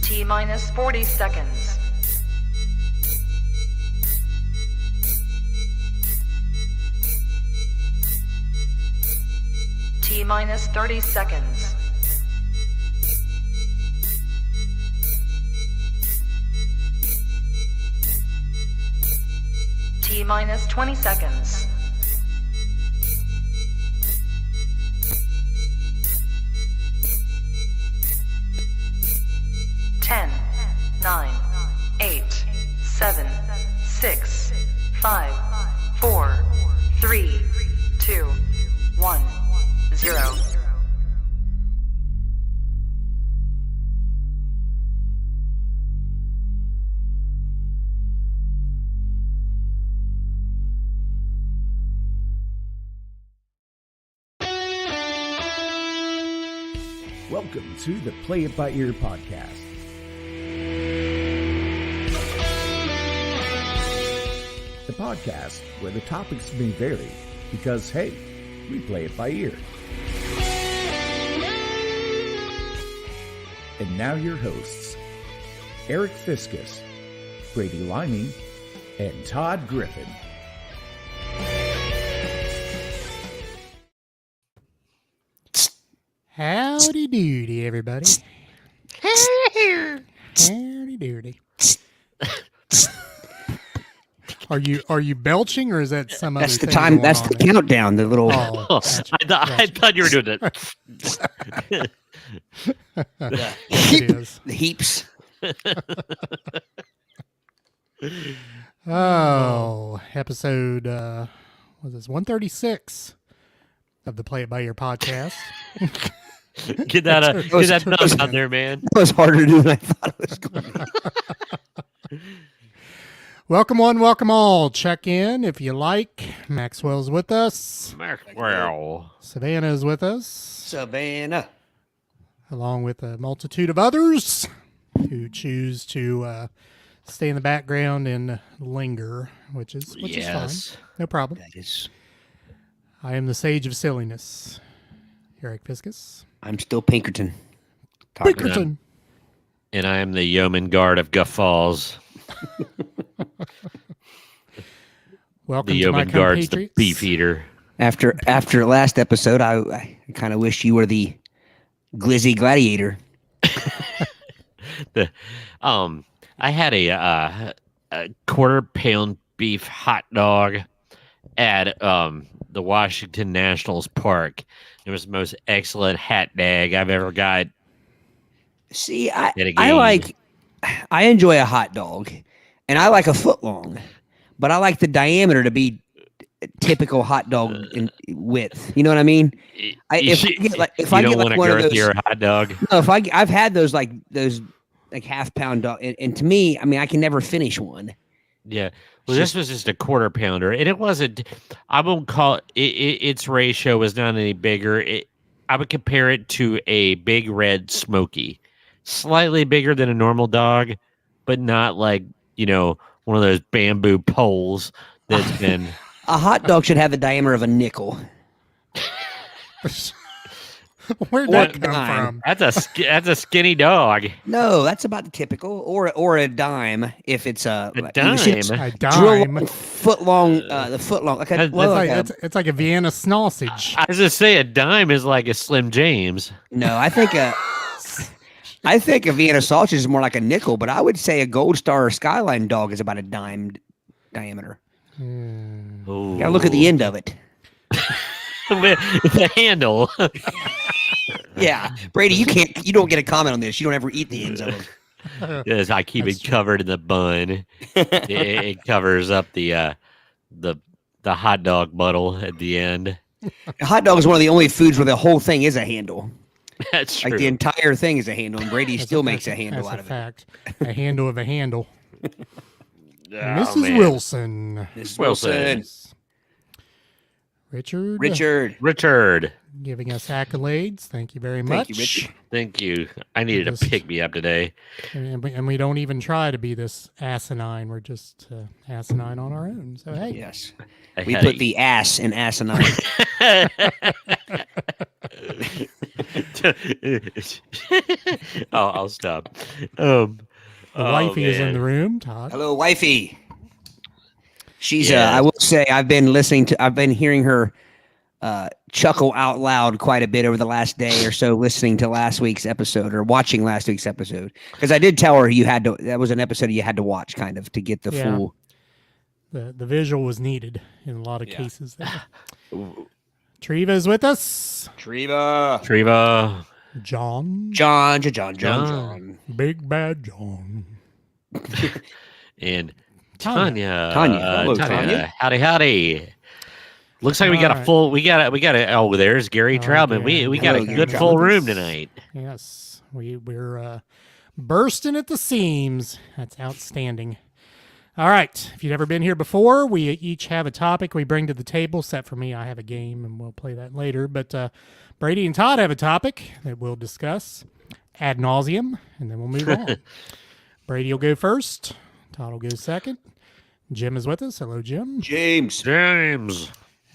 T minus 40 seconds. T minus 30 seconds. T minus 20 seconds. Ten, 9, 8, 7, 6, 5, 4, 3, 2, 1, 0. Welcome to the Play It By Ear podcast. The podcast where the topics may vary because, hey, we play it by ear. And now your hosts, Aric Fiscus, Brady Liming, and Todd Griffin. Howdy doody, everybody. Howdy doody. Are you belching, or is that some other That's the thing time. going That's on the there? countdown. The little. Oh, gotcha, I thought you were doing it. Yes, it is. The heaps. Oh, episode what is this? 136 of the Play It By Ear podcast. Get that nose out there, man. That was harder to do than I thought it was going to be. Welcome one, welcome all. Check in if you like. Maxwell's with us. Maxwell. Savannah's with us, Savannah. along with a multitude of others who choose to stay in the background and linger, which is fine. No problem. That is. I am the sage of silliness, Aric Fiscus. I'm still Pinkerton. Pinkerton. And I am the yeoman guard of guffaws. Welcome The to my yeoman guard's the compatriots. beef eater. After last episode, I kind of wish you were the glizzy gladiator. I had a quarter-pound beef hot dog at the Washington Nationals Park. It was the most excellent hot dog I've ever got. See, I enjoy a hot dog, and I like a foot long, but I like the diameter to be typical hot dog in width. You know what I mean? If I get want a one of those, girthier hot dog. no, I've had those half pound dog, and to me, I mean, I can never finish one. Yeah. Well, this was just a quarter pounder, and it wasn't. I won't call it. Its ratio was not any bigger. I would compare it to a big red Smoky, slightly bigger than a normal dog, but not like one of those bamboo poles that's been. A hot dog should have the diameter of a nickel. Where'd that come from? That's a skinny dog. No, that's about the typical, or a dime if it's A like, dime. A drill dime. long, foot long, the foot long. Like It's like a Vienna sausage. I was just say a dime is like a Slim James. no, I think a Vienna sausage is more like a nickel, but I would say a Gold Star or Skyline dog is about a dime diameter. Ooh. Gotta look at the end of it. the handle. Yeah, Brady, you don't get a comment on this. You don't ever eat the ends of them. Yes, I keep it covered in the bun. it covers up the hot dog buttle at the end. A hot dog is one of the only foods where the whole thing is a handle. That's true. Like the entire thing is a handle, and Brady still makes a handle out of fact. A handle of a handle. Oh, Mrs. man. Wilson. it. Wilson. Richard giving us accolades. Thank you very much. Thank you, Richard. Thank you. I needed to pick me up today. And we don't even try to be this asinine. We're just asinine on our own. So, hey. Yes. We put the ass in asinine. I'll stop. The wifey is in the room, Todd. Hello, wifey. She's I will say I've been hearing her chuckle out loud quite a bit over the last day or so, listening to last week's episode or watching last week's episode, because I did tell her that was an episode you had to watch kind of to get the full. The visual was needed in a lot of cases there. Treva is with us. Treva. John. Big bad John. And Tanya. Hello, Tanya. Howdy. Looks like we got a full. We got a. Oh, there's Gary Troutman. We got a good full room tonight. Yes, we're bursting at the seams. That's outstanding. All right. If you've never been here before, we each have a topic we bring to the table. Except for me, I have a game, and we'll play that later. But Brady and Todd have a topic that we'll discuss ad nauseum, and then we'll move on. Brady will go first. Todd will go second. Jim is with us. Hello, Jim. James. And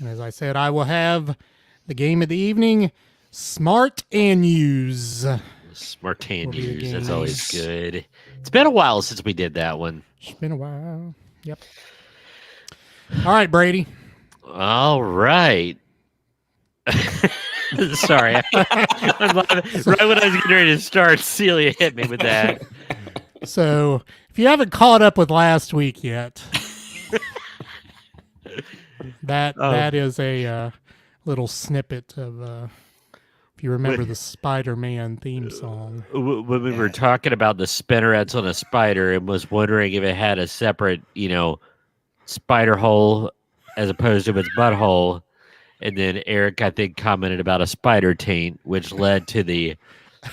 as I said, I will have the game of the evening, Smart Anuse. Smart Anuse. That's always good. It's been a while since we did that one. It's been a while. Yep. All right, Brady. All right. Sorry. I'm laughing. Right when I was getting ready to start, Celia hit me with that. So, if you haven't caught up with last week yet, that is a little snippet of, if you remember the Spider-Man theme song. When we were talking about the spinnerets on a spider and was wondering if it had a separate, spider hole as opposed to its butthole. And then Aric, I think, commented about a spider taint, which led to the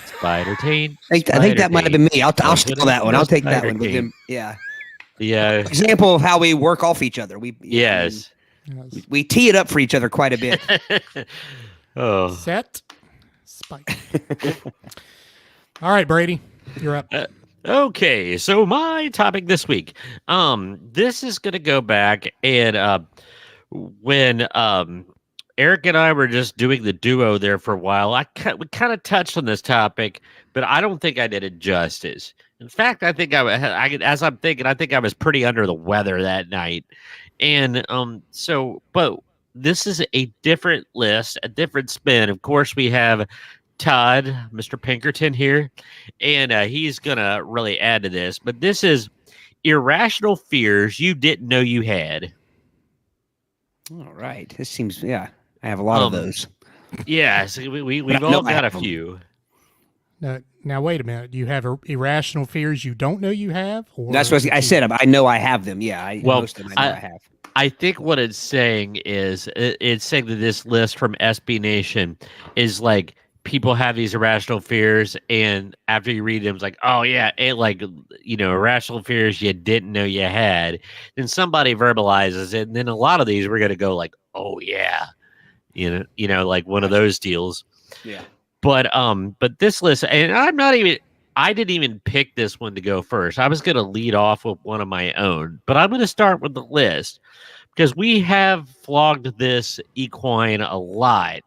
spider taint. I think that might have been me. I'll steal that one. I'll take that one with him. Yeah. Yeah. Example of how we work off each other. We tee it up for each other quite a bit. Set. Spike. All right, Brady, you're up. Okay, so my topic this week. This is going to go back and when Aric and I were just doing the duo there for a while, we kind of touched on this topic, but I don't think I did it justice. In fact, I think I think I was pretty under the weather that night. And but this is a different list, a different spin. Of course, we have Todd, Mr. Pinkerton here, and he's going to really add to this. But this is irrational fears you didn't know you had. All right. This seems, I have a lot of those. Yeah, so we've all got a few. Now, wait a minute. Do you have irrational fears you don't know you have? Or that's what I said. I know I have them. Yeah, most of them I know I have. I think what it's saying is it's saying that this list from SB Nation is like people have these irrational fears, and after you read them, it's like, oh yeah, irrational fears you didn't know you had. Then somebody verbalizes it, and then a lot of these we're gonna go like, oh yeah, like one of those deals. Yeah. But this list, and I didn't even pick this one to go first. I was gonna lead off with one of my own, but I'm gonna start with the list because we have flogged this equine a lot.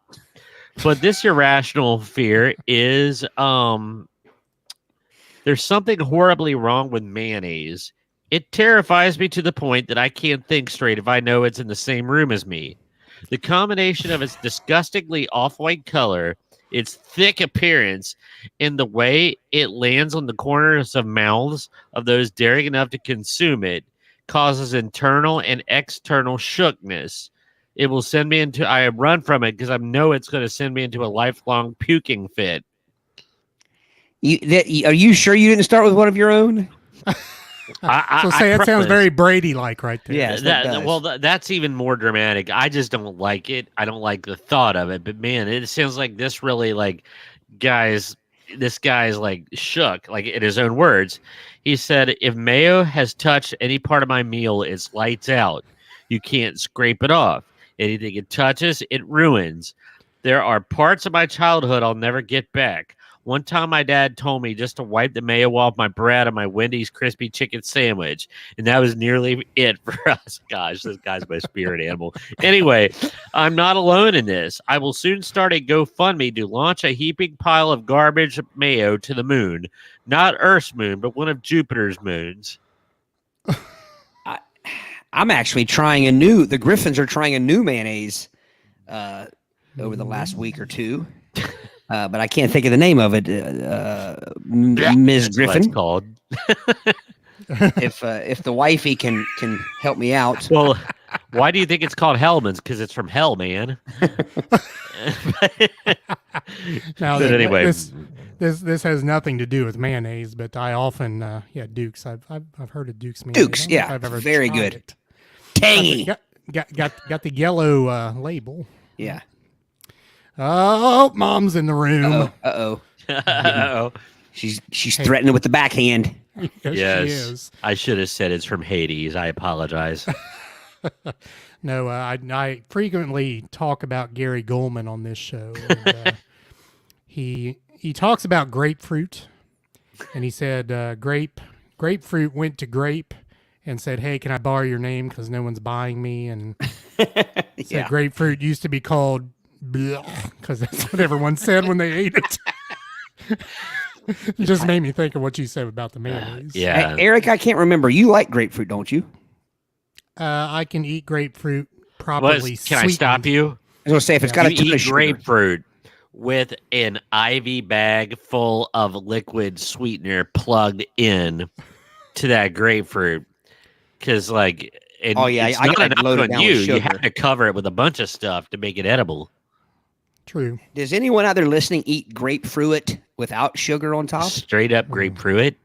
But this irrational fear is there's something horribly wrong with mayonnaise. It terrifies me to the point that I can't think straight if I know it's in the same room as me. The combination of its disgustingly off-white color, its thick appearance, and the way it lands on the corners of mouths of those daring enough to consume it causes internal and external shookness. It will send me into, I run from it because I know it's going to send me into a lifelong puking fit. Are you sure you didn't start with one of your own? That sounds very Brady-like right there. Yeah, that's even more dramatic. I just don't like it. I don't like the thought of it. But man, it sounds like this really this guy's like shook, like in his own words. He said, if mayo has touched any part of my meal, it's lights out. You can't scrape it off. Anything it touches, it ruins. There are parts of my childhood I'll never get back. One time my dad told me just to wipe the mayo off my bread on my Wendy's crispy chicken sandwich, and that was nearly it for us. Gosh, this guy's my spirit animal. Anyway, I'm not alone in this. I will soon start a GoFundMe to launch a heaping pile of garbage mayo to the moon. Not Earth's moon, but one of Jupiter's moons. I'm actually trying the Griffins are trying a new mayonnaise over the last week or two. But I can't think of the name of it. Ms. Griffin. It's called. If the wifey can help me out. Well, why do you think it's called Hellman's? Because it's from hell, man. Now, But anyway, this has nothing to do with mayonnaise, but I often Duke's. I've heard of Duke's mayonnaise. Duke's, I don't know if yeah, I've ever very tried good. it. Tangy. Got the yellow label. Yeah. Oh, mom's in the room. uh-oh. She's threatening with the backhand. Yes, she is. I should have said it's from Hades. I apologize. No, I frequently talk about Gary Goldman on this show. And, he talks about grapefruit, and he said grapefruit went to grape and said, "Hey, can I borrow your name because no one's buying me?" And said grapefruit used to be called because that's what everyone said when they ate it. It just made me think of what you said about the mayonnaise. Yeah. Hey, Aric, I can't remember. You like grapefruit, don't you? I can eat grapefruit properly. Can I stop you? I was going to say, if it's got a ton You of eat sugar. grapefruit with an IV bag full of liquid sweetener plugged in to that grapefruit, because it's I not gotta enough load it on down you. with You sugar. have to cover it with a bunch of stuff to make it edible. True. Does anyone out there listening eat grapefruit without sugar on top? Straight up grapefruit.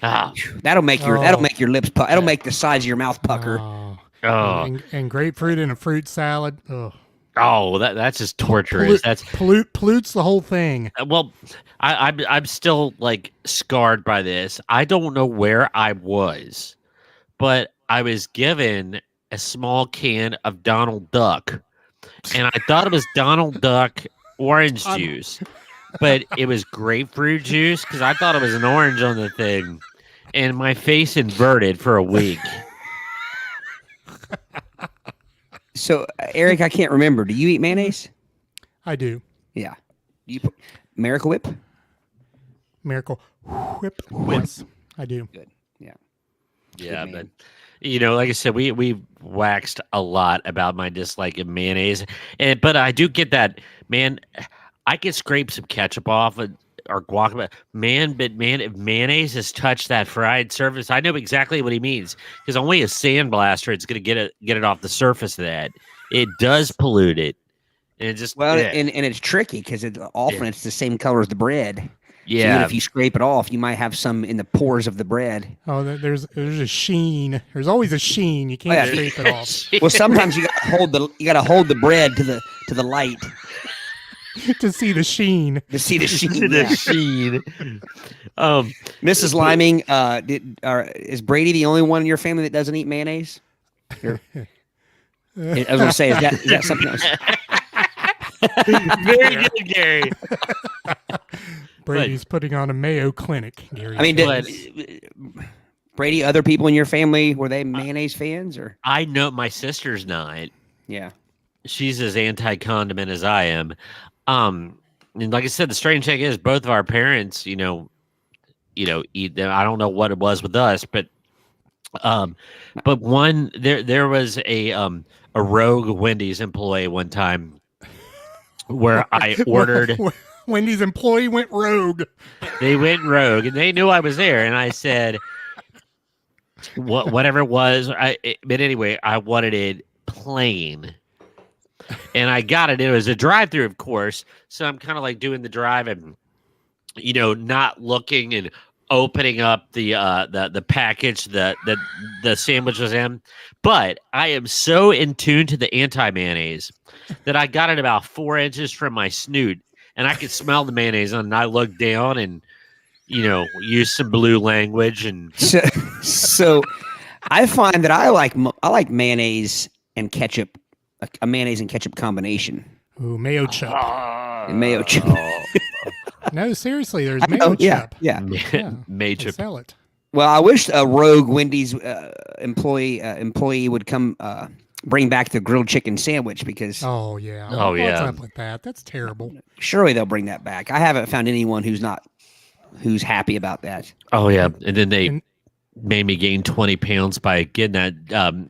That'll make your lips pucker. That'll make the sides of your mouth pucker. Oh, And grapefruit in a fruit salad. That's just torturous. That's pollutes the whole thing. well, I'm still scarred by this. I don't know where I was, but I was given a small can of Donald Duck, and I thought it was Donald Duck orange juice, but it was grapefruit juice because I thought it was an orange on the thing, and my face inverted for a week. So, Aric, I can't remember. Do you eat mayonnaise? I do. Yeah. Do you put Miracle Whip? Miracle Whip. Yes, I do. Good. Yeah. Yeah, Good but man. like I said, we waxed a lot about my dislike of mayonnaise, but I do get that, man. I can scrape some ketchup off or guacamole, but if mayonnaise has touched that fried surface, I know exactly what he means, because only a sandblaster it's going to get it off the surface of that. It does pollute it, and it just and it's tricky because often it's the same color as the bread. Yeah. So even if you scrape it off, you might have some in the pores of the bread. Oh, there's a sheen. There's always a sheen. You can't scrape it off. Well, sometimes you gotta hold the bread to the light to see the sheen. to see the sheen. the Yeah. sheen. Mrs. Liming, is Brady the only one in your family that doesn't eat mayonnaise? I was gonna say, is that something else? Very good, Gary. Brady's putting on a Mayo Clinic. Gary. I mean, Brady, other people in your family, were they mayonnaise fans or? I know my sister's not. Yeah. She's as anti-condiment as I am. And like I said, the strange thing is both of our parents, eat them. I don't know what it was with us, but one there was a rogue Wendy's employee one time where I ordered. Wendy's employee went rogue. They went rogue, and they knew I was there, and I said, whatever it was. But anyway, I wanted it plain. And I got it. It was a drive-through, of course. So I'm kind of doing the drive and, not looking and opening up the package that the sandwich was in. But I am so in tune to the anti-mayonnaise that I got it about 4 inches from my snoot, and I could smell the mayonnaise. And I looked down and, used some blue language. And so I find that I like mayonnaise and ketchup a mayonnaise and ketchup combination. Ooh, mayo chup. And mayo chup. No, seriously, there's mayo chup. Yeah. Yeah, Mayo they chup. sell it. Well, I wish a rogue Wendy's employee would come bring back the grilled chicken sandwich because Oh yeah. Oh, What's yeah. up with that? That's terrible. surely they'll bring that back. I haven't found anyone who's happy about that. Oh yeah, and then they And- made me gain 20 pounds by getting that.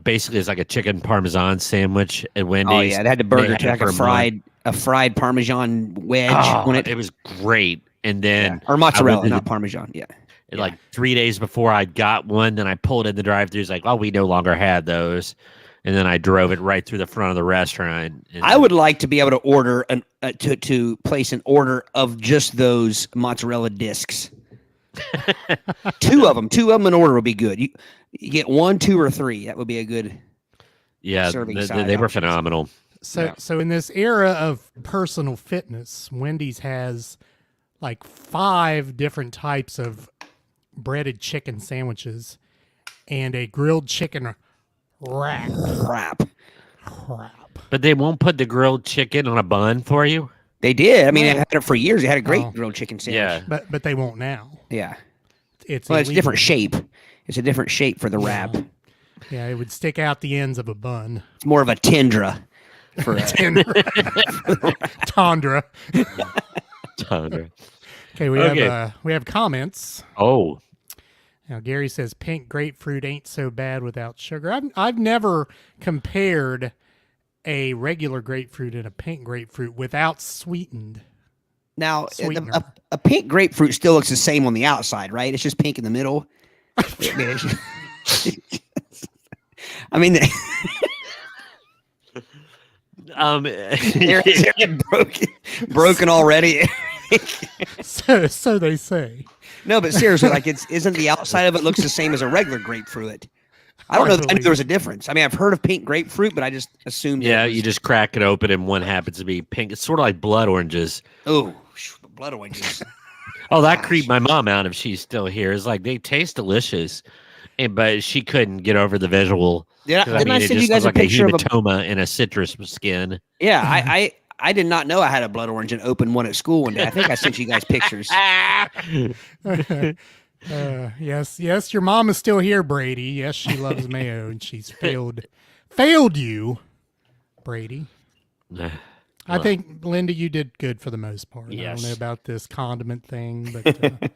Basically, it's like a chicken parmesan sandwich at Wendy's. Oh yeah, they had the burger They had to it like for a month. a fried Parmesan wedge on it. It was great. And then Or mozzarella, I went to not Parmesan. Yeah. like 3 days before I got one, then I pulled in the drive-thru. Like, oh, we no longer had those. And then I drove it right through the front of the restaurant. And I would like to be able to order to place an order of just those mozzarella discs. two of them in order would be good. You get 1, 2, or 3. That would be a good. yeah, serving they side were options. phenomenal. So in this era of personal fitness, Wendy's has like 5 different types of breaded chicken sandwiches and a grilled chicken wrap. Crap. But they won't put the grilled chicken on a bun for you. They did. I mean, they had it for years. They had a great Oh. grilled chicken sandwich. Yeah. But they won't now. Yeah. It's Well, it's a illegal. different shape. It's a different shape for the wrap. Yeah, it would stick out the ends of a bun. It's more of a tendra for a, Tundra. Tundra. Okay, we have comments. Oh, Now Gary says pink grapefruit ain't so bad without sugar. I've never compared a regular grapefruit and a pink grapefruit without sweetened. now Sweetener. a pink grapefruit still looks the same on the outside, right? It's just pink in the middle. I mean, they're broken already. So they say. No, but seriously, like isn't the outside of it looks the same as a regular grapefruit? I don't know if I knew there was a difference. I mean, I've heard of pink grapefruit, but I just assumed. yeah, you just crack it open and one happens to be pink. It's sort of like blood oranges. Oh, blood oranges. Oh, that creeped my mom out if she's still here. It's like they taste delicious, but she couldn't get over the visual. Yeah, 'Cause, didn't I it send you just guys a looked like picture of a? hematoma in a citrus skin. Yeah, I did not know I had a blood orange and opened one at school one day. I think I sent you guys pictures. Yes, your mom is still here, Brady. Yes, she loves mayo, and she's failed you, Brady. I think, Linda, you did good for the most part. I Yes. don't know about this condiment thing, but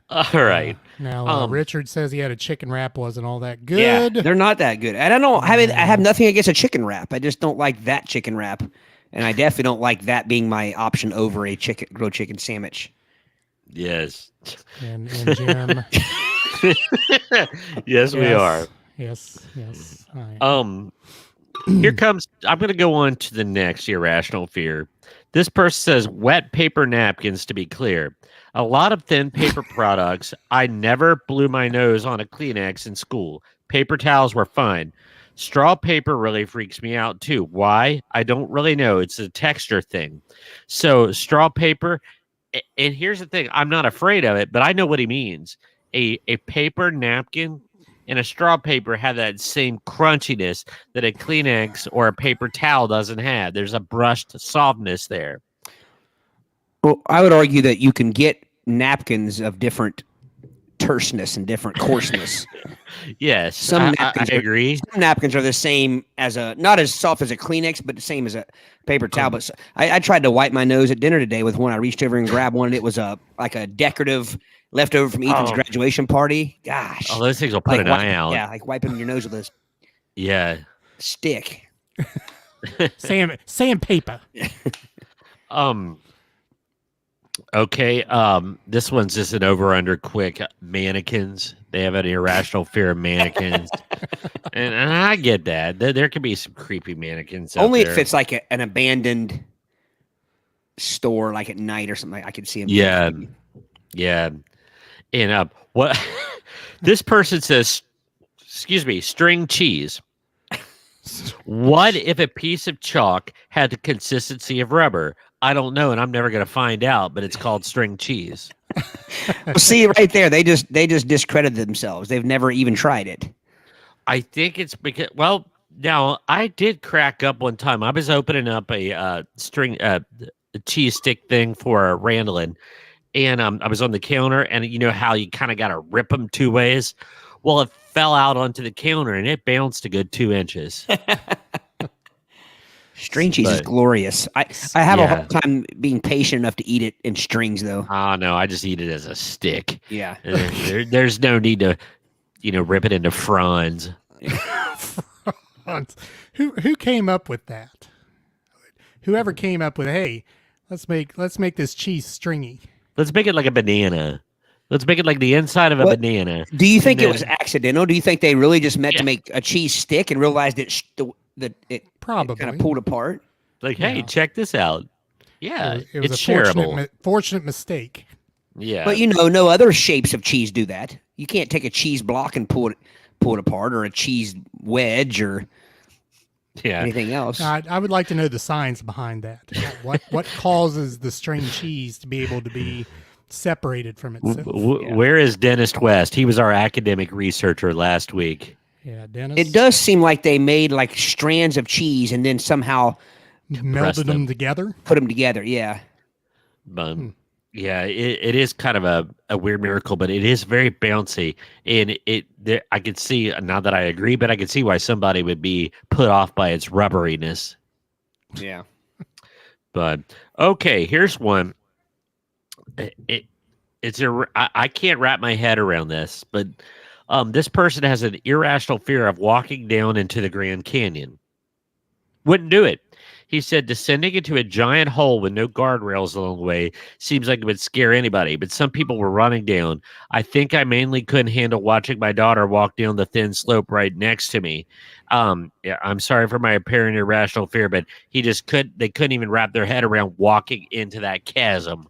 All right. now Richard says he had a chicken wrap, wasn't all that Yeah, good. they're not that good. And I don't have I have nothing against a chicken wrap. I just don't like that chicken wrap, and I definitely don't like that being my option over a grilled chicken sandwich. Yes. And Jim, Yes, we are. Yes. I am. Here comes. I'm going to go on to the next irrational fear. This person says wet paper napkins. To be clear, a lot of thin paper products. I never blew my nose on a Kleenex in school. Paper towels were fine. Straw paper really freaks me out too. Why? I don't really know. It's a texture thing. So straw paper. And here's the thing. I'm not afraid of it, but I know what he means. A paper napkin and a straw paper have that same crunchiness that a Kleenex or a paper towel doesn't have. There's a brushed softness there. Well, I would argue that you can get napkins of different terseness and different coarseness. Yes, Some I napkins agree. Some napkins are the same as not as soft as a Kleenex, but the same as a paper towel. But I tried to wipe my nose at dinner today with one. I reached over and grabbed one, and it was like a decorative leftover from Ethan's graduation party. Gosh, Oh, those things will put an eye out. Yeah, like wiping your nose with a Yeah. stick. Sandpaper. Okay. This one's just an over under quick. Mannequins. They have an irrational fear of mannequins, and I get that. There can be some creepy mannequins. Out Only there. if it's like an abandoned store, like at night or something. I could see them. Yeah. Yeah. And what this person says, excuse me, string cheese. What if a piece of chalk had the consistency of rubber? I don't know, and I'm never going to find out, but it's called string cheese. Well, see, right there, they just discredited themselves. They've never even tried it. I think it's because, well, Now, I did crack up one time. I was opening up a a cheese stick thing for a Randallin, and I was on the counter, and you know how you kind of got to rip them two ways. Well, it fell out onto the counter, and it bounced a good 2 inches. String cheese is But- glorious. I have a Yeah. hard time being patient enough to eat it in strings, though. Oh no, I just eat it as a stick. Yeah. There's no need to, rip it into fronds. Who came up with that? Whoever came up with, hey, let's make this cheese stringy. Let's make it like a banana. Let's make it like the inside of a What? banana. Do you think And it was then- accidental? Do you think they really just meant Yeah. to make a cheese stick and realized that it Probably. kind of pulled apart? Like, hey, Yeah. check this out. Yeah, It was it's a shareable. fortunate mistake. Yeah, But no other shapes of cheese do that. You can't take a cheese block and pull it apart, or a cheese wedge, or yeah. anything else. I would like to know the science behind that. What causes the string cheese to be able to be separated from itself? Where is Dentist West? He was our academic researcher last week. Yeah, Dennis. It does seem like they made like strands of cheese and then somehow melded them together. put them together. Yeah. But yeah, it is kind of a weird miracle, but it is very bouncy, and I could see, not that I agree, but I could see why somebody would be put off by its rubberiness. Yeah. But okay, here's one. I can't wrap my head around this, but this person has an irrational fear of walking down into the Grand Canyon. Wouldn't do it. He said descending into a giant hole with no guardrails along the way seems like it would scare anybody, but some people were running down. I think I mainly couldn't handle watching my daughter walk down the thin slope right next to me. Yeah, I'm sorry for my apparent irrational fear, but they couldn't even wrap their head around walking into that chasm.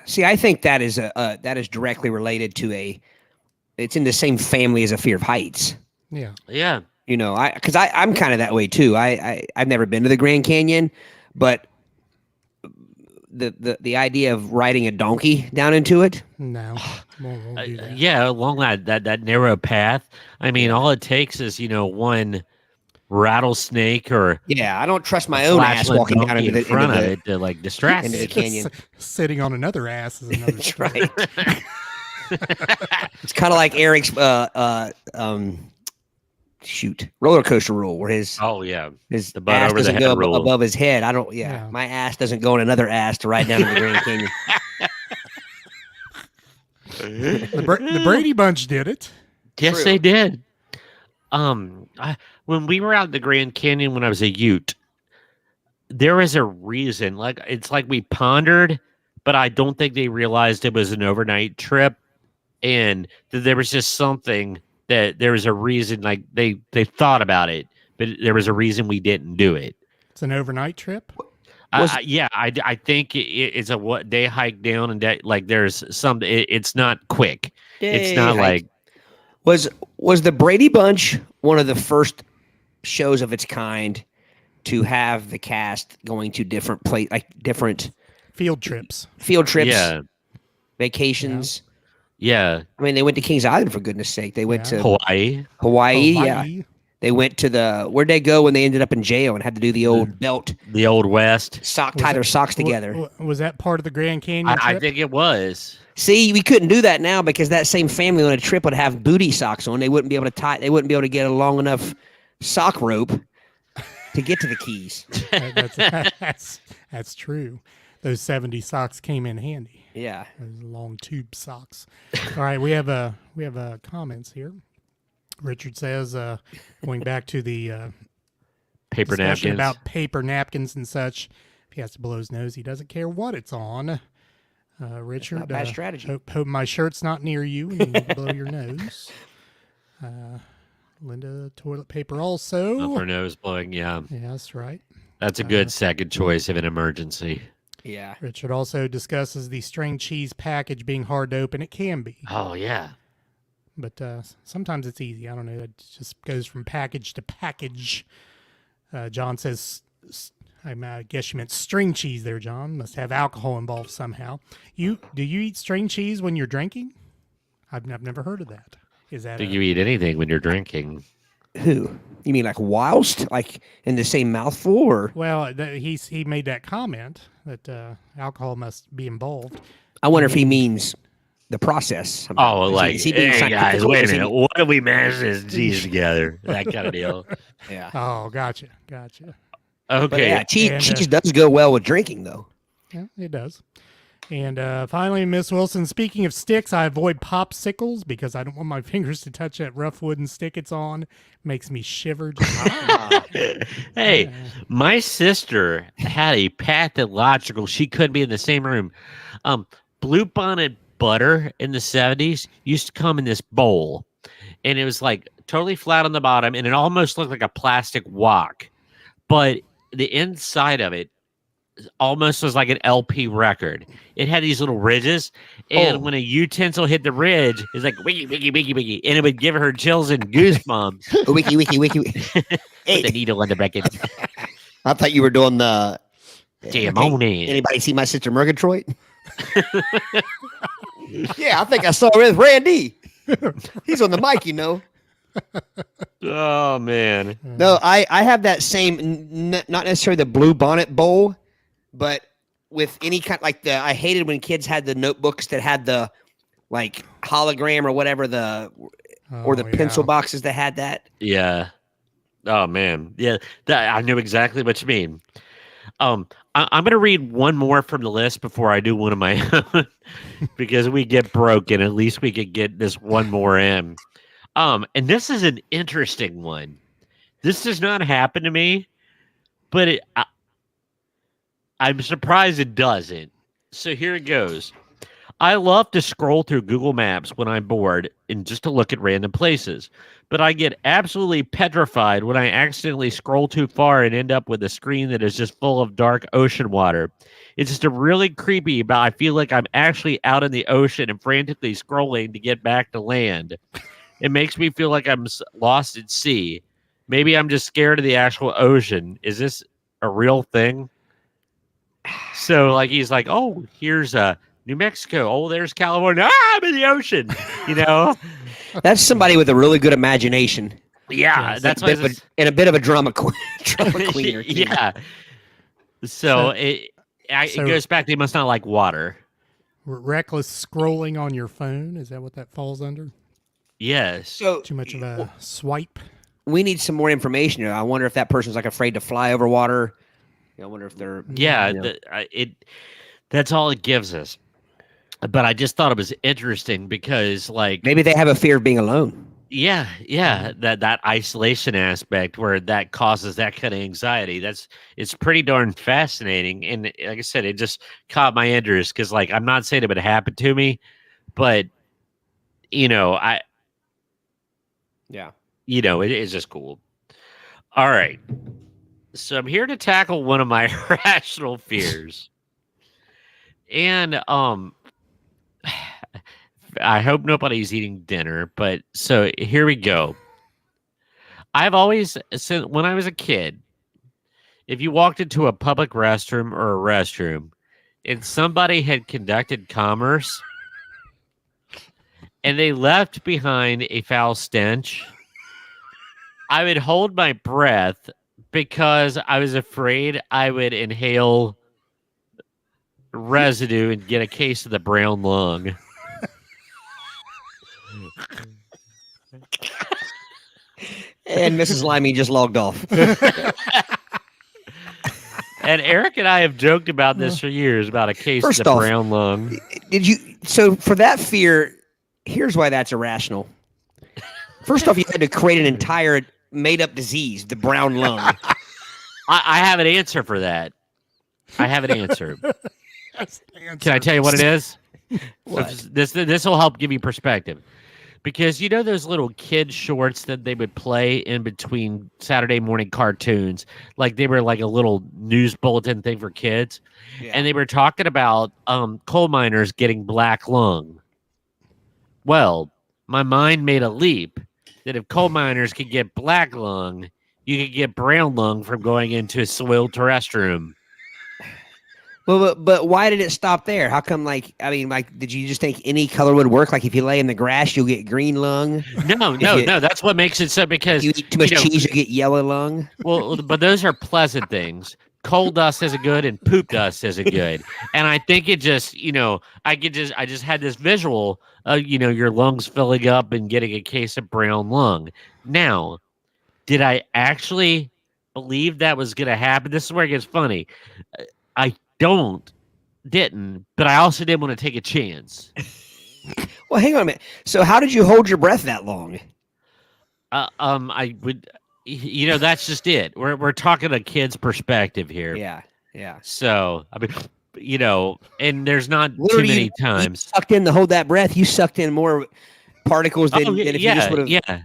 See, I think that is directly related to it's in the same family as a fear of heights. Yeah. Yeah. Because I'm kind of that way too. I've never been to the Grand Canyon, but the idea of riding a donkey down into it. No. Won't do that. Yeah, along that narrow path. I mean, all it takes is one rattlesnake or Yeah, I don't trust my own ass flashlight walking down donkey into in front of the it to distract into the it. canyon. Sitting on another ass is another That's story. right. It's kind of like Aric's roller coaster rule, where his Oh yeah, his the butt ass over the doesn't head go rule. above his head. I don't. Yeah. My ass doesn't go in another ass to ride down to the Grand Canyon. The Brady Bunch did it. Yes, True. they did. When we were out in the Grand Canyon when I was a Ute, there was a reason. Like it's like we pondered, but I don't think they realized it was an overnight trip, and that there was just something that there was a reason. Like they thought about it, but there was a reason we didn't do it. It's an overnight trip. I think it's a what day hike down, and there's some. It's not quick. It's not like. Was the Brady Bunch one of the first shows of its kind to have the cast going to different different Field trips. field trips, Yeah, vacations? yeah. I mean, they went to Kings Island, for goodness sake. They went Yeah. to Hawaii. Hawaii. Yeah, Hawaii. they went to where'd they go when they ended up in jail and had to do the old belt The Old West. tie their socks together? Was that part of the Grand Canyon I trip? think it was. See, we couldn't do that now because that same family on a trip would have booty socks on. They wouldn't be able to tie. They wouldn't be able to get a long enough sock rope to get to the keys. That's true. Those 70 socks came in handy. Yeah. Those long tube socks. All right, we have comments here. Richard says, going back to the Paper discussion napkins. about paper napkins and such. If he has to blow his nose, he doesn't care what it's on. Richard, not bad strategy. Hope my shirt's not near you and you need to blow your nose. Linda, toilet paper also. Up her nose blowing. Yeah, Yeah, that's right. that's a good second choice of an emergency. Yeah. Richard also discusses the string cheese package being hard to open. It can be, Oh yeah. but sometimes it's easy. I don't know. It just goes from package to package. John says, I guess you meant string cheese there, John. Must have alcohol involved somehow. Do you eat string cheese when you're drinking? I've never heard of that. Is that Do you eat anything when you're drinking? Who? You mean like whilst, like in the same mouthful, or? Well, he made that comment that alcohol must be involved. I wonder if he means the process somehow. Oh, like, is he being hey guys, scientific, or wait a is he- minute. What do we manage this cheese together? That kind of deal. Yeah. Oh, gotcha. But Okay. yeah, cheese, And, cheese does go well with drinking, though. Yeah, it does. And finally, Miss Wilson, speaking of sticks, I avoid popsicles because I don't want my fingers to touch that rough wooden stick it's on. Makes me shiver. Hey, my sister had a pathological, she couldn't be in the same room. Bluebonnet butter in the 70s used to come in this bowl, and it was like totally flat on the bottom, and it almost looked like a plastic wok, but the inside of it almost was like an LP record. It had these little ridges, and when a utensil hit the ridge, it's like wiggy, wiggy, wiggy, wiggy, and it would give her chills and goosebumps. Wiki. Put the needle in the bracket. I thought you were doing the. Damn on in. Anybody see my sister Murgatroyd? Yeah, I think I saw her with Randy. He's on the mic, you know. Oh man. No, I have that same, not necessarily the blue bonnet bowl, but with any kind, like I hated when kids had the notebooks that had the like hologram or whatever or the pencil boxes that had that. Yeah. Oh man. Yeah. I knew exactly what you mean. I'm going to read one more from the list before I do one of my own, because we get broken. At least we could get this one more in. And this is an interesting one. This does not happen to me, but I'm surprised it doesn't. So here it goes. I love to scroll through Google Maps when I'm bored and just to look at random places, but I get absolutely petrified when I accidentally scroll too far and end up with a screen that is just full of dark ocean water. It's just a really creepy, but I feel like I'm actually out in the ocean and frantically scrolling to get back to land. It makes me feel like I'm lost at sea. Maybe I'm just scared of the actual ocean. Is this a real thing? So, like, he's like, oh, here's New Mexico. Oh, there's California. I'm in the ocean. You know? That's somebody with a really good imagination. Yeah, that's why. And a bit of a drama queen. Or two. Yeah. So it goes back. They must not like water. Reckless scrolling on your phone. Is that what that falls under? Yes. So Too much of a swipe. We need some more information here. I wonder if that person's like afraid to fly over water. I wonder if they're. Yeah, that's all it gives us. But I just thought it was interesting because, like, maybe they have a fear of being alone. Yeah, that isolation aspect where that causes that kind of anxiety. It's pretty darn fascinating, and like I said, it just caught my interest because, like, I'm not saying it would happen to me, but it's just cool. All right, so I'm here to tackle one of my irrational fears, and I hope nobody's eating dinner, but so here we go. I've always, since when I was a kid, if you walked into a public restroom or a restroom and somebody had conducted commerce and they left behind a foul stench, I would hold my breath because I was afraid I would inhale residue and get a case of the brown lung. And Mrs. Limey just logged off. And Aric and I have joked about this for years, about a case of the brown lung. So for that fear, here's why that's irrational. First off, you had to create an entire made-up disease, the brown lung. I have an answer for that. I have an answer. Can I tell you what it is? What? This will help give you perspective. Because you know those little kid shorts that they would play in between Saturday morning cartoons? Like they were like a little news bulletin thing for kids. Yeah. And they were talking about coal miners getting black lung. Well, my mind made a leap that if coal miners could get black lung, you could get brown lung from going into a soiled restroom. Well, but why did it stop there? How come? Did you just think any color would work? Like if you lay in the grass, you'll get green lung. No. That's what makes it so because you eat too much cheese, you get yellow lung. Well, but those are pleasant things. Coal dust isn't good, and poop dust isn't good. And I think it just, I just had this visual of, your lungs filling up and getting a case of brown lung. Now, did I actually believe that was going to happen? This is where it gets funny. I didn't, but I also didn't want to take a chance. Well, hang on a minute. So how did you hold your breath that long? I would, that's just it. We're talking a kid's perspective here. Yeah. So, I mean, and there's not Literally, too many times. You sucked in to hold that breath. You sucked in more particles than if you just would have. Yeah.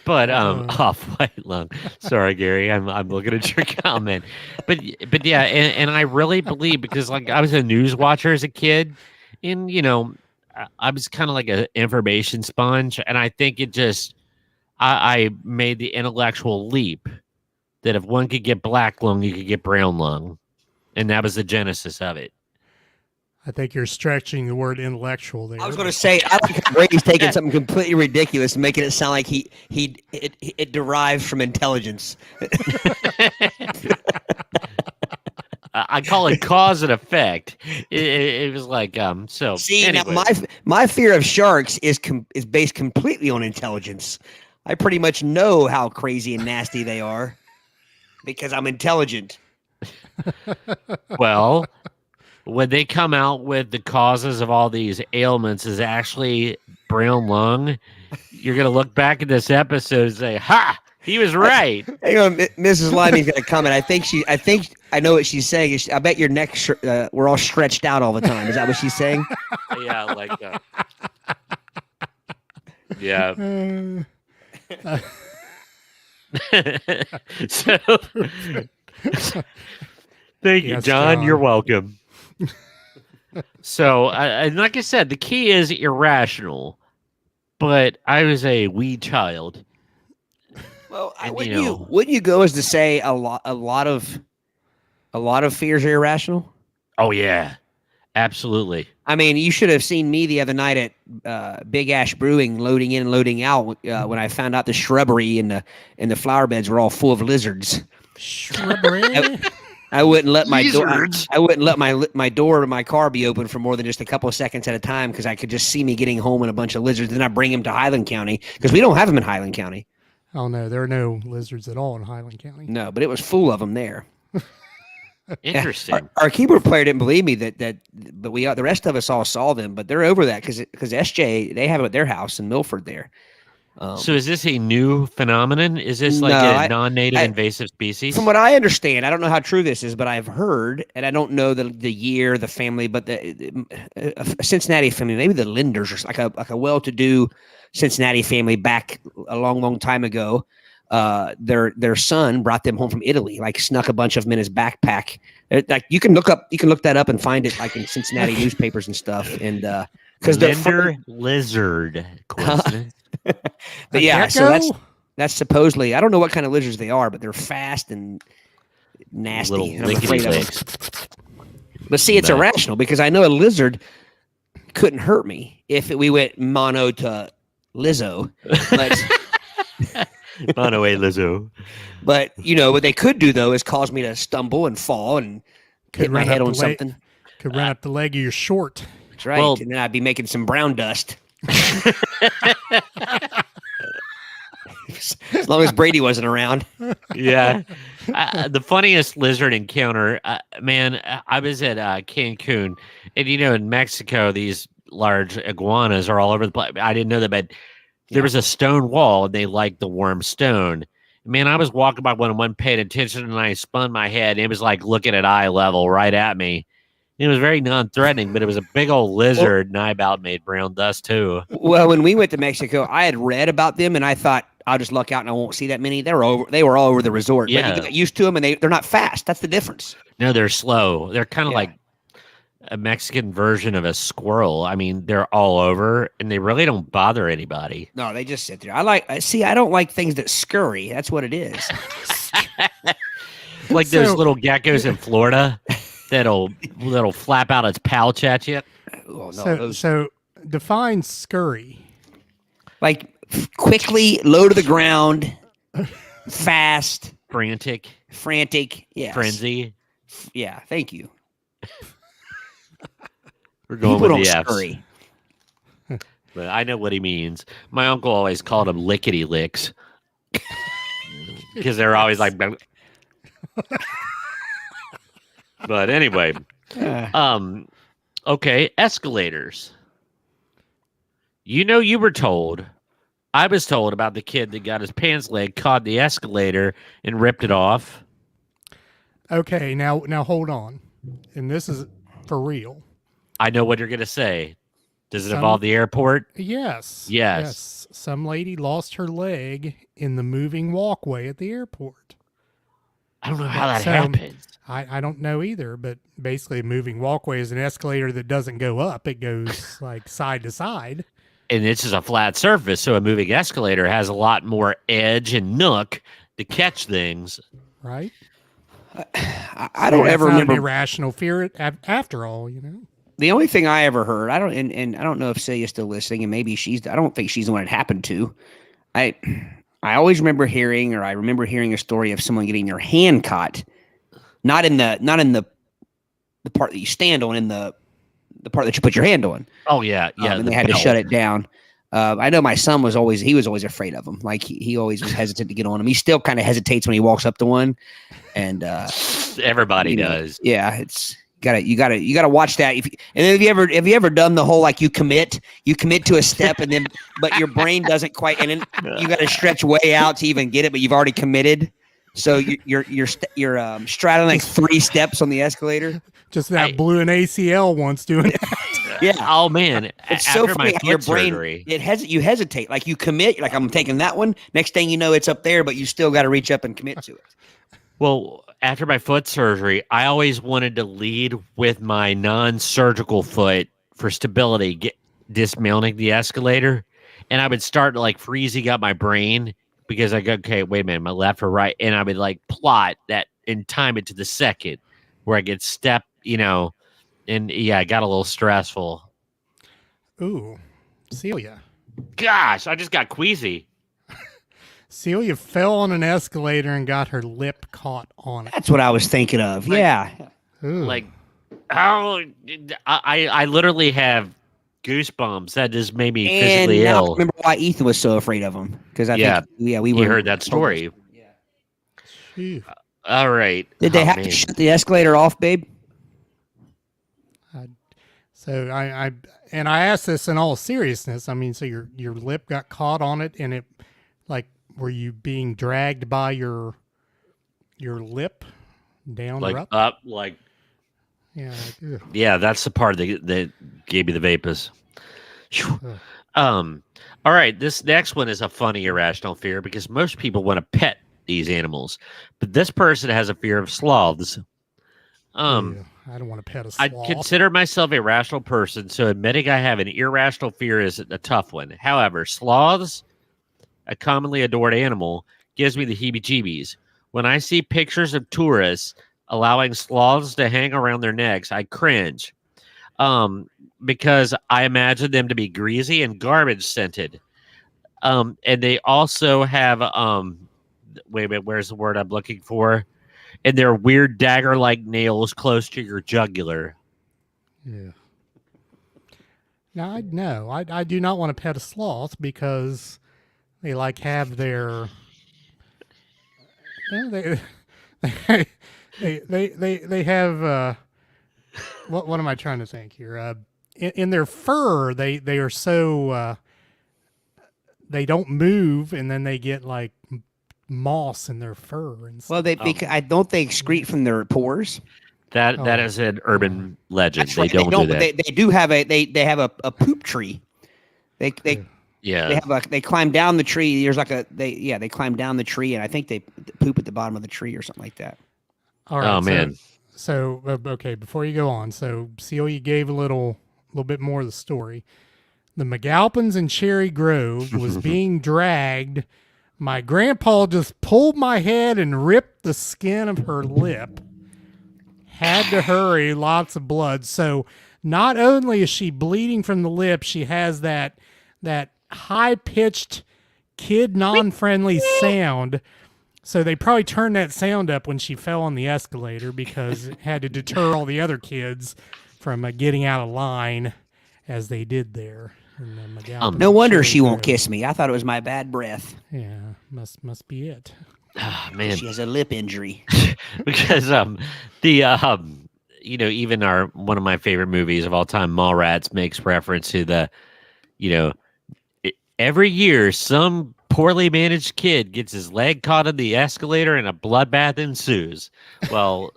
But off-white lung. Sorry, Gary. I'm looking at your comment. But yeah, and I really believe because I was a news watcher as a kid, and I was kind of like an information sponge, and I think it just I made the intellectual leap that if one could get black lung, you could get brown lung, and that was the genesis of it. I think you're stretching the word intellectual there. I was going to say, I like how Brady's taking something completely ridiculous and making it sound like it derives from intelligence. I call it cause and effect. It was like so. See, anyway. now my fear of sharks is based completely on intelligence. I pretty much know how crazy and nasty they are because I'm intelligent. Well, when they come out with the causes of all these ailments is actually brown lung, you're going to look back at this episode and say, "Ha! He was right." Hang on, Mrs. Limey's going to comment. I think I know what she's saying. I bet your neck we're all stretched out all the time. Is that what she's saying? Yeah, like yeah. So, thank you, Yes, John. You're welcome. So, and like I said, the key is irrational, but I was a wee child. Well, wouldn't you go as to say a lot of fears are irrational? Oh yeah, absolutely. I mean, you should have seen me the other night at Big Ash Brewing, loading in and loading out when I found out the shrubbery and the flower beds were all full of lizards. Shrubbery. I wouldn't let my door. I wouldn't let my door to my car be open for more than just a couple of seconds at a time because I could just see me getting home and a bunch of lizards. Then I bring them to Highland County because we don't have them in Highland County. Oh no, there are no lizards at all in Highland County. No, but it was full of them there. Interesting. Our keyboard player didn't believe me but the rest of us all saw them. But they're over that because SJ they have it at their house in Milford there. So is this a new phenomenon? Is this like a non-native invasive species? From what I understand, I don't know how true this is, but I've heard, and I don't know the year, the family, but a Cincinnati family, maybe the Linders, or like a well-to-do Cincinnati family back a long, long time ago. Their son brought them home from Italy, like snuck a bunch of them in his backpack. Like you can look that up and find it like in Cincinnati newspapers and stuff. And because they're lizard. Coincidence. But yeah, so that's supposedly, I don't know what kind of lizards they are, but they're fast and nasty. Little and I'm afraid of them. But see, it's irrational because I know a lizard couldn't hurt me if we went mono to Lizzo. But mono a Lizzo. But what they could do though is cause me to stumble and fall and hit my head on something. Could run up the leg of your short. That's right. Well, and then I'd be making some brown dust. As long as Brady wasn't around. Yeah. The funniest lizard encounter, man, I was at Cancun, and in Mexico, these large iguanas are all over the place. I didn't know that, but there was a stone wall, and they liked the warm stone. Man, I was walking by one paying attention, and I spun my head, and it was like looking at eye level right at me. It was very non-threatening, but it was a big old lizard, and I about made brown dust too. Well, when we went to Mexico, I had read about them, and I thought I'll just luck out and I won't see that many. They were all over the resort. Yeah. But you get used to them, and they're not fast. That's the difference. No, they're slow. They're kind of like a Mexican version of a squirrel. I mean, they're all over, and they really don't bother anybody. No, they just sit there. I don't like things that scurry. That's what it is. Like those So- little geckos in Florida that'll flap out its pouch at you. Oh, no, so, those, so define scurry. like quickly, low to the ground, fast, Frantic, frantic. Yes. frenzy. Yeah, thank you. We're going People with don't the F's. scurry. But I know what he means. My uncle always called them lickety licks because they're always like. But anyway, okay, escalators. You were told. I was told about the kid that got his pants leg caught in the escalator and ripped it off. Okay, now hold on. And this is for real. I know what you're gonna say. Does it Some- involve the airport? Yes. Yes. Some lady lost her leg in the moving walkway at the airport. I don't know how that So, happens. I don't know either, but basically a moving walkway is an escalator that doesn't go up. It goes like side to side. And this is a flat surface, so a moving escalator has a lot more edge and nook to catch things. Right? I don't That's ever not remember. an irrational fear after all, The only thing I ever heard, I don't, and I don't know if Celia's still listening, and maybe I don't think she's the one it happened to. I always remember hearing a story of someone getting their hand caught, not in the part that you stand on, in the part that you put your hand on. Oh yeah, yeah. And they had to shut it down. I know my son was always afraid of them. Like he always was hesitant to get on him. He still kind of hesitates when he walks up to one, and Everybody you know, does. yeah, it's you gotta watch that. And then have you ever done the whole like you commit to a step and then but your brain doesn't quite, and then you got to stretch way out to even get it, but you've already committed. So you're straddling like 3 steps on the escalator. Just that blew an ACL once doing that. Yeah. Oh man, It's after so my funny how your foot brain surgery, you hesitate, like you commit, you're like I'm taking that one. Next thing you know, it's up there, but you still got to reach up and commit to it. well, after my foot surgery, I always wanted to lead with my non-surgical foot for stability, dismounting the escalator, and I would start like freezing up my brain because I go, okay, wait a minute, my left or right, and I would like plot that and time it to the second where I get step, and yeah, it got a little stressful. Ooh, Celia. Gosh, I just got queasy. Celia fell on an escalator and got her lip caught on it. That's what I was thinking of. Yeah. Ooh. Like, how I literally have goosebumps. That just made me And physically now I ill. remember why Ethan was so afraid of him, because we You were heard that story. Phew. All right. Did they Oh, have man. to shut the escalator off, babe? So I asked this in all seriousness. I mean, so your lip got caught on it, and it, like, were you being dragged by your lip down Like or up? up, like Yeah. Like, ugh. yeah. That's the part that gave me the vapors. Phew. Ugh. All right. This next one is a funny irrational fear because most people want to pet these animals, but this person has a fear of sloths. Ew, I don't want to pet a I sloth. consider myself a rational person, so admitting I have an irrational fear is a tough one. However, sloths, a commonly adored animal, gives me the heebie-jeebies. When I see pictures of tourists allowing sloths to hang around their necks, I cringe. Because I imagine them to be greasy and garbage scented. And they also have wait a minute, where's the word I'm looking for? And their weird dagger-like nails close to your jugular. Yeah. No, I do not want to pet a sloth because they like have their they have what am I trying to think here? In their fur, they are so they don't move, and then they get like moss in their fur and stuff. Well, they excrete from their pores. That is an urban legend. That's right. They don't do that. They do have they have a poop tree. They Yeah. they climb down the tree. There's like they climb down the tree, and I think they poop at the bottom of the tree or something like that. All right, Oh, man. So okay, before you go on, so Celia gave a little bit more of the story. The McAlpins in Cherry Grove was being dragged My grandpa just pulled my head and ripped the skin of her lip. Had to hurry, lots of blood. So not only is she bleeding from the lip, she has that high-pitched, kid non-friendly sound. So they probably turned that sound up when she fell on the escalator because it had to deter all the other kids from getting out of line as they did there. No wonder she won't kiss me. I thought it was my bad breath. Yeah, must be it. Oh, man, she has a lip injury. Because even one of my favorite movies of all time, Mallrats, makes reference to the, every year some poorly managed kid gets his leg caught in the escalator and a bloodbath ensues. Well,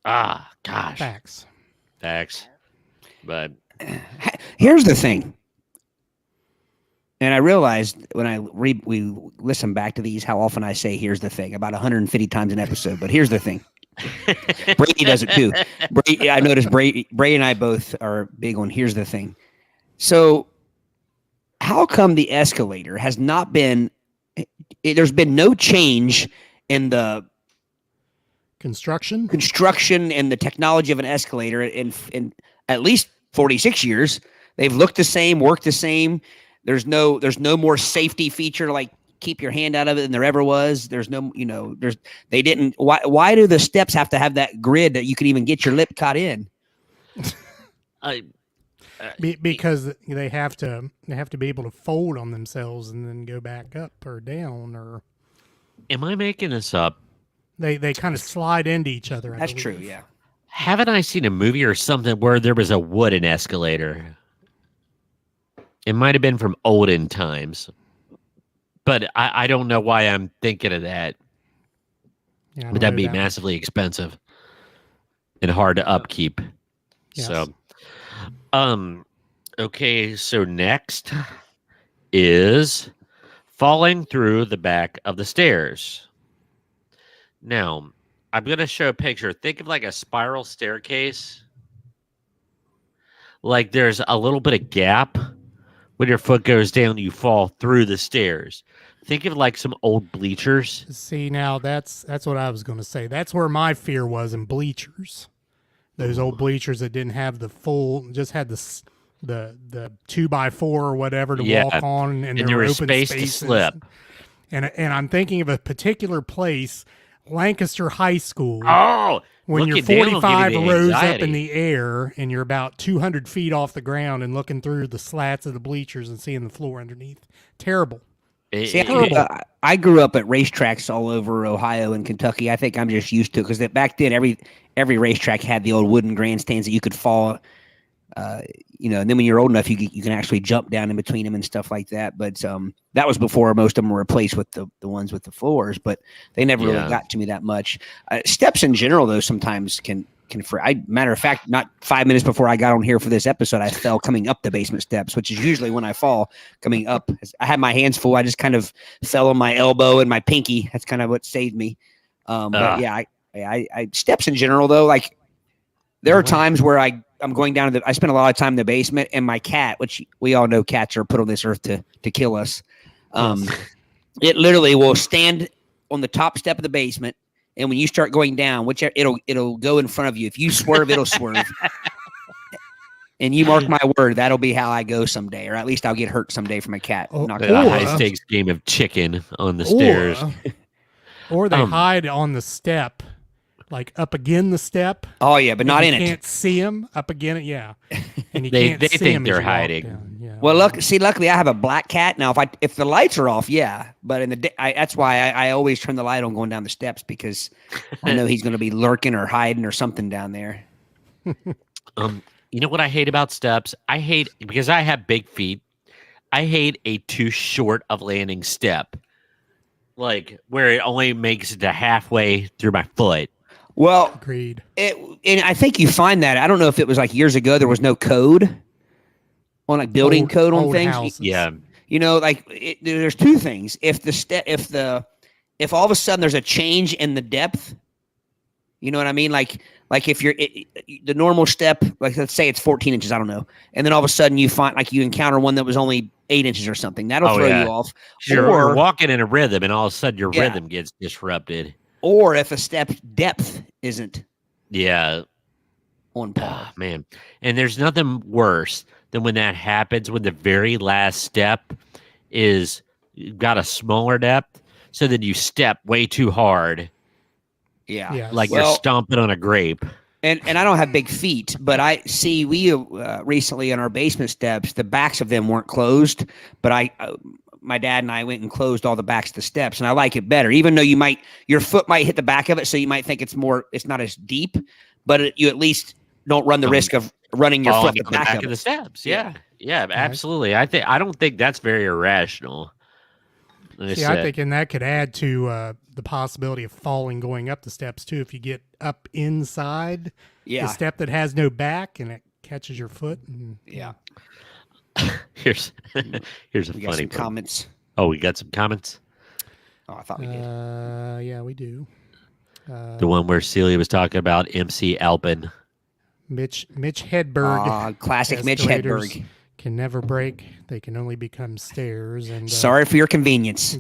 gosh, Facts. But here's the thing. And I realized when we listen back to these, how often I say, here's the thing, about 150 times an episode. But here's the thing. Brady does it too. I noticed Brady and I both are big on here's the thing. So how come the escalator has not been, there's been no change in the construction and the technology of an escalator in at least 46 years. They've looked the same, worked the same. There's no more safety feature like keep your hand out of it than there ever was. There's no, they didn't. Why do the steps have to have that grid that you can even get your lip caught in? Because they have to be able to fold on themselves and then go back up or down. Or am I making this up? They kind of slide into each other. That's true. Yeah. Haven't I seen a movie or something where there was a wooden escalator? It might have been from olden times, but I don't know why I'm thinking of that. Yeah, but that'd be massively expensive and hard to upkeep. Yes. So, okay. So next is falling through the back of the stairs. Now, I'm going to show a picture. Think of like a spiral staircase. Like there's a little bit of gap. When your foot goes down, you fall through the stairs. Think of like some old bleachers. See, now that's what I was going to say. That's where my fear was in bleachers. Those old bleachers that didn't have the full, just had the 2x4 or whatever to walk on, and there were open space spaces. to slip. And I'm thinking of a particular place, Lancaster High School. Oh, when you're 45 rows up in the air and you're about 200 feet off the ground and looking through the slats of the bleachers and seeing the floor underneath. Terrible. I grew up at racetracks all over Ohio and Kentucky. I think I'm just used to it because back then every racetrack had the old wooden grandstands that you could fall. And then when you're old enough, you can actually jump down in between them and stuff like that. But that was before most of them were replaced with the ones with the floors. But they never really got to me that much. Steps in general, though, sometimes can. Matter of fact, not 5 minutes before I got on here for this episode, I fell coming up the basement steps, which is usually when I fall coming up. I had my hands full. I just kind of fell on my elbow and my pinky. That's kind of what saved me. But yeah, I steps in general, though, like there are times where I'm going down to I spend a lot of time in the basement, and my cat, which we all know cats are put on this earth to kill us. It literally will stand on the top step of the basement. And when you start going down, it'll go in front of you. If you swerve, it'll swerve. And you mark my word, that'll be how I go someday, or at least I'll get hurt someday from a cat. A high stakes game of chicken on the stairs. Or they hide on the step, like up again the step. Oh yeah, but not in it. You can't see them up again it. Yeah, and you they can't see think them they're hiding. Yeah. Well, luckily I have a black cat now. If the lights are off, yeah. But in the day, that's why I always turn the light on going down the steps, because I know he's going to be lurking or hiding or something down there. You know what I hate about steps? Because I have big feet. I hate a too short of landing step, like where it only makes it to halfway through my foot. Well, agreed. And I think you find that. I don't know if it was like years ago. There was no code on like building code on things. Houses. Yeah. There's two things. If all of a sudden there's a change in the depth, you know what I mean? Like if the normal step, like let's say it's 14 inches, I don't know. And then all of a sudden you find like you encounter one that was only 8 inches or something. That'll Oh, throw yeah. you off. You're walking in a rhythm, and all of a sudden your Yeah. rhythm gets disrupted. Or if a step depth isn't Yeah. on par. Oh, man. And there's nothing worse than when that happens when the very last step is got a smaller depth. So then you step way too hard, Yeah. Yes. like you're stomping on a grape. And I don't have big feet, but I see we recently on our basement steps, the backs of them weren't closed, but my dad and I went and closed all the backs of the steps, and I like it better. Even though your foot might hit the back of it, so you might think it's not as deep, but you at least don't run the risk of running your foot on the back of the steps. Yeah. Yeah, absolutely. I don't think that's very irrational. See, I think, and that could add to the possibility of falling going up the steps too. If you get up inside the step that has no back and it catches your foot. Yeah. Here's a We got funny some one. comments. Oh, we got some comments. Oh, I thought we did. Yeah, we do. The one where Celia was talking about MC Alpin. Mitch Hedberg. Classic Mitch escalators Hedberg. Can never break. They can only become stairs. And Sorry for your convenience.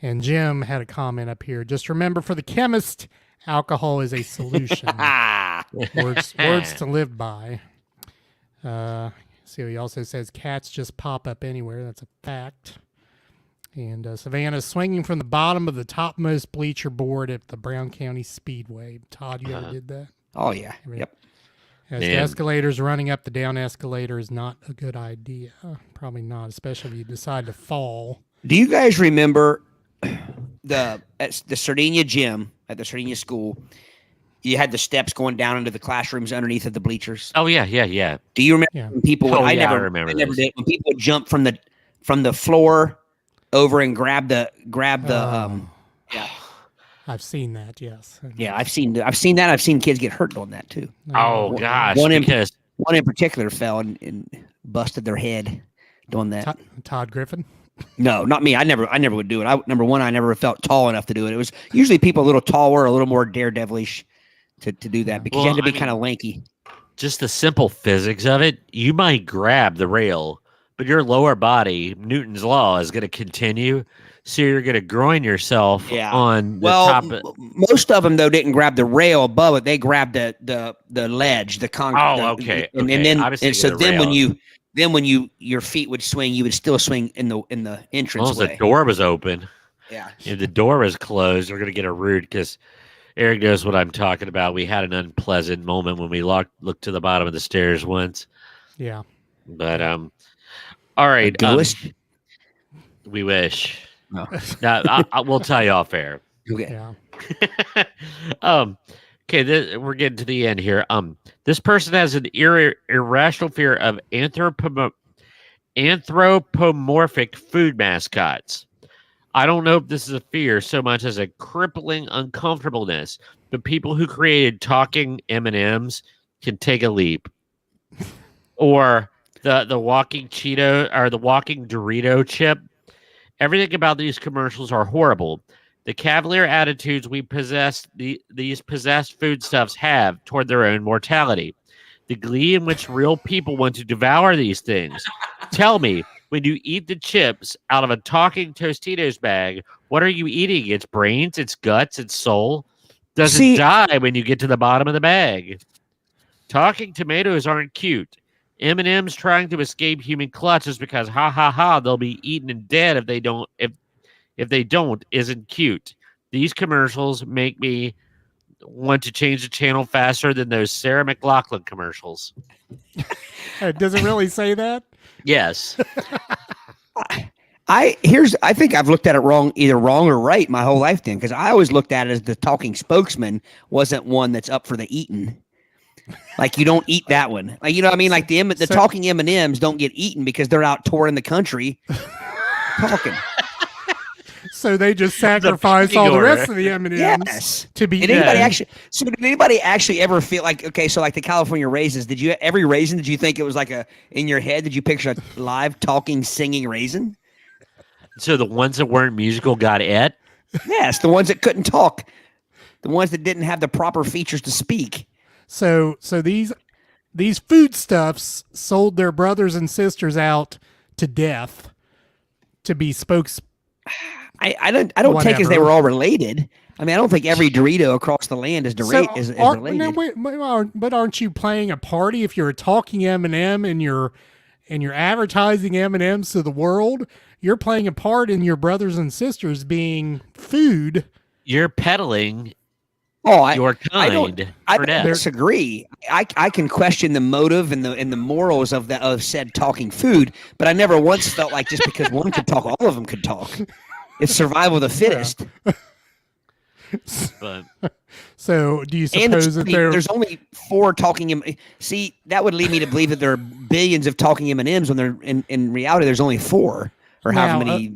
And Jim had a comment up here. Just remember, for the chemist, alcohol is a solution. words to live by. See, he also says cats just pop up anywhere. That's a fact. And Savannah's swinging from the bottom of the topmost bleacher board at the Brown County Speedway. Todd, you ever did that? Oh, yeah. Yep. As the escalators, running up the down escalator is not a good idea. Probably not, especially if you decide to fall. Do you guys remember the Sardinia gym at the Sardinia school? You had the steps going down into the classrooms underneath of the bleachers. Oh yeah. Do you remember Yeah. when people? Oh, I yeah, I never remember did. those. When people would jump from the floor over and grab the. Yeah. I've seen that. Yes. Yeah, I've seen that. I've seen kids get hurt on that too. Oh gosh. One Because in particular fell and busted their head doing that. Todd Griffin. No, not me. I never would do it. Number one, I never felt tall enough to do it. It was usually people a little taller, a little more daredevilish to do that because you had to be kind of lanky. just the simple physics of it, you might grab the rail, but your lower body, Newton's law, is going to continue. So you're going to groin yourself on the top. Most of them though didn't grab the rail above it; they grabbed the ledge, the concrete. Oh, okay. And so then when your feet would swing, you would still swing in the entrance way. The door was open. Yeah. If the door was closed, we're going to get a rude because Aric knows what I'm talking about. We had an unpleasant moment when we looked to the bottom of the stairs once. Yeah. But all right. We wish. No. Now, we'll tell you off air. Okay. Yeah. Okay, we're getting to the end here. This person has an irrational fear of anthropomorphic food mascots. I don't know if this is a fear so much as a crippling uncomfortableness, but people who created talking M&Ms can take a leap. Or the walking Cheeto or the walking Dorito chip. Everything about these commercials are horrible. The cavalier attitudes these possessed foodstuffs have toward their own mortality. The glee in which real people want to devour these things. Tell me, when you eat the chips out of a talking Tostitos bag, what are you eating? Its brains, its guts, its soul? Does it die when you get to the bottom of the bag? Talking tomatoes aren't cute. M&M's trying to escape human clutches because they'll be eaten and dead if they don't isn't cute. These commercials make me want to change the channel faster than those Sarah McLachlan commercials. Does it really say that? Yes. I think I've looked at it either wrong or right my whole life then, because I always looked at it as the talking spokesman wasn't one that's up for the eating. Like you don't eat that one. Like, you know what I mean? Like the talking M&Ms don't get eaten because they're out touring the country talking. So they just sacrifice all the rest of the M&Ms to be. Did anybody actually ever feel like, okay, so like the California raisins, every raisin, did you think it was like in your head, did you picture a live talking, singing raisin? So the ones that weren't musical got it? Yes, the ones that couldn't talk. The ones that didn't have the proper features to speak. So these foodstuffs sold their brothers and sisters out to death to be spokes. I don't take as they were all related. I mean, I don't think every Dorito across the land is related. No, but aren't you playing a party if you're a talking M&M and you're advertising M&Ms to the world? You're playing a part in your brothers and sisters being food. You're peddling your kind. I don't disagree. I can question the motive and the morals of said talking food, but I never once felt like just because one could talk, all of them could talk. It's survival of the fittest. Yeah. But so do you suppose that there's only 4 talking see, that would lead me to believe that there are billions of talking M&Ms when they're in reality there's only 4 or however many.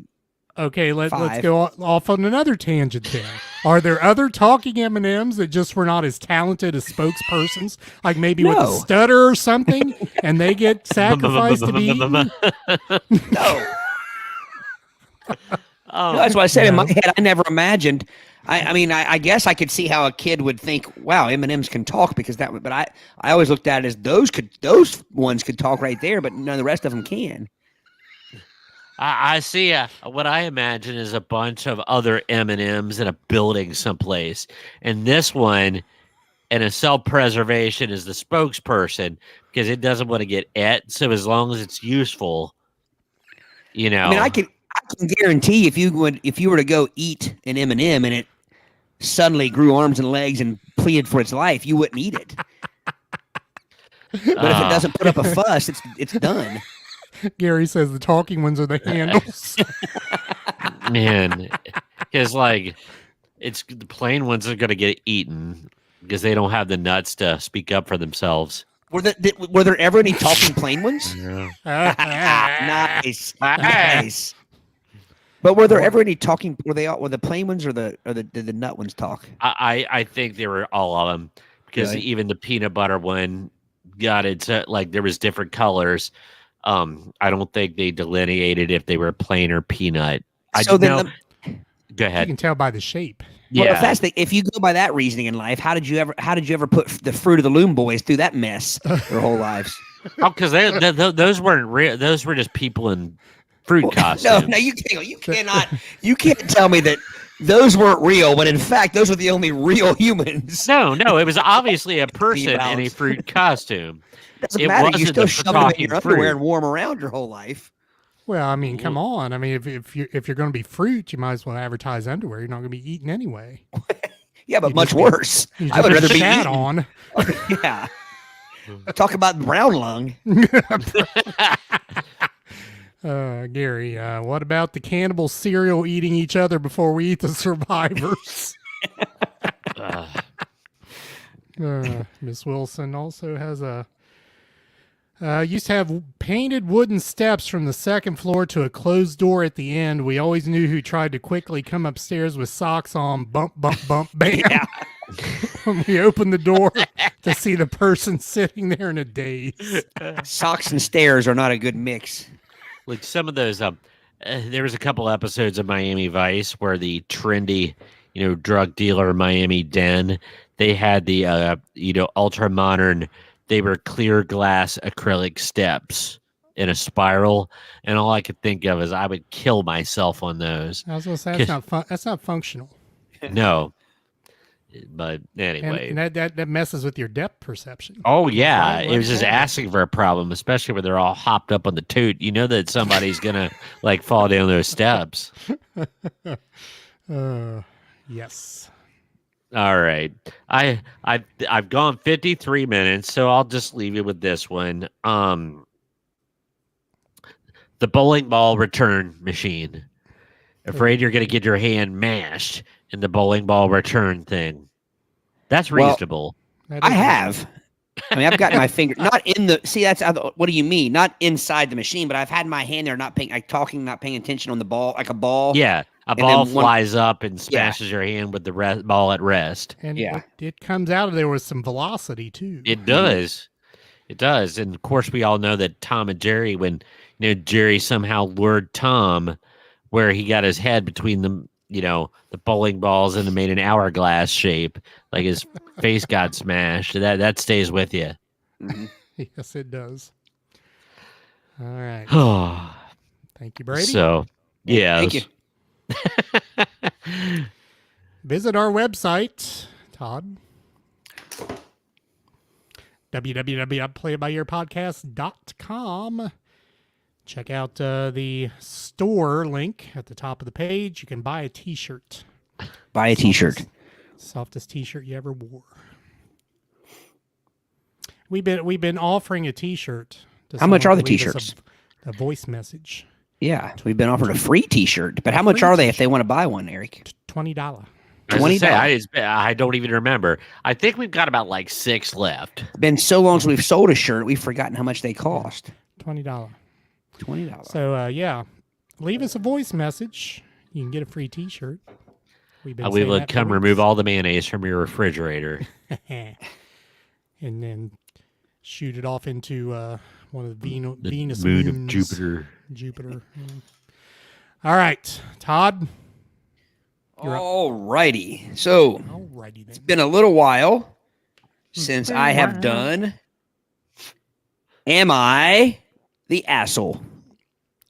Okay, let's go off on another tangent then. Are there other talking M&Ms that just were not as talented as spokespersons, like maybe with a stutter or something, and they get sacrificed to be eaten? No. No, that's what I said in my head. I never imagined. I mean, I guess I could see how a kid would think, "Wow, M&Ms can talk," because that. But I always looked at it as those ones could talk right there, but none of the rest of them can. I see. What I imagine is a bunch of other M&Ms in a building someplace, and this one, and a self-preservation is the spokesperson because it doesn't want to get et. So as long as it's useful, I mean, I can guarantee if you were to go eat an M&M and it suddenly grew arms and legs and pleaded for its life, you wouldn't eat it. But if it doesn't put up a fuss, it's done. Gary says the talking ones are the handles. Man, because it's the plain ones are going to get eaten because they don't have the nuts to speak up for themselves. Were there ever any talking plain ones? Nice. But were there ever any talking? Were the plain ones or did the nut ones talk? I think they were all of them because even the peanut butter one got it. There was different colors. I don't think they delineated if they were plain or peanut. Go ahead. You can tell by the shape. Well, if you go by that reasoning in life, how did you ever put the Fruit of the Loom boys through that mess their whole lives? Oh, because those weren't real. Those were just people in fruit costumes. No, you can't tell me that those weren't real, when in fact those were the only real humans. No, it was obviously a person in a fruit costume. Doesn't matter. You still shove them in your underwear and warm around your whole life. Well, I mean, come on. I mean, if you're going to be fruit, you might as well advertise underwear. You're not going to be eaten anyway. Yeah, but much worse. I would rather be eaten. On. Yeah. Talk about brown lung. Gary, what about the cannibal cereal eating each other before we eat the survivors? Miss Wilson also has used to have painted wooden steps from the second floor to a closed door at the end. We always knew who tried to quickly come upstairs with socks on. Bump, bump, bump, bam. Yeah. When we opened the door to see the person sitting there in a daze. Socks and stairs are not a good mix. Like some of those, there was a couple episodes of Miami Vice where the trendy, drug dealer Miami Den, they had the, ultra modern. They were clear glass acrylic steps in a spiral, and all I could think of is I would kill myself on those. I was going to say that's not functional. No, but anyway, and that messes with your depth perception. Oh yeah, it was just asking for a problem, especially when they're all hopped up on the toot. You know that somebody's gonna fall down those steps. Yes. All right. I've gone 53 minutes, so I'll just leave you with this one. The bowling ball return machine. Afraid you're going to get your hand mashed in the bowling ball return thing. That's reasonable. I have. I mean, I've gotten my finger not in the. See, that's what do you mean? Not inside the machine, but I've had my hand there, not paying attention on the ball, like a ball. Yeah. A ball flies up and smashes your hand with the ball at rest. And it comes out of there with some velocity, too. It does. It does. And, of course, we all know that Tom and Jerry, when Jerry somehow lured Tom where he got his head between the bowling balls and made an hourglass shape, like his face got smashed. That stays with you. Mm-hmm. Yes, it does. All right. Thank you, Brady. So, yeah. Thank you. Visit our website, Todd. www.playitbyearpodcast.com. Check out the store link at the top of the page. You can buy a t-shirt. Buy a t-shirt. Softest t-shirt you ever wore. We've been offering a t-shirt. How much are the t-shirts? A voice message. Yeah, we've been offered a free t-shirt. But how much are they if they want to buy one, Aric? $20. I don't even remember. I think we've got about like 6 left. It's been so long since we've sold a shirt, we've forgotten how much they cost. $20. $20. So, yeah. Leave us a voice message. You can get a free t-shirt. We will come remove all the mayonnaise from your refrigerator. And then shoot it off into one of the Venus moon moons. of Jupiter. Jupiter. All right, Todd. All righty. So Alrighty then. it's been a little while since I have done Am I the Assle?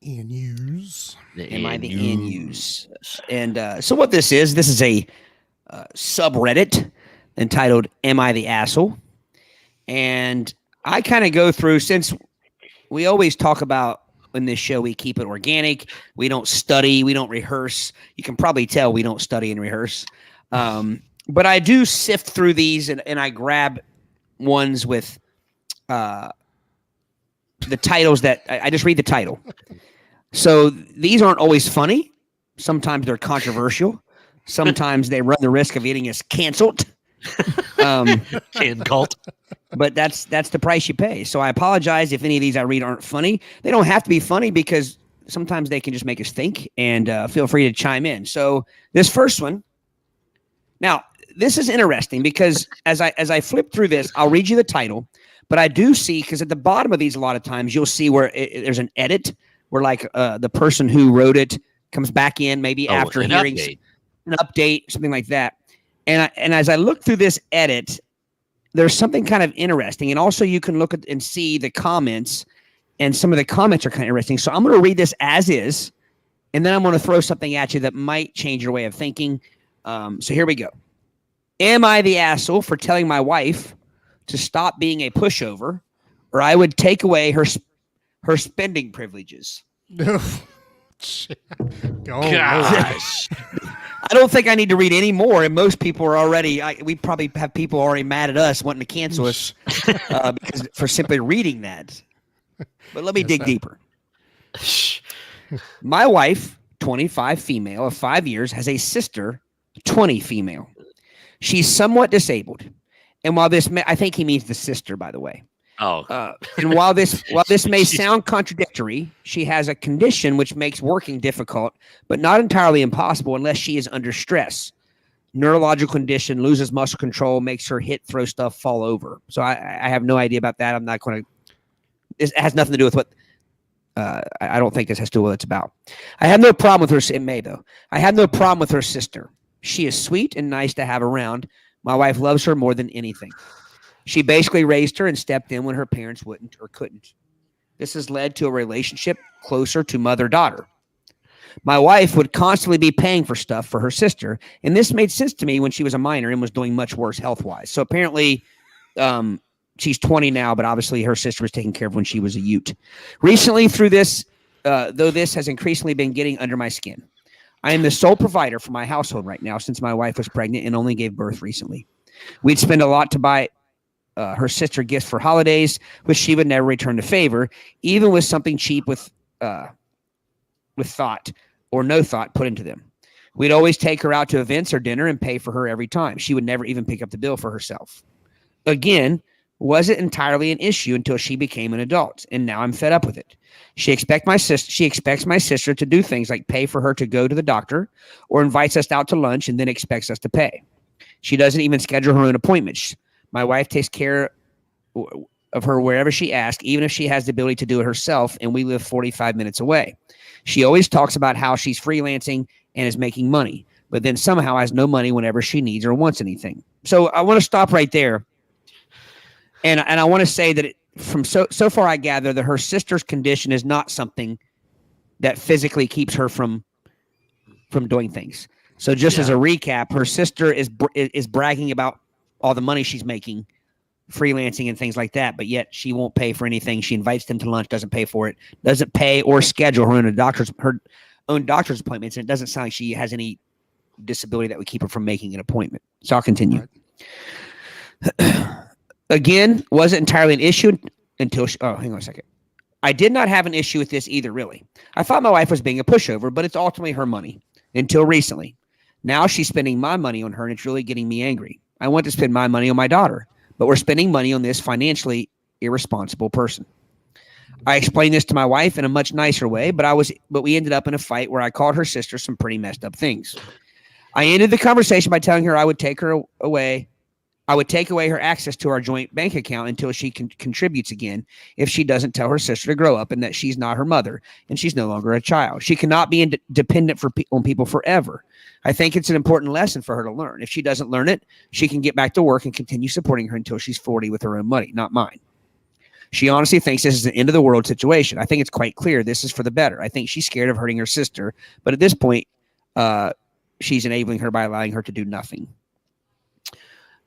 Anuse. Am I the Anuse? And so what this is a subreddit entitled Am I the Assle? And I kind of go through, since we always talk about in this show, we keep it organic. We don't study. We don't rehearse. You can probably tell we don't study and rehearse. But I do sift through these and I grab ones with the titles that I just read the title. So these aren't always funny. Sometimes they're controversial. Sometimes they run the risk of getting us canceled. Cult. But that's the price you pay. So I apologize if any of these I read aren't funny. They don't have to be funny because sometimes they can just make us think, and feel free to chime in. So this first one, now this is interesting because as I flip through this, I'll read you the title, but I do see, because at the bottom of these a lot of times you'll see where there's an edit where like the person who wrote it comes back in maybe after hearing an update, something like that. And as I look through this edit, there's something kind of interesting. And also you can look at and see the comments, and some of the comments are kind of interesting. So I'm going to read this as is, and then I'm going to throw something at you that might change your way of thinking. So here we go. Am I the asshole for telling my wife to stop being a pushover, or I would take away her spending privileges? Go. Gosh. I don't think I need to read any more, and most people are already. We probably have people already mad at us wanting to cancel us because for simply reading that. But let me dig deeper. My wife, 25, female of 5 years, has a sister, 20, female. She's somewhat disabled, and while this, I think he means the sister, by the way. Oh, and while this may sound contradictory, she has a condition which makes working difficult, but not entirely impossible unless she is under stress. Neurological condition, loses muscle control, makes her throw stuff, fall over. So I have no idea about that. I'm not going to. It has nothing to do with what. I don't think this has to do with what it's about. I have no problem with her. It may though. I have no problem with her sister. She is sweet and nice to have around. My wife loves her more than anything. She basically raised her and stepped in when her parents wouldn't or couldn't. This has led to a relationship closer to mother-daughter. My wife would constantly be paying for stuff for her sister, and this made sense to me when she was a minor and was doing much worse health-wise. So apparently she's 20 now, but obviously her sister was taken care of when she was a ute. Recently, through this, though this has increasingly been getting under my skin. I am the sole provider for my household right now since my wife was pregnant and only gave birth recently. We'd spend a lot to buy her sister gifts for holidays, which she would never return the favor, even with something cheap with thought or no thought put into them. We'd always take her out to events or dinner and pay for her every time. She would never even pick up the bill for herself. Again, wasn't entirely an issue until she became an adult, and now I'm fed up with it. She expects my sister to do things like pay for her to go to the doctor or invites us out to lunch and then expects us to pay. She doesn't even schedule her own appointments. My wife takes care of her wherever she asks, even if she has the ability to do it herself, and we live 45 minutes away. She always talks about how she's freelancing and is making money, but then somehow has no money whenever she needs or wants anything. So I want to stop right there. And I want to say that from so far I gather that her sister's condition is not something that physically keeps her from doing things. So just as a recap, her sister is bragging about all the money she's making, freelancing and things like that, but yet she won't pay for anything. She invites them to lunch, doesn't pay for it, doesn't pay or schedule her own doctor's appointments, and it doesn't sound like she has any disability that would keep her from making an appointment. So I'll continue. Right. Again, wasn't entirely an issue until hang on a second. I did not have an issue with this either, really. I thought my wife was being a pushover, but it's ultimately her money until recently. Now she's spending my money on her, and it's really getting me angry. I want to spend my money on my daughter, but we're spending money on this financially irresponsible person. I explained this to my wife in a much nicer way, but we ended up in a fight where I called her sister some pretty messed up things. I ended the conversation by telling her I would take away her access to our joint bank account until she contributes again if she doesn't tell her sister to grow up and that she's not her mother and she's no longer a child. She cannot be dependent on people forever. I think it's an important lesson for her to learn. If she doesn't learn it, she can get back to work and continue supporting her until she's 40 with her own money, not mine. She honestly thinks this is an end of the world situation. I think it's quite clear this is for the better. I think she's scared of hurting her sister, but at this point, she's enabling her by allowing her to do nothing.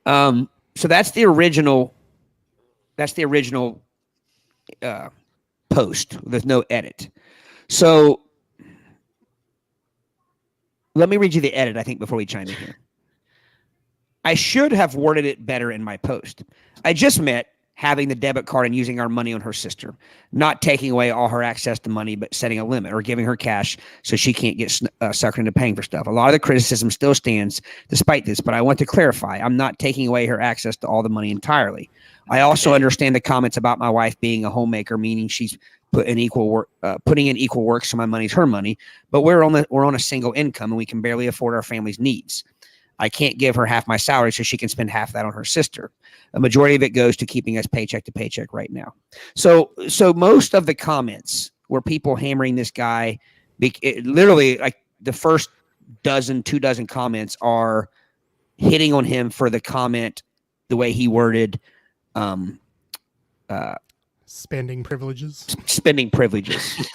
So that's the original post. There's no edit. So let me read you the edit, I think, before we chime in here. I should have worded it better in my post. I just meant having the debit card and using our money on her sister, not taking away all her access to money, but setting a limit or giving her cash so she can't get suckered into paying for stuff. A lot of the criticism still stands despite this, but I want to clarify, I'm not taking away her access to all the money entirely. I also understand the comments about my wife being a homemaker, meaning she's putting in equal work, so my money's her money, but we're on a single income and we can barely afford our family's needs. I can't give her half my salary so she can spend half of that on her sister. A majority of it goes to keeping us paycheck to paycheck right now. So most of the comments were people hammering this guy. Literally, like the first 2 dozen comments are hitting on him for the comment, the way he worded, spending privileges.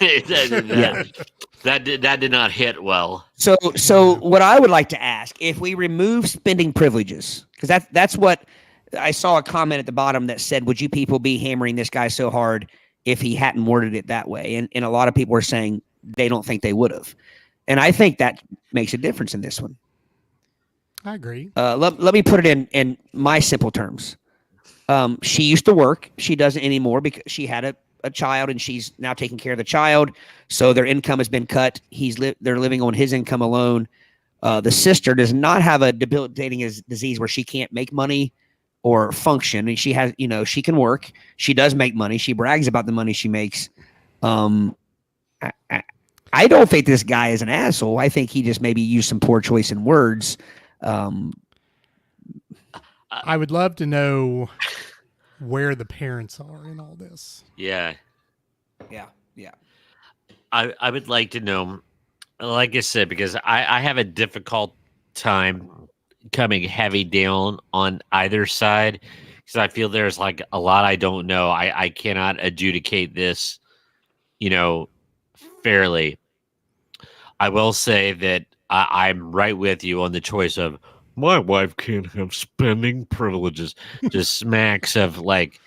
Yeah. That did not hit well. So what I would like to ask, if we remove spending privileges, because that's what I saw a comment at the bottom that said, would you people be hammering this guy so hard if he hadn't worded it that way? And a lot of people are saying they don't think they would have. And I think that makes a difference in this one. I agree. Let me put it in my simple terms. She used to work. She doesn't anymore because she had a child and she's now taking care of the child. So their income has been cut. They're living on his income alone. The sister does not have a debilitating disease where she can't make money or function. And she has, she can work. She does make money. She brags about the money she makes. I don't think this guy is an asshole. I think he just maybe used some poor choice in words. I would love to know where the parents are in all this. Yeah. Yeah. I would like to know, like I said, because I have a difficult time coming heavy down on either side because I feel there's like a lot I don't know. I cannot adjudicate this, fairly. I will say that I'm right with you on the choice of my wife can't have spending privileges. Just smacks of like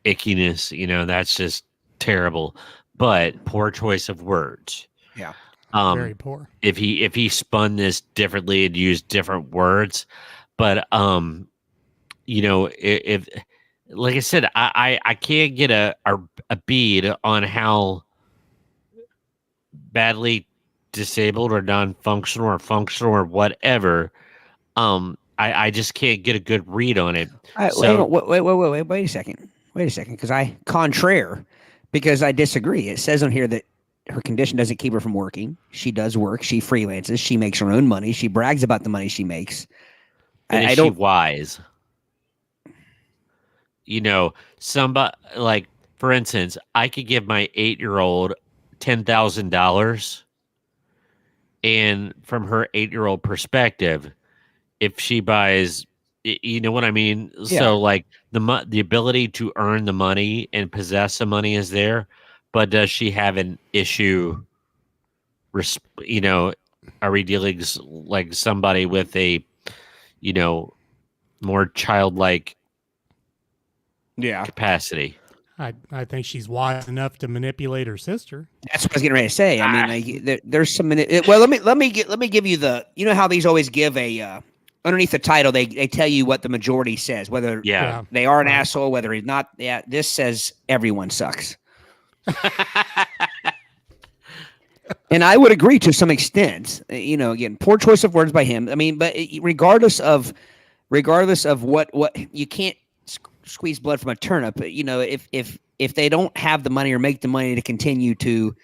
ickiness, that's just terrible. But poor choice of words. Yeah. Very poor. If he spun this differently and used different words, but if like I said, I can't get a bead on how badly disabled or non-functional or functional or whatever. I just can't get a good read on it. Wait a second, because I disagree. It says on here that her condition doesn't keep her from working. She does work. She freelances. She makes her own money. She brags about the money she makes. And is she wise? Somebody like, for instance, I could give my 8-year-old $10,000, and from her 8-year-old perspective, if she buys, you know what I mean? Yeah. So like the ability to earn the money and possess the money is there, but does she have an issue? Are we dealing like somebody with a, more childlike capacity? I think she's wise enough to manipulate her sister. That's what I was getting ready to say. I mean, there's some. Well, let me give you the. You know how these always give a underneath the title. They tell you what the majority says, whether they are an asshole, whether he's not. Yeah, this says everyone sucks. And I would agree to some extent. Again, poor choice of words by him. I mean, but regardless of what you can't squeeze blood from a turnip. If they don't have the money or make the money to continue to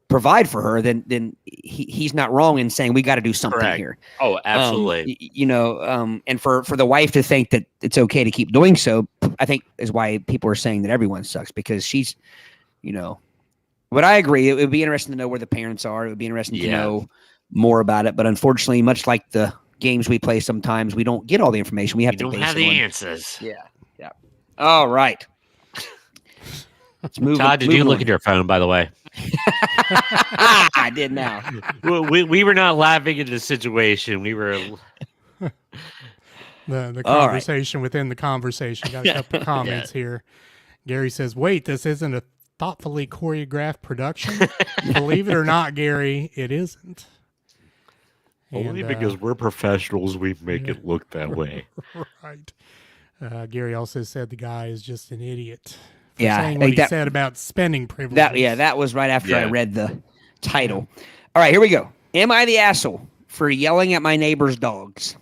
provide for her, then he's not wrong in saying we got to do something here. Oh, absolutely. And for the wife to think that it's okay to keep doing so, I think is why people are saying that everyone sucks, because she's, But I agree. It would be interesting to know where the parents are. It would be interesting to know more about it. But unfortunately, much like the games we play, sometimes we don't get all the information. We have to don't have the answers. Yeah. All right. Let's move. Todd, did you look at your phone, by the way? I did now. We were not laughing at the situation. We were the conversation within the conversation. Got a couple comments here. Gary says, "Wait, this isn't a thoughtfully choreographed production." Believe it or not, Gary, it isn't. Only because we're professionals, we make it look that way. Right. Gary also said the guy is just an idiot. Saying what he said about spending privileges. That was right after I read the title. All right, here we go. Am I the asshole for yelling at my neighbor's dogs?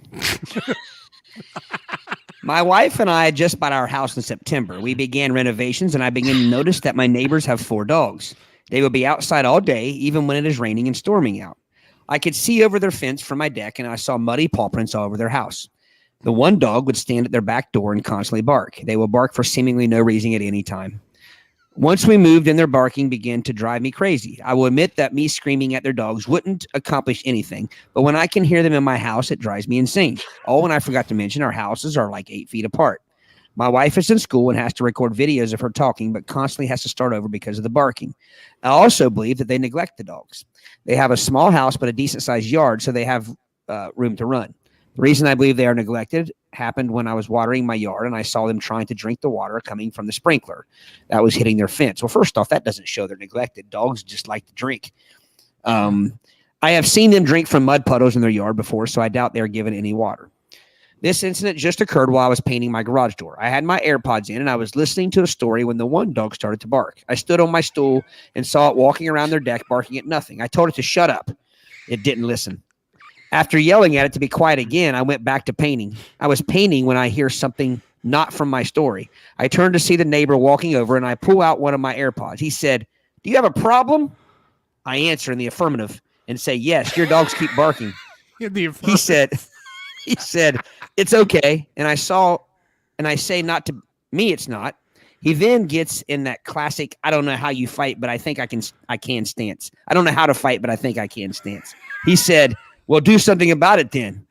My wife and I just bought our house in September. We began renovations, and I began to notice that my neighbors have 4 dogs. They will be outside all day, even when it is raining and storming out. I could see over their fence from my deck, and I saw muddy paw prints all over their house. The one dog would stand at their back door and constantly bark. They will bark for seemingly no reason at any time. Once we moved in, their barking began to drive me crazy. I will admit that me screaming at their dogs wouldn't accomplish anything, but when I can hear them in my house, it drives me insane. Oh, and I forgot to mention, our houses are like 8 feet apart. My wife is in school and has to record videos of her talking, but constantly has to start over because of the barking. I also believe that they neglect the dogs. They have a small house, but a decent-sized yard, so they have room to run. The reason I believe they are neglected happened when I was watering my yard, and I saw them trying to drink the water coming from the sprinkler that was hitting their fence. Well, first off, that doesn't show they're neglected. Dogs just like to drink. I have seen them drink from mud puddles in their yard before, so I doubt they're given any water. This incident just occurred while I was painting my garage door. I had my AirPods in, and I was listening to a story when the one dog started to bark. I stood on my stool and saw it walking around their deck, barking at nothing. I told it to shut up. It didn't listen. After yelling at it to be quiet again, I went back to painting. I was painting when I hear something not from my story. I turned to see the neighbor walking over, and I pull out one of my AirPods. He said, "Do you have a problem?" I answer in the affirmative and say, "Yes, your dogs keep barking." He said, "It's okay." And I say, "Not to me, it's not." He then gets in that classic, "I don't know how you fight, but I think I can stance. I don't know how to fight, but I think I can stance." He said, "Well, do something about it then."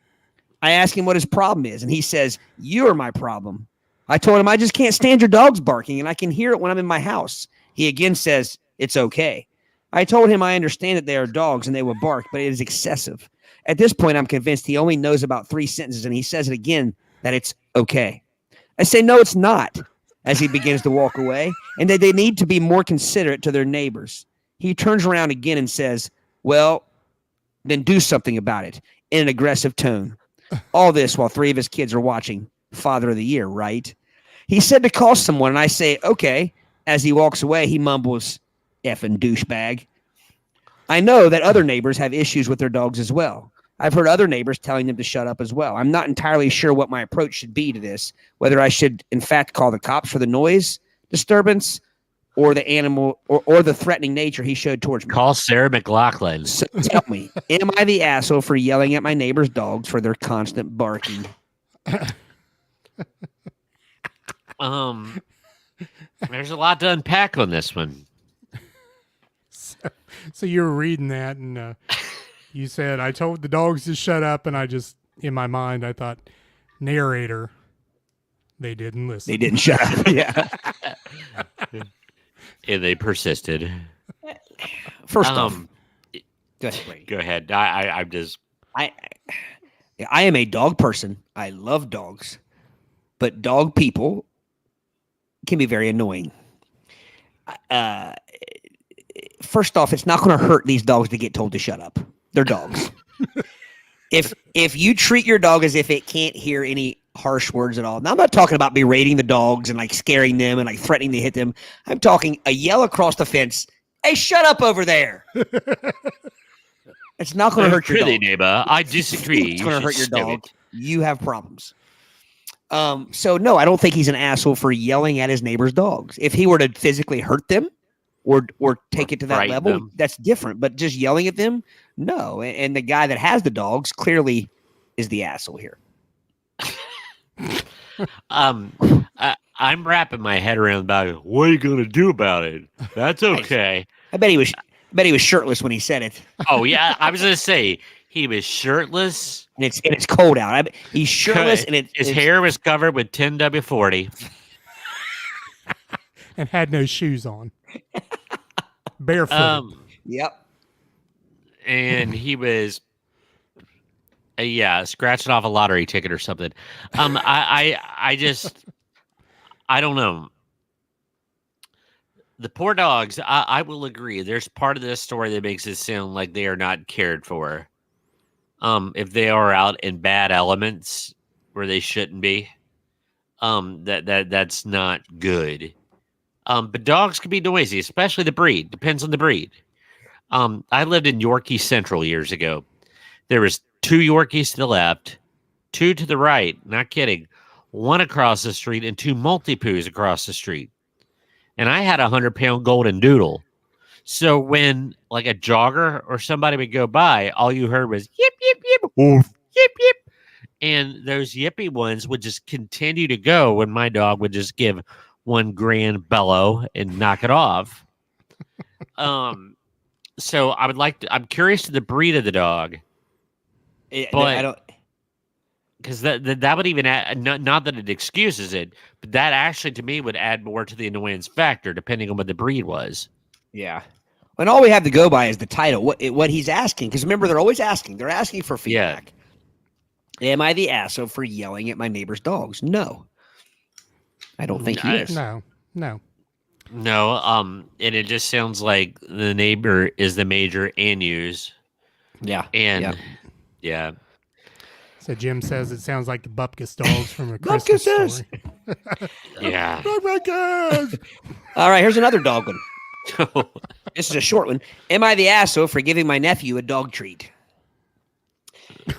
I asked him what his problem is, and he says, "You're my problem." I told him, "I just can't stand your dogs barking, and I can hear it when I'm in my house." He again says, "It's okay." I told him I understand that they are dogs and they will bark, but it is excessive. At this point, I'm convinced he only knows about 3 sentences, and he says it again, that it's okay. I say, "No, it's not," as he begins to walk away, and that they need to be more considerate to their neighbors. He turns around again and says, "Well, then do something about it," in an aggressive tone. All this while 3 of his kids are watching Father of the Year, right? He said to call someone, and I say, "Okay." As he walks away, he mumbles, "Effing douchebag." I know that other neighbors have issues with their dogs as well. I've heard other neighbors telling them to shut up as well. I'm not entirely sure what my approach should be to this, whether I should, in fact, call the cops for the noise disturbance or the animal or the threatening nature he showed towards me. Call Sarah McLachlan. So tell me, am I the asshole for yelling at my neighbor's dogs for their constant barking? There's a lot to unpack on this one. So you were reading that, and you said, "I told the dogs to shut up," and I just, in my mind, I thought, narrator, they didn't listen. They didn't shut up. Yeah. And they persisted. First off, go ahead. Brady. Go ahead. I'm just. I am a dog person. I love dogs, but dog people can be very annoying. First off, it's not going to hurt these dogs to get told to shut up. They're dogs. If you treat your dog as if it can't hear any harsh words at all. Now, I'm not talking about berating the dogs and like scaring them and like threatening to hit them. I'm talking a yell across the fence. Hey, shut up over there. It's not going to hurt your dog. Neighbor, I disagree. It's going to hurt your dog. You have problems. So no, I don't think he's an asshole for yelling at his neighbor's dogs. If he were to physically hurt them or take it to that level, that's different. But just yelling at them, no. And the guy that has the dogs clearly is the asshole here. I'm wrapping my head around about what are you going to do about it? That's okay. I bet he was shirtless when he said it. Oh yeah, I was going to say he was shirtless. And it's cold out. He's shirtless and his hair was covered with 10W40 and had no shoes on. Barefoot. Yep. And he was scratching off a lottery ticket or something. I don't know. The poor dogs, I will agree. There's part of this story that makes it sound like they are not cared for. If they are out in bad elements where they shouldn't be, that's not good. But dogs can be noisy, especially the breed. Depends on the breed. I lived in Yorkie Central years ago. There was 2 Yorkies to the left, 2 to the right. Not kidding. 1 across the street and 2 Maltipoos across the street. And I had a 100-pound golden doodle. So when like a jogger or somebody would go by, all you heard was yip, yip, yip, oof, yip, yip. And those yippy ones would just continue to go when my dog would just give one grand bellow and knock it off. So I'm curious to the breed of the dog. But I don't, because that would even add, not that it excuses it, but that actually to me would add more to the annoyance factor depending on what the breed was. Yeah. And all we have to go by is the title, what he's asking. Because remember, they're always asking. They're asking for feedback. Yeah. Am I the asshole for yelling at my neighbor's dogs? No. I don't think he is. No. No. And it just sounds like the neighbor is the major Anuse. Yeah. And yeah. So Jim says it sounds like the Bupkis dogs from a Christmas story. Yeah. Bupkis! All right, here's another dog one. This is a short one. Am I the asshole for giving my nephew a dog treat?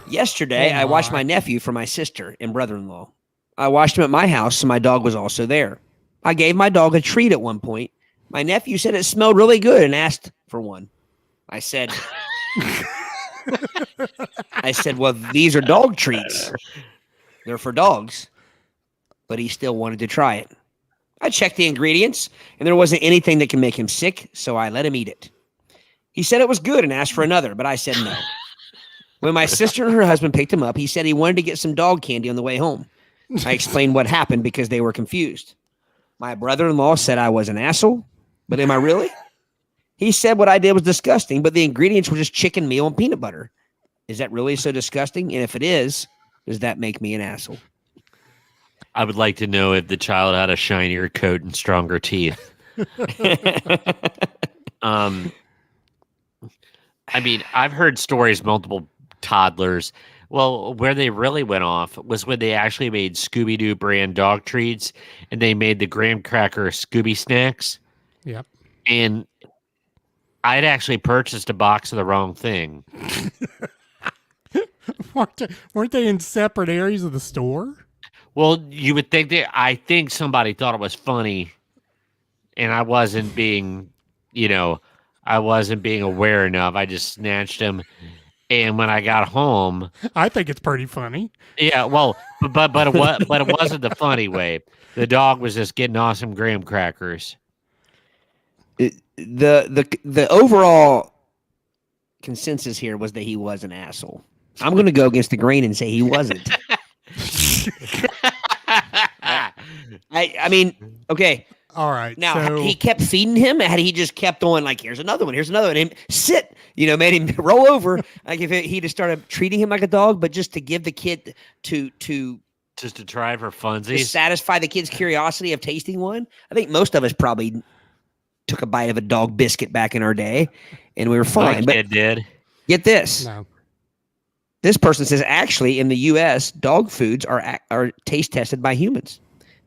Yesterday, I watched my nephew for my sister and brother-in-law. I watched him at my house, so my dog was also there. I gave my dog a treat at one point. My nephew said it smelled really good and asked for one. I said, well, these are dog treats. They're for dogs. But he still wanted to try it. I checked the ingredients, and there wasn't anything that can make him sick, so I let him eat it. He said it was good and asked for another, but I said no. When my sister and her husband picked him up, he said he wanted to get some dog candy on the way home. I explained what happened because they were confused. My brother-in-law said I was an asshole, but am I really? He said what I did was disgusting, but the ingredients were just chicken meal and peanut butter. Is that really so disgusting? And if it is, does that make me an asshole? I would like to know if the child had a shinier coat and stronger teeth. I mean, I've heard stories, multiple toddlers. Well, where they really went off was when they actually made Scooby-Doo brand dog treats, and they made the graham cracker Scooby snacks. Yep. And I'd actually purchased a box of the wrong thing. Weren't they in separate areas of the store? Well, you would think I think somebody thought it was funny, and I wasn't being aware enough. I just snatched them, and when I got home, I think it's pretty funny. Yeah, well, but it wasn't the funny way. The dog was just getting awesome graham crackers. The overall consensus here was that he was an asshole. I'm going to go against the grain and say he wasn't. I mean, okay, All right. Now, so he kept feeding him. Had he just kept on like, here's another one, and him sit, made him roll over. Like if he just started treating him like a dog, but just to give the kid to just to try for funsies, to satisfy the kid's curiosity of tasting one. I think most of us probably took a bite of a dog biscuit back in our day, and we were fine. My kid did. Get this. no. This person says, actually, in the U.S., dog foods are taste tested by humans.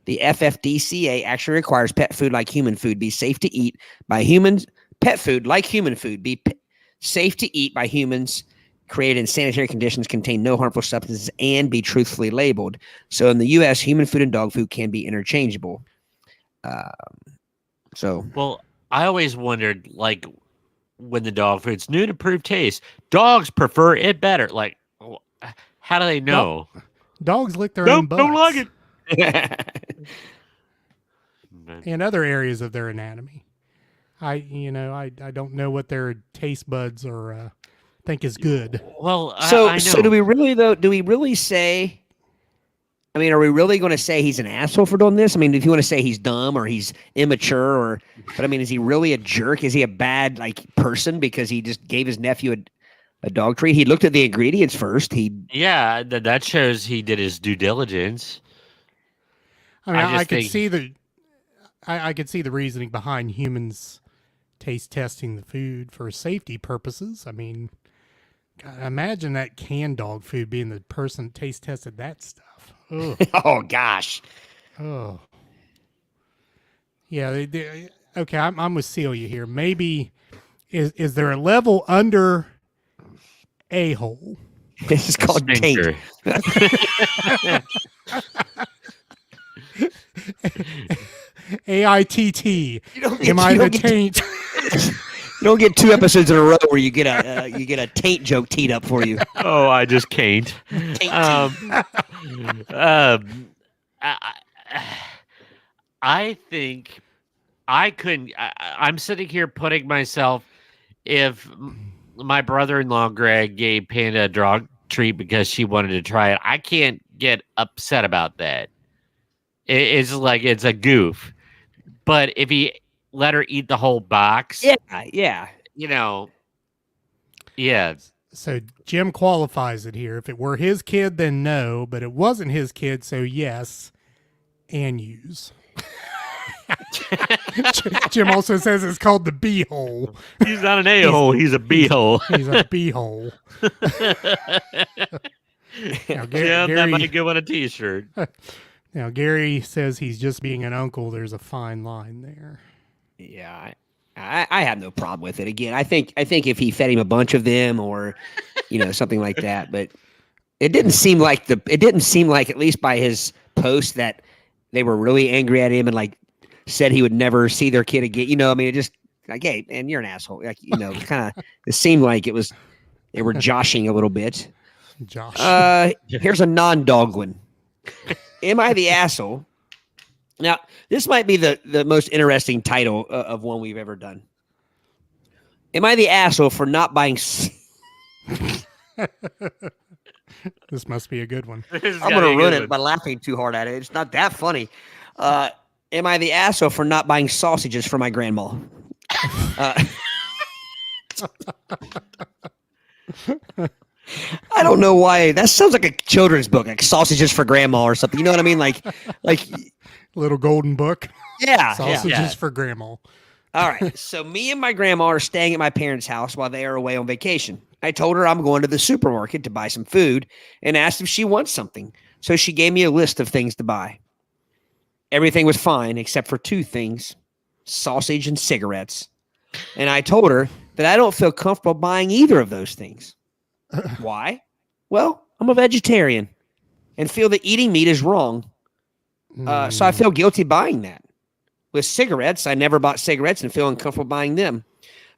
The FFDCA actually requires pet food like human food be safe to eat by humans. Pet food like human food be safe to eat by humans, created in sanitary conditions, contain no harmful substances, and be truthfully labeled. So in the U.S., human food and dog food can be interchangeable. Well, I always wondered, like, when the dog food's new and approved taste, dogs prefer it better. Like, how do they know? Dogs lick their own butts. Don't like it. And other areas of their anatomy. I don't know what their taste buds are think is good. Well, So I know. so do we really though? Do we really say? I mean, are we really going to say he's an asshole for doing this? I mean, if you want to say he's dumb or he's immature, but I mean, is he really a jerk? Is he a bad person because he just gave his nephew a dog treat? He looked at the ingredients first. Yeah, that shows he did his due diligence. I mean, I could think- see I could see the reasoning behind humans taste testing the food for safety purposes. I mean, God, imagine that canned dog food being the person that taste tested that stuff. Ugh. Oh gosh. Oh, yeah. Okay, I'm with Celia here. Maybe is there a level under a-hole? This is called taint. Stinker. AITT. You don't get- Am I you the don't get- taint? You don't get 2 episodes in a row where you get a taint joke teed up for you. Oh, I just can't. Taint I think I couldn't. I'm sitting here putting myself. If my brother-in-law Greg gave Panda a dog treat because she wanted to try it, I can't get upset about that. It's like it's a goof. But if he let her eat the whole box, Yeah. yeah. So Jim qualifies it here. If it were his kid, then no, but it wasn't his kid, so yes, Anuse. Jim also says it's called the B-hole. He's not an a-hole. He's a b-hole. He's a B-hole. Now, Yeah, that Gary, might go on a t-shirt. now, Gary says he's just being an uncle. There's a fine line there. Yeah. I have no problem with it. Again, I think if he fed him a bunch of them or something like that, but it didn't seem like at least by his post that they were really angry at him and said he would never see their kid again. I mean, it just like, hey, man, you're an asshole. Kind of it seemed like they were joshing a little bit. Josh. Here's a non-dog one. Am I the asshole? Now, this might be the most interesting title of one we've ever done. Am I the asshole for not buying... This must be a good one. I'm going to ruin it by laughing too hard at it. It's not that funny. Am I the asshole for not buying sausages for my grandma? I don't know why. That sounds like a children's book, like Sausages for Grandma or something. You know what I mean? Like Little golden book. yeah. Sausages for grandma. All right. So me and my grandma are staying at my parents' house while they are away on vacation. I told her I'm going to the supermarket to buy some food and asked if she wants something. So she gave me a list of things to buy. Everything was fine except for 2 things, sausage and cigarettes. And I told her that I don't feel comfortable buying either of those things. Why? Well, I'm a vegetarian and feel that eating meat is wrong. So I feel guilty buying that. With cigarettes, I never bought cigarettes and feel uncomfortable buying them,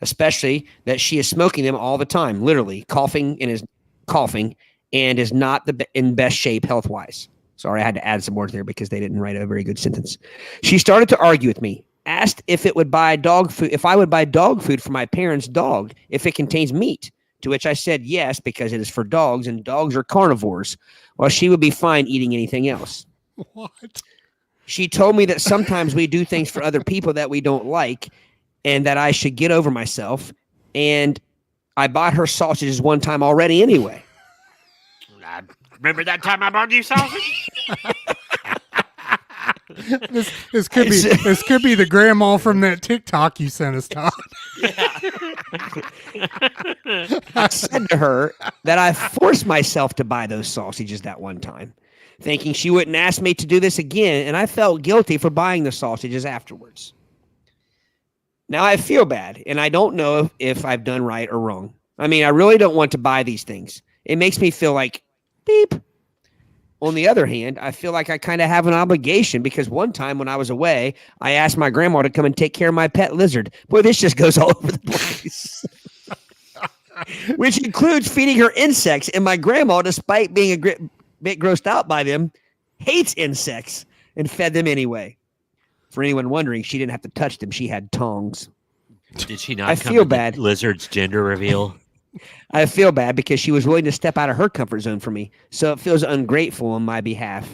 especially that she is smoking them all the time, literally coughing and is not in best shape health-wise. Sorry, I had to add some words there because they didn't write a very good sentence. She started to argue with me, asked if I would buy dog food for my parents' dog if it contains meat, to which I said yes because it is for dogs and dogs are carnivores, while she would be fine eating anything else. What? She told me that sometimes we do things for other people that we don't like and that I should get over myself. And I bought her sausages one time already anyway. Remember that time I bought you sausage? This could be the grandma from that TikTok you sent us, Todd. I said to her that I forced myself to buy those sausages that one time, thinking she wouldn't ask me to do this again, and I felt guilty for buying the sausages afterwards. Now I feel bad, and I don't know if I've done right or wrong. I mean, I really don't want to buy these things. It makes me feel like, beep. On the other hand, I feel like I kind of have an obligation because one time when I was away, I asked my grandma to come and take care of my pet lizard. Boy, this just goes all over the place. Which includes feeding her insects. And my grandma, despite being a bit grossed out by them, hates insects and fed them anyway. For anyone wondering, she didn't have to touch them. She had tongs. Did she not I come feel to bad. the lizard's gender reveal? I feel bad because she was willing to step out of her comfort zone for me, so it feels ungrateful on my behalf.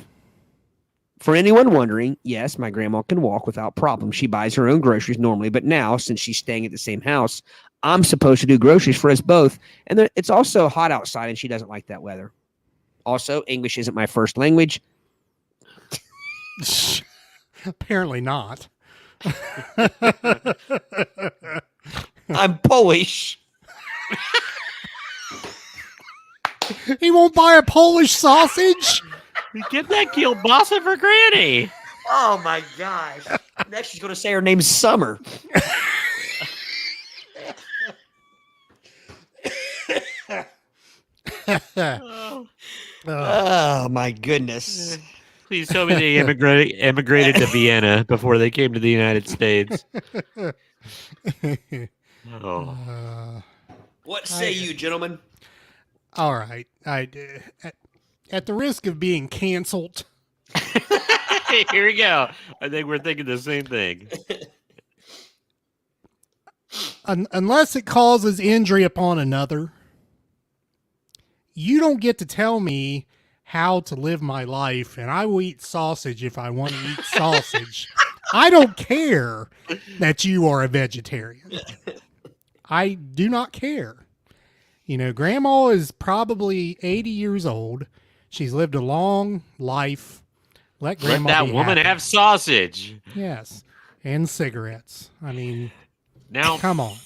For anyone wondering, yes, my grandma can walk without problem. She buys her own groceries normally, but now, since she's staying at the same house, I'm supposed to do groceries for us both, and it's also hot outside, and she doesn't like that weather. Also, English isn't my first language. Apparently not. I'm Polish. He won't buy a Polish sausage? Get that kielbasa for Granny. Oh, my gosh. Next, she's going to say her name's Summer. Oh, my goodness. Please tell me they immigrated to Vienna before they came to the United States. Oh. What say you, gentlemen? All right. At the risk of being canceled. Here we go. I think we're thinking the same thing. Unless it causes injury upon another, you don't get to tell me how to live my life, and I will eat sausage if I want to eat sausage. I don't care that you are a vegetarian. I do not care. You know, Grandma is probably 80 years old. She's lived a long life. Let Grandma that be woman happy. have sausage. Yes, and cigarettes. I mean, now come on.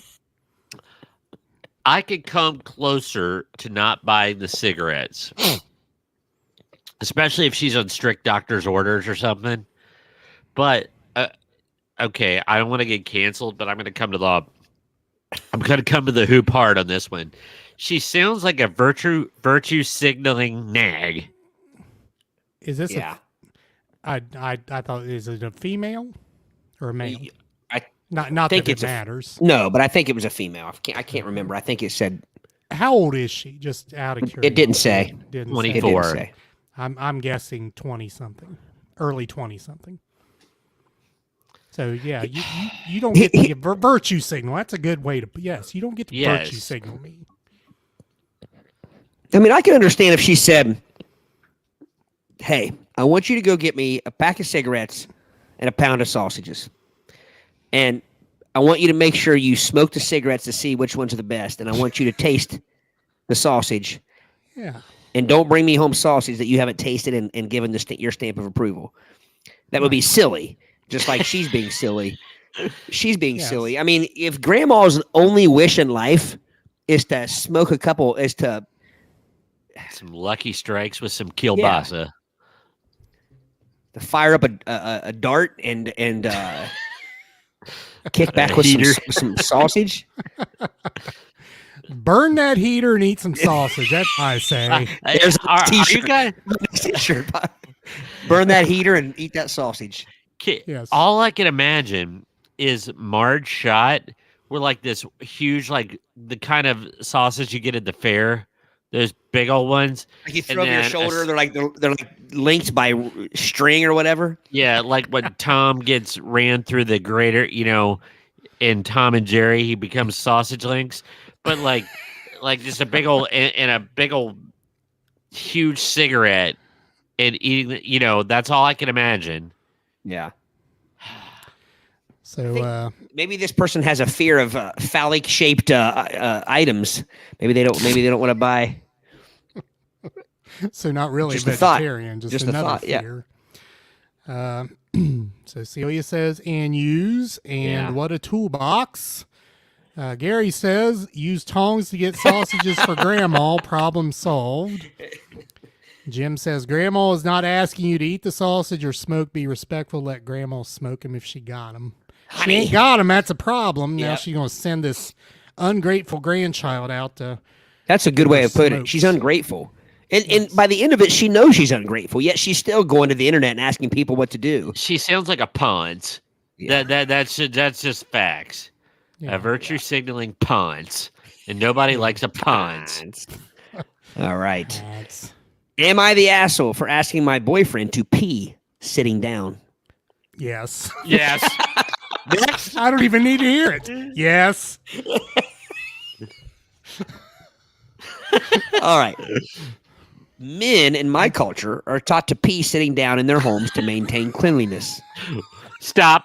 I could come closer to not buying the cigarettes, especially if she's on strict doctor's orders or something. But okay, I don't want to get canceled, but I'm going to come to the hoop hard on this one. She sounds like a virtue signaling nag. Is this Yeah. I thought, is it a female or a male? I Not think that it's it matters. No, but I think it was a female. I can't remember. I think it said. How old is she? Just out of curiosity. It didn't say. Didn't It say. It didn't 4. say. I'm guessing 20-something, early 20-something. So yeah, you don't get to virtue signal. That's a good way to. Yes, you don't get to virtue Yes. signal me. I mean, I can understand if she said, "Hey, I want you to go get me a pack of cigarettes and a pound of sausages, and I want you to make sure you smoke the cigarettes to see which ones are the best, and I want you to taste the sausage, Yeah. and don't bring me home sausage that you haven't tasted and given your stamp of approval." That would be silly, just like she's being silly. She's being Yes. silly. I mean, if Grandma's only wish in life is to smoke Some lucky strikes with some kielbasa. to fire up a dart and kick back with some sausage. Burn that heater and eat some sausage. That's what I say. There's a Are you t-shirt. guys? T-shirt. Burn that heater and eat that sausage. Yes. All I can imagine is Marge shot with like this huge, like the kind of sausage you get at the fair, those big old ones. Like you And throw over your then shoulder. They're like linked by string or whatever. Yeah, like when Tom gets ran through the grater, in Tom and Jerry, he becomes sausage links. But like just a big old and a big old huge cigarette and eating. That's all I can imagine. Yeah. So Maybe this person has a fear of phallic shaped items. Maybe they don't want to buy. so not really Just a thought. vegetarian, just Just a another thought, yeah. fear. So Celia says Anuse, and Yeah. what a toolbox. Gary says use tongs to get sausages for Grandma. Problem solved. Jim says Grandma is not asking you to eat the sausage or smoke. Be respectful. Let Grandma smoke him if she got him. She ain't got him. That's a problem. Now Yep. she's gonna send this ungrateful grandchild out to. That's a good way of putting it. Smokes. She's ungrateful. And by the end of it, she knows she's ungrateful, yet she's still going to the internet and asking people what to do. She sounds like a Ponz. Yeah. That's just facts. Yeah. A virtue signaling Ponz, and nobody likes a Ponz. All right. That's, Am I the asshole for asking my boyfriend to pee sitting down? yes. Yes. I don't even need to hear it. Yes. All right. Men in my culture are taught to pee sitting down in their homes to maintain cleanliness. Stop.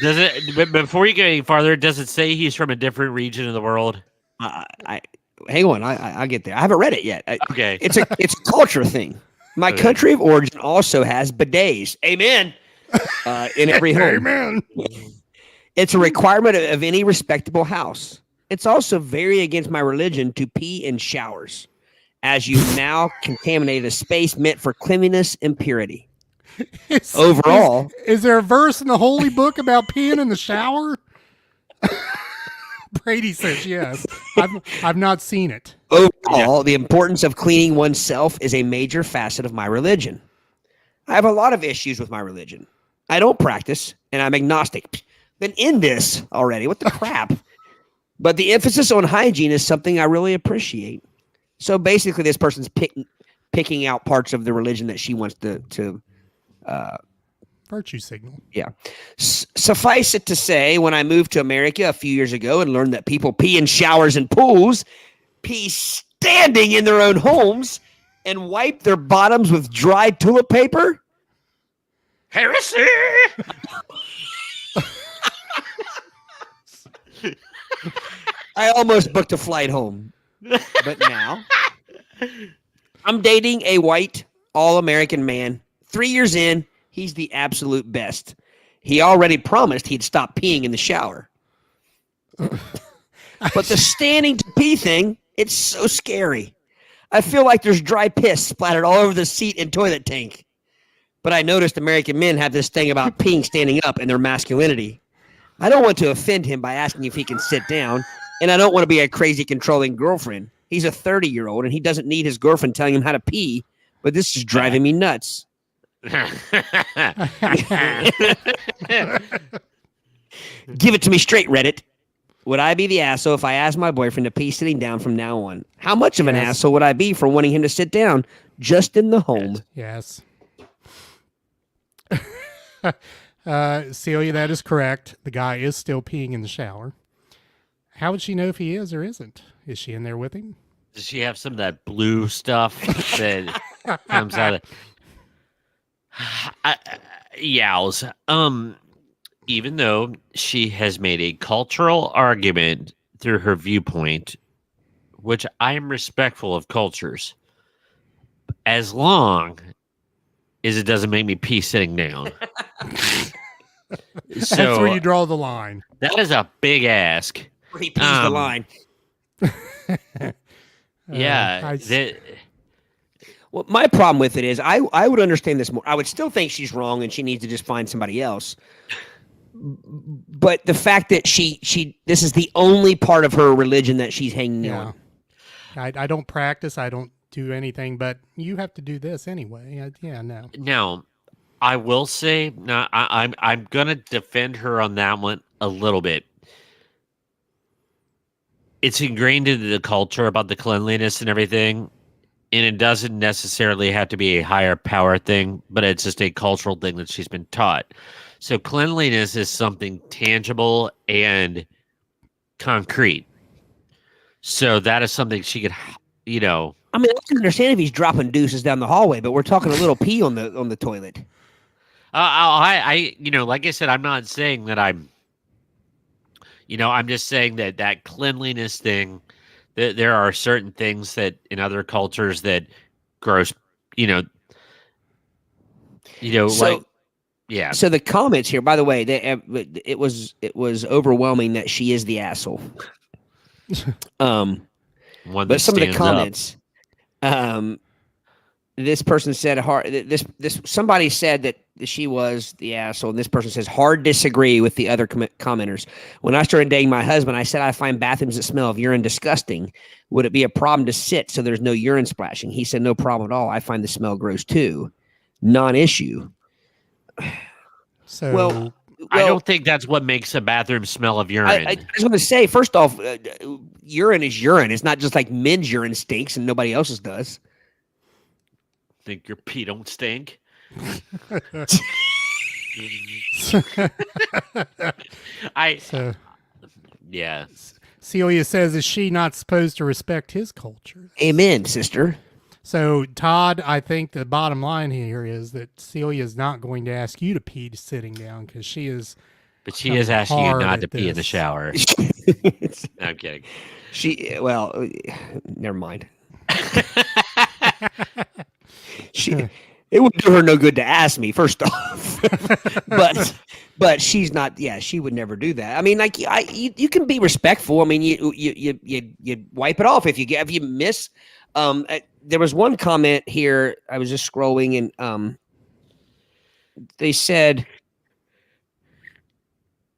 Does it? But before you go any farther, does it say he's from a different region of the world? Hang on, I get there. I haven't read it yet. Okay. It's a culture thing. My Okay. country of origin also has bidets. Amen. In every home. Amen. It's a requirement of any respectable house. It's also very against my religion to pee in showers, as you now contaminate a space meant for cleanliness and purity. Overall, is there a verse in the holy book about peeing in the shower? Brady says yes. I've not seen it. Overall, the importance of cleaning oneself is a major facet of my religion. I have a lot of issues with my religion. I don't practice, and I'm agnostic. Been in this already. What the crap? But the emphasis on hygiene is something I really appreciate. So basically, this person's picking out parts of the religion that she wants to Virtue signal. yeah. Suffice it to say, when I moved to America a few years ago and learned that people pee in showers and pools, pee standing in their own homes, and wipe their bottoms with dry toilet paper. Heresy. I almost booked a flight home. But now I'm dating a white, all-American man. 3 years in, he's the absolute best. He already promised he'd stop peeing in the shower. But the standing to pee thing, it's so scary. I feel like there's dry piss splattered all over the seat and toilet tank. But I noticed American men have this thing about peeing standing up in their masculinity. I don't want to offend him by asking if he can sit down, and I don't want to be a crazy controlling girlfriend. He's a 30-year-old, and he doesn't need his girlfriend telling him how to pee, but this is driving me nuts. Give it to me straight, Reddit. Would I be the asshole if I asked my boyfriend to pee sitting down from now on? How much of an asshole would I be for wanting him to sit down just in the home? Yes. Celia, that is correct. The guy is still peeing in the shower. How would she know if he is or isn't? Is she in there with him? Does she have some of that blue stuff that comes out of Yows. Even though she has made a cultural argument through her viewpoint, which I am respectful of cultures, as long as it doesn't make me pee sitting down. That's where you draw the line. That is a big ask. Where he pees the line. Yeah. Well, my problem with it is I would understand this more. I would still think she's wrong and she needs to just find somebody else. But the fact that she this is the only part of her religion that she's hanging on. I don't practice. I don't do anything, but you have to do this anyway. No. Now, I will say, now I'm gonna defend her on that one a little bit. It's ingrained into the culture about the cleanliness and everything, and it doesn't necessarily have to be a higher power thing, but it's just a cultural thing that she's been taught. So cleanliness is something tangible and concrete. So that is something she could, I mean, I can understand if he's dropping deuces down the hallway, but we're talking a little pee on the toilet. Like I said, I'm not saying that I'm just saying that cleanliness thing, that there are certain things that in other cultures that gross, So, yeah. so the comments here, by the way, it was overwhelming that she is the asshole. One But that some of the stands up. comments, this person said somebody said that she was the asshole, and this person says hard disagree with the other commenters. When I started dating my husband, I said I find bathrooms that smell of urine disgusting. Would it be a problem to sit so there's no urine splashing? He said no problem at all. I find the smell gross too. Non-issue. So Well, I don't think that's what makes a bathroom smell of urine. I just want to say, first off, urine is urine. It's not just like men's urine stinks and nobody else's does. Think your pee don't stink? Yeah. Celia says, is she not supposed to respect his culture? Amen, sister. So, Todd, I think the bottom line here is that Celia is not going to ask you to pee sitting down because she is. But she is asking you not to pee in the this. shower. No, I'm kidding. Never mind. It would do her no good to ask me, first off. but she's not. Yeah, she would never do that. I mean, like you can be respectful. I mean, you wipe it off if you miss. There was one comment here. I was just scrolling, and they said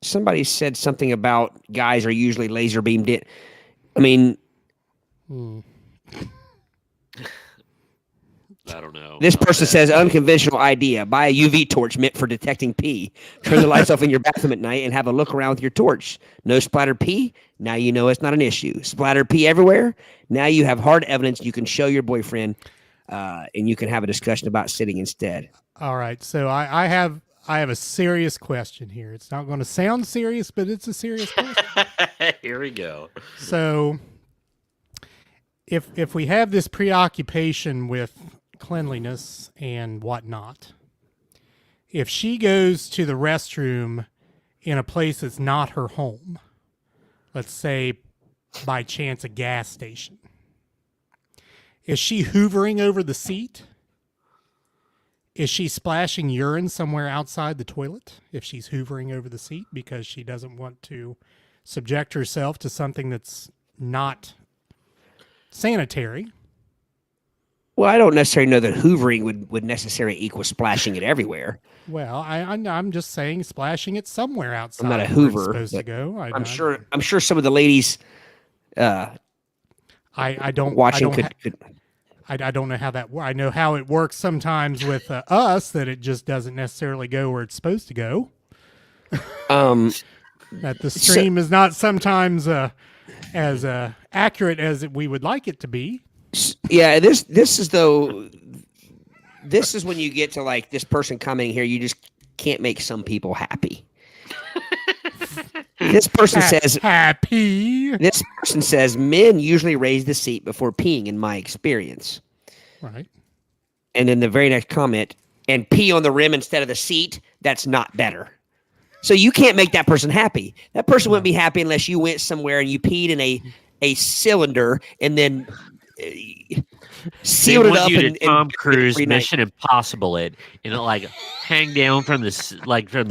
somebody said something about guys are usually laser beamed in. I mean. I don't know. This person says unconventional idea. Buy a UV torch meant for detecting pee. Turn the lights off in your bathroom at night and have a look around with your torch. No splatter pee? Now you know it's not an issue. Splatter pee everywhere? Now you have hard evidence you can show your boyfriend, and you can have a discussion about sitting instead. All right. So I have a serious question here. It's not going to sound serious, but it's a serious question. Here we go. So if we have this preoccupation with cleanliness and whatnot, if she goes to the restroom in a place that's not her home, let's say by chance a gas station, is she hoovering over the seat? Is she splashing urine somewhere outside the toilet if she's hoovering over the seat because she doesn't want to subject herself to something that's not sanitary? Well, I don't necessarily know that hoovering would necessarily equal splashing it everywhere. Well, I'm just saying splashing it somewhere outside. I'm not a where it's Hoover. supposed to go. I'm sure some of the ladies I don't watching I don't know how that works. I know how it works sometimes with us, that it just doesn't necessarily go where it's supposed to go. That the stream is not sometimes as accurate as we would like it to be. Yeah, this is when you get to like this person coming here, you just can't make some people happy. This person says happy. This person says men usually raise the seat before peeing in my experience. Right. And then the very next comment, and pee on the rim instead of the seat, that's not better. So you can't make that person happy. That person wouldn't be happy unless you went somewhere and you peed in a cylinder and then sealed it up. And Tom Cruise Mission Impossible it, and it like hang down from the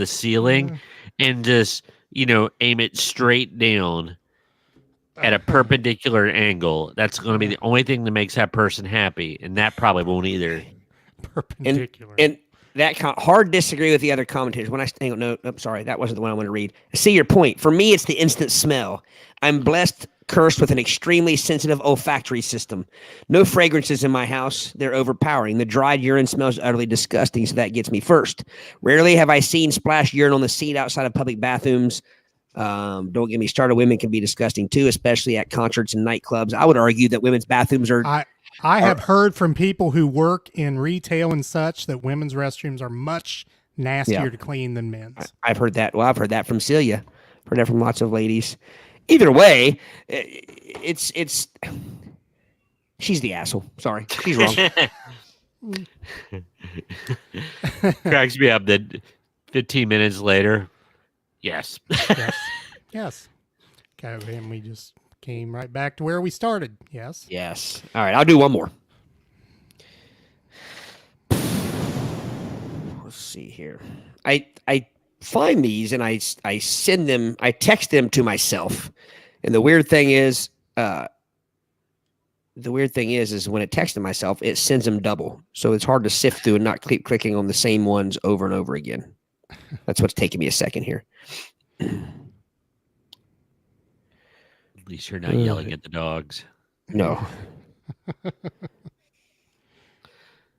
ceiling and just aim it straight down at a perpendicular angle. That's going to be the only thing that makes that person happy, and that probably won't either. Perpendicular. And that hard disagree with the other commentators. When I sorry, that wasn't the one I want to read. I see your point. For me, it's the instant smell. I'm cursed with an extremely sensitive olfactory system. No fragrances in my house. They're overpowering. The dried urine smells utterly disgusting, so that gets me first. Rarely have I seen splashed urine on the seat outside of public bathrooms. Don't get me started. Women can be disgusting too, especially at concerts and nightclubs. I would argue that women's bathrooms are... I have heard from people who work in retail and such that women's restrooms are much nastier to clean than men's. I've heard that. Well, I've heard that from Celia. Heard that from lots of ladies. Either way, it's she's the asshole. Sorry, she's wrong. Cracks me up that 15 minutes later, yes. Yes. Yes. Okay, and we just came right back to where we started. Yes. Yes. All right, I'll do one more. Let's see here. I find these and I send them. I text them to myself. And the weird thing is when it texts to myself, it sends them double. So it's hard to sift through and not keep clicking on the same ones over and over again. That's what's taking me a second here. At least you're not yelling at the dogs. No.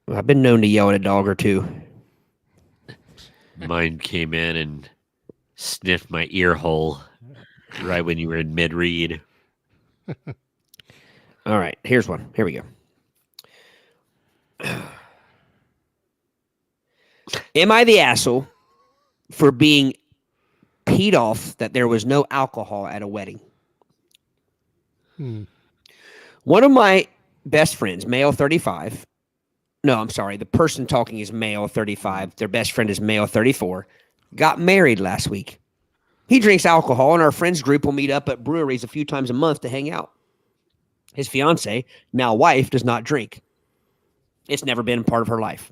I've been known to yell at a dog or two. Mine came in and sniffed my ear hole right when you were in mid-read. All right, here's one. Here we go. Am I the asshole for being peed off that there was no alcohol at a wedding? One of my best friends, male 35. No, I'm sorry. The person talking is male 35. Their best friend is male 34. Got married last week. He drinks alcohol, and our friends group will meet up at breweries a few times a month to hang out. His fiance, now wife, does not drink. It's never been part of her life.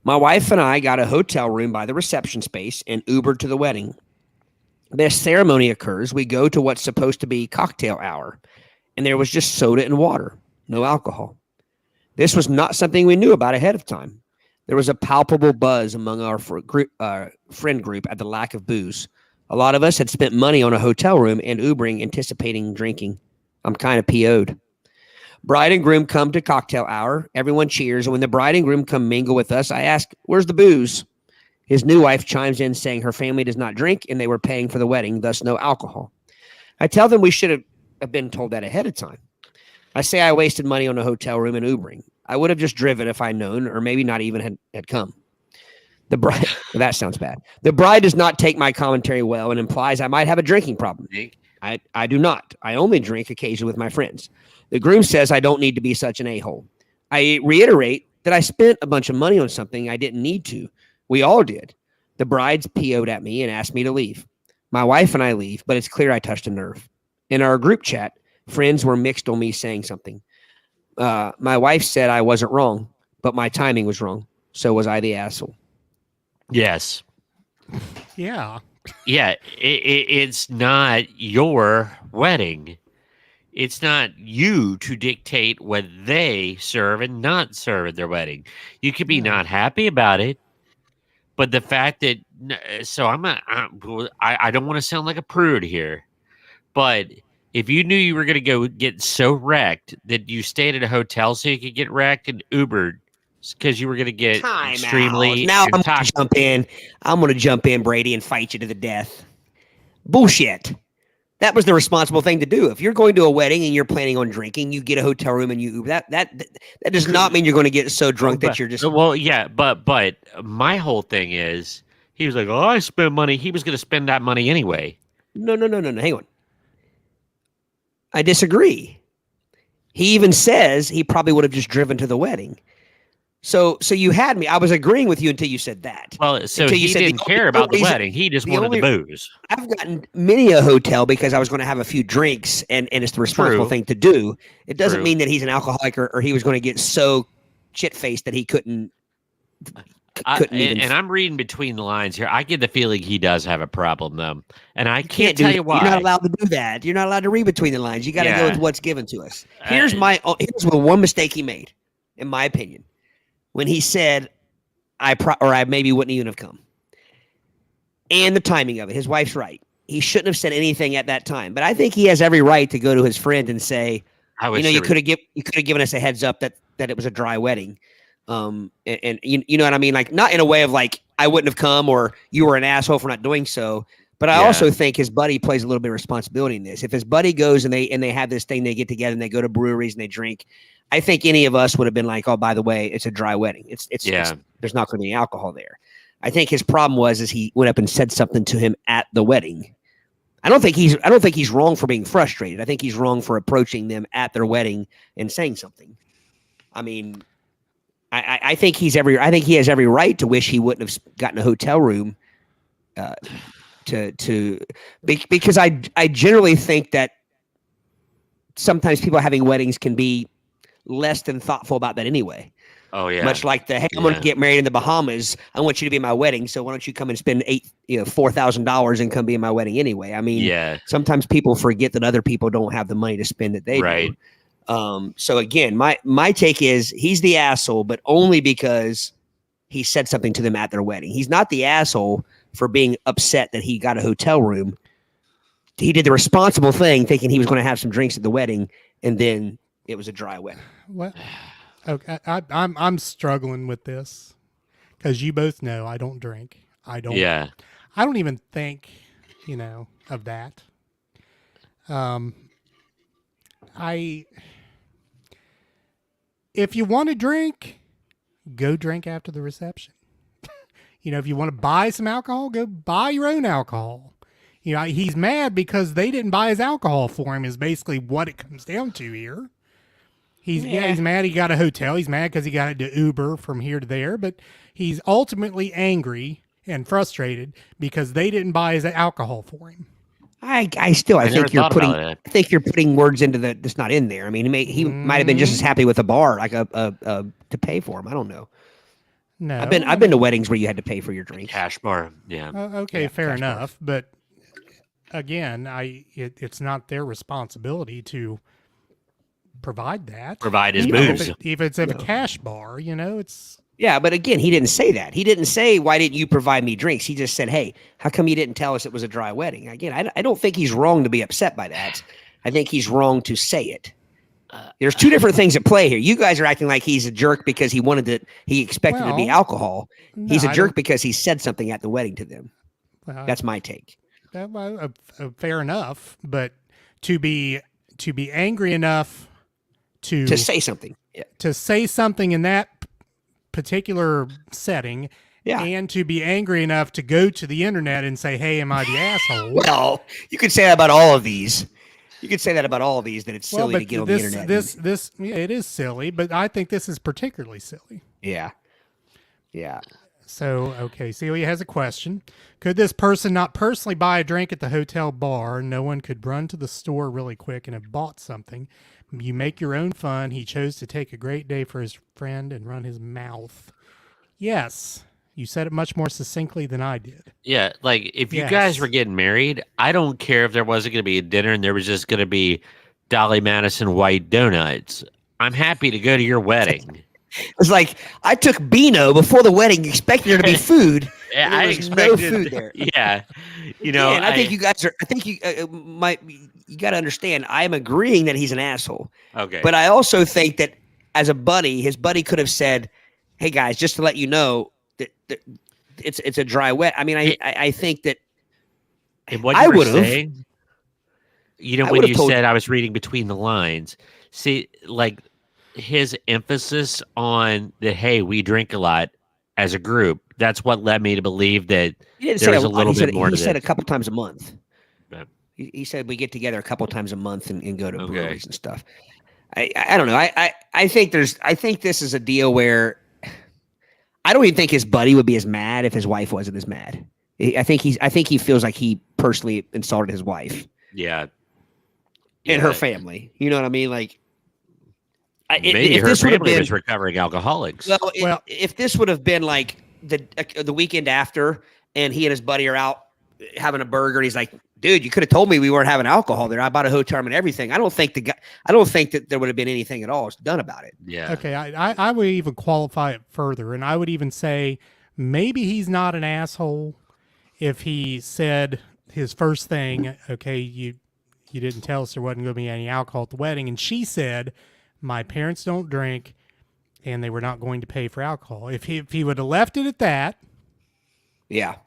My wife and I got a hotel room by the reception space and Ubered to the wedding. This ceremony occurs. We go to what's supposed to be cocktail hour, and there was just soda and water, no alcohol. This was not something we knew about ahead of time. There was a palpable buzz among our friend group at the lack of booze. A lot of us had spent money on a hotel room and Ubering, anticipating drinking. I'm kind of PO'd. Bride and groom come to cocktail hour. Everyone cheers, and when the bride and groom come mingle with us, I ask, "Where's the booze?" His new wife chimes in saying her family does not drink and they were paying for the wedding, thus no alcohol. I tell them we should have been told that ahead of time. I say I wasted money on a hotel room and Ubering. I would have just driven if I'd known, or maybe not even had come. The bride, that sounds bad. The bride does not take my commentary well and implies I might have a drinking problem. I do not. I only drink occasionally with my friends. The groom says I don't need to be such an a-hole. I reiterate that I spent a bunch of money on something I didn't need to. We all did. The bride's PO'd at me and asked me to leave. My wife and I leave, but it's clear I touched a nerve. In our group chat, friends were mixed on me saying something. My wife said I wasn't wrong, but my timing was wrong. So was I the asshole? Yes. Yeah. Yeah, it's not your wedding. It's not you to dictate what they serve and not serve at their wedding. You could be not happy about it, but the fact that I don't want to sound like a prude here, but if you knew you were going to go get so wrecked that you stayed at a hotel so you could get wrecked and Ubered because you were going to get extremely now I'm going to jump in. I'm going to jump in, Brady, and fight you to the death. Bullshit. That was the responsible thing to do. If you're going to a wedding and you're planning on drinking, you get a hotel room and you Uber. That does not mean you're going to get so drunk that you're just. Well, yeah, but my whole thing is he was like, "Oh, I spent money." He was going to spend that money anyway. No. Hang on. I disagree. He even says he probably would have just driven to the wedding. So you had me. I was agreeing with you until you said that. Well, so he didn't care about the wedding. He just wanted the booze. I've gotten many a hotel because I was going to have a few drinks, and it's the responsible thing to do. It doesn't mean that he's an alcoholic or he was going to get so shit-faced that he couldn't and I'm reading between the lines here. I get the feeling he does have a problem, though. And I can't tell you why. You're not allowed to do that. You're not allowed to read between the lines. You got to go with what's given to us. Here's one mistake he made, in my opinion. When he said, I maybe wouldn't even have come. And the timing of it. His wife's right. He shouldn't have said anything at that time. But I think he has every right to go to his friend and say, you could have given us a heads up that it was a dry wedding. And you know what I mean? Like, not in a way of like, I wouldn't have come or you were an asshole for not doing so. But I also think his buddy plays a little bit of responsibility in this. If his buddy goes and they have this thing, they get together and they go to breweries and they drink. I think any of us would have been like, oh, by the way, it's a dry wedding. It's there's not going to be alcohol there. I think his problem was he went up and said something to him at the wedding. I don't think he's wrong for being frustrated. I think he's wrong for approaching them at their wedding and saying something. I mean, I think he has every right to wish he wouldn't have gotten a hotel room. Because I generally think that sometimes people having weddings can be less than thoughtful about that anyway. Oh yeah. Much like hey, I'm going to get married in the Bahamas. I want you to be in my wedding. So why don't you come and spend $4,000 and come be in my wedding anyway? I mean, sometimes people forget that other people don't have the money to spend that they do. So again, my take is he's the asshole, but only because he said something to them at their wedding. He's not the asshole for being upset that he got a hotel room. He did the responsible thing, thinking he was going to have some drinks at the wedding, and then it was a dry wedding. Well, okay, I'm struggling with this because you both know I don't drink. I don't. Yeah. I don't even think, of that. If you want to drink, go drink after the reception. If you want to buy some alcohol, go buy your own alcohol. He's mad because they didn't buy his alcohol for him is basically what it comes down to here. He's mad he got a hotel. He's mad because he got it to Uber from here to there, but he's ultimately angry and frustrated because they didn't buy his alcohol for him. I think you're putting words into that's not in there. I mean, he might have been just as happy with a bar, like to pay for him. I don't know. No, I've been to weddings where you had to pay for your drinks. Cash bar, yeah. Okay, fair enough. But again, it's not their responsibility to provide that. Provide his booze. If it's a cash bar, it's. Yeah, but again, he didn't say that. He didn't say, why didn't you provide me drinks? He just said, hey, how come you didn't tell us it was a dry wedding? Again, I don't think he's wrong to be upset by that. I think he's wrong to say it. There's two different things at play here. You guys are acting like he's a jerk because he expected it to be alcohol. He's a jerk because he said something at the wedding to them. That's my take. Fair enough, but to be angry enough to say something. Yeah. To say something in that particular setting, and to be angry enough to go to the internet and say, hey, am I the asshole? Well, you could say that about all of these. You could say that about all of these, that it's silly to get on the internet. It is silly, but I think this is particularly silly. Yeah. Yeah. So, okay, Celia has a question. Could this person not personally buy a drink at the hotel bar? No one could run to the store really quick and have bought something. You make your own fun. He chose to take a great day for his friend and run his mouth. Yes. You said it much more succinctly than I did. Yeah, like if you guys were getting married, I don't care if there wasn't going to be a dinner and there was just going to be Dolly Madison white donuts. I'm happy to go to your wedding. It's like I took Beano before the wedding, expecting there to be food. Yeah, I expected no food there. Yeah, and I think you guys are. I think you you got to understand. I'm agreeing that he's an asshole. Okay, but I also think that as a buddy, his buddy could have said, "Hey guys, just to let you know that it's a dry wet." I mean, I think that. And what you were saying, when you said I was reading between the lines, see, like. His emphasis on the hey, we drink a lot as a group. That's what led me to believe that there was a little bit more. He said a couple times a month. Right. He said we get together a couple times a month and go to breweries and stuff. I don't know. I think this is a deal where I don't even think his buddy would be as mad if his wife wasn't as mad. I think he feels like he personally insulted his wife. Yeah. And her family. You know what I mean? Like. Maybe if her family was recovering alcoholics. Well, if this would have been like the weekend after, and he and his buddy are out having a burger, and he's like, "Dude, you could have told me we weren't having alcohol there. I bought a hotel room and everything." I don't think that there would have been anything at all done about it. Yeah. Okay, I would even qualify it further, and I would even say maybe he's not an asshole if he said his first thing, "Okay, you didn't tell us there wasn't going to be any alcohol at the wedding," and she said, my parents don't drink, and they were not going to pay for alcohol. If he would have left it at that,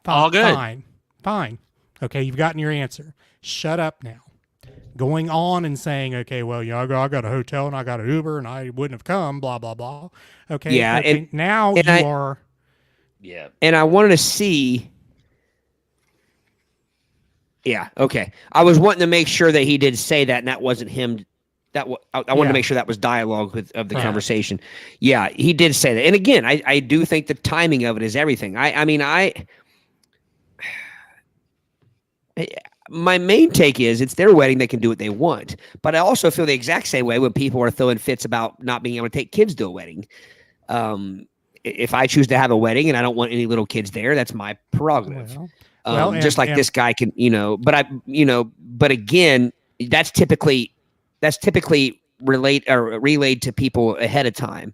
all good. Fine. Okay, you've gotten your answer. Shut up now. Going on and saying, okay, well, I got a hotel and I got an Uber and I wouldn't have come, blah blah blah. Okay, yeah. Okay, now you are. Yeah. And I wanted to see. Yeah. Okay. I was wanting to make sure that he did say that, and that wasn't him I wanted to make sure that was dialogue of the conversation. Yeah, he did say that. And again, I do think the timing of it is everything. My main take is it's their wedding. They can do what they want. But I also feel the exact same way when people are throwing fits about not being able to take kids to a wedding. If I choose to have a wedding and I don't want any little kids there, that's my prerogative. Just like this guy can, but again, that's typically relayed to people ahead of time,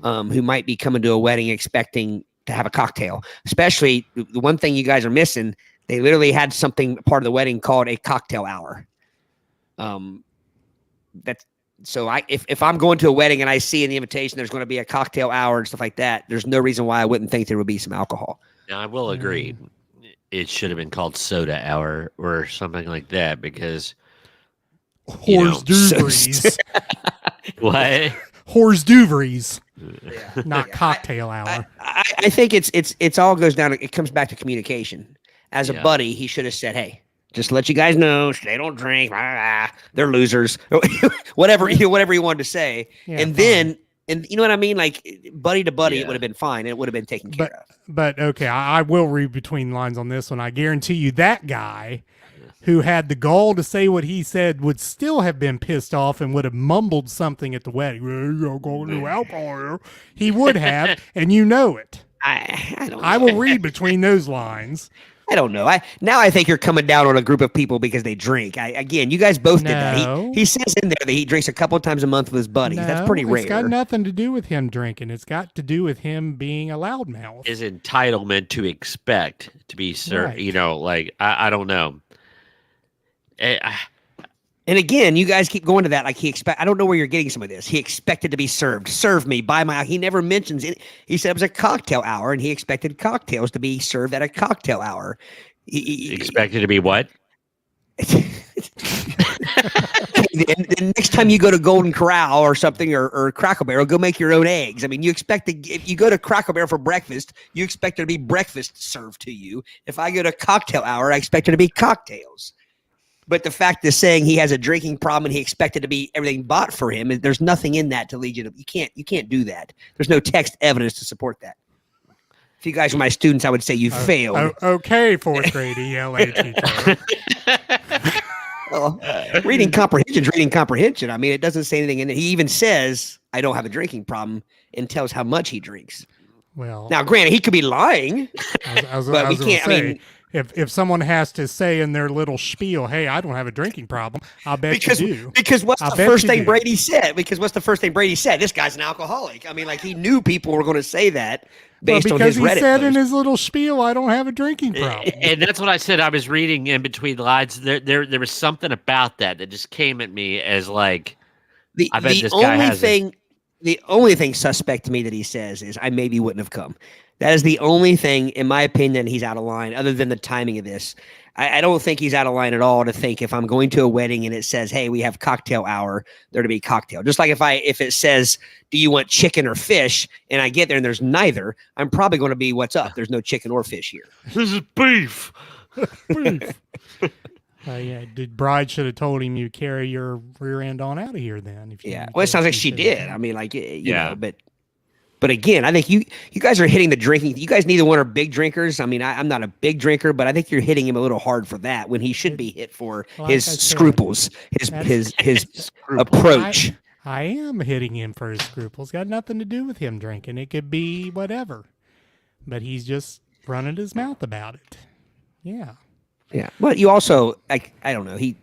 who might be coming to a wedding expecting to have a cocktail. Especially the one thing you guys are missing, they literally had something part of the wedding called a cocktail hour. If I'm going to a wedding and I see in the invitation there's going to be a cocktail hour and stuff like that, there's no reason why I wouldn't think there would be some alcohol. Now, I will agree. It should have been called soda hour or something like that because Hors d'oeuvres. What? Hors d'oeuvres. Not cocktail hour. I think it's all goes down. It comes back to communication. As a buddy, he should have said, "Hey, just to let you guys know, they don't drink. They're losers." whatever you wanted to say, and you know what I mean? Like buddy to buddy, it would have been fine. It would have been taken care of. But okay, I will read between the lines on this one. I guarantee you that guy who had the gall to say what he said would still have been pissed off and would have mumbled something at the wedding. You're going to alcohol. He would have, and you know it. I don't know. I will read between those lines. I don't know. I think you're coming down on a group of people because they drink. Again, you guys both did that. He says in there that he drinks a couple of times a month with his buddies. That's pretty rare. It's got nothing to do with him drinking. It's got to do with him being a loudmouth. His entitlement to expect to be served. Right. I don't know. And again, you guys keep going to that like I don't know where you're getting some of this. He expected to be served. Serve me, buy my. He never mentions it. He said it was a cocktail hour, and he expected cocktails to be served at a cocktail hour. He expected to be what? The next time you go to Golden Corral or something, or Cracker Barrel, go make your own eggs. I mean, if you go to Cracker Barrel for breakfast, you expect there to be breakfast served to you. If I go to cocktail hour, I expect there to be cocktails. But the fact is saying he has a drinking problem and he expected to be everything bought for him, there's nothing in that to lead you to. You can't do that. There's no text evidence to support that. If you guys were my students, I would say you failed. Okay, fourth grade ELA teacher. Well, reading comprehension is reading comprehension. I mean, it doesn't say anything in it. He even says, "I don't have a drinking problem," and tells how much he drinks. Well, now, granted, he could be lying, but we can't. If someone has to say in their little spiel, "Hey, I don't have a drinking problem," I'll bet you do. Because what's the first thing Brady said? This guy's an alcoholic. I mean, like he knew people were going to say that based on his Reddit he said post. in his little spiel, "I don't have a drinking problem." And that's what I said. I was reading in between the lines. There was something about that just came at me as like, I bet this guy has it. The only thing suspect to me that he says is, "I maybe wouldn't have come." That is the only thing, in my opinion, he's out of line, other than the timing of this. I don't think he's out of line at all to think if I'm going to a wedding and it says, "Hey, we have cocktail hour," there to be cocktail. Just like if it says, "Do you want chicken or fish?" and I get there and there's neither, I'm probably going to be, "What's up? There's no chicken or fish here." This is beef. Beef. The bride should have told him you carry your rear end on out of here then. Well, it sounds like she did. I mean, like, you know, but again, I think you guys are hitting the drinking. You guys neither one are big drinkers. I mean, I'm not a big drinker, but I think you're hitting him a little hard for that when he should be hit for his scruples, his approach. I am hitting him for his scruples. Got nothing to do with him drinking. It could be whatever, but he's just running his mouth about it. Yeah. Yeah. Well, you also, I don't know. He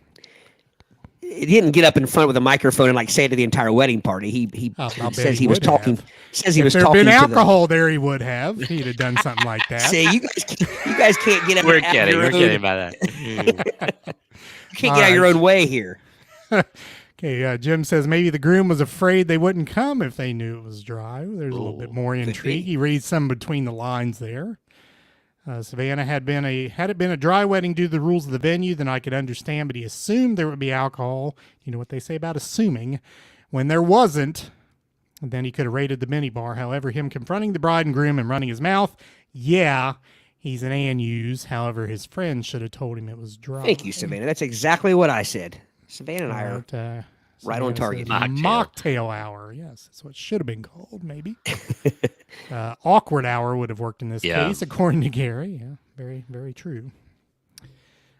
didn't get up in front with a microphone and say to the entire wedding party. He says he was talking. Says he was talking. If there had been alcohol there, he would have. He'd have done something like that. See, you guys can't get up. We're kidding about that. You can't get out of your own way here. Okay, Jim says maybe the groom was afraid they wouldn't come if they knew it was dry. There's a little bit more intrigue. He reads some between the lines there. Savannah had it been a dry wedding due to the rules of the venue, then I could understand, but he assumed there would be alcohol. You know what they say about assuming. When there wasn't, then he could have raided the minibar. However, him confronting the bride and groom and running his mouth, he's an Anuse. However, his friends should have told him it was dry. Thank you, Savannah. That's exactly what I said. Savannah and I are Right on target. Mocktail hour. Yes, that's what it should have been called, maybe. Awkward hour would have worked in this case, according to Gary. Yeah, very, very true.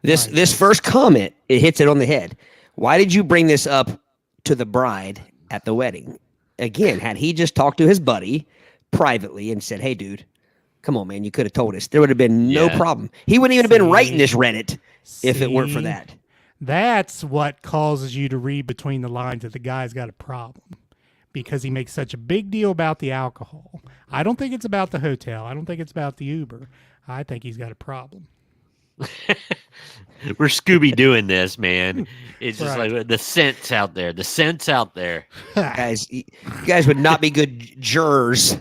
This first comment, it hits it on the head. Why did you bring this up to the bride at the wedding? Again, had he just talked to his buddy privately and said, hey, dude, come on, man, you could have told us. There would have been no problem. He wouldn't even have been writing this Reddit if it weren't for that. That's what causes you to read between the lines that the guy's got a problem, because he makes such a big deal about the alcohol. I don't think it's about the hotel. I don't think it's about the Uber. I think he's got a problem. We're Scooby-Dooing this, man. It's just like the scent's out there. The scent's out there. Guys, you guys would not be good jurors.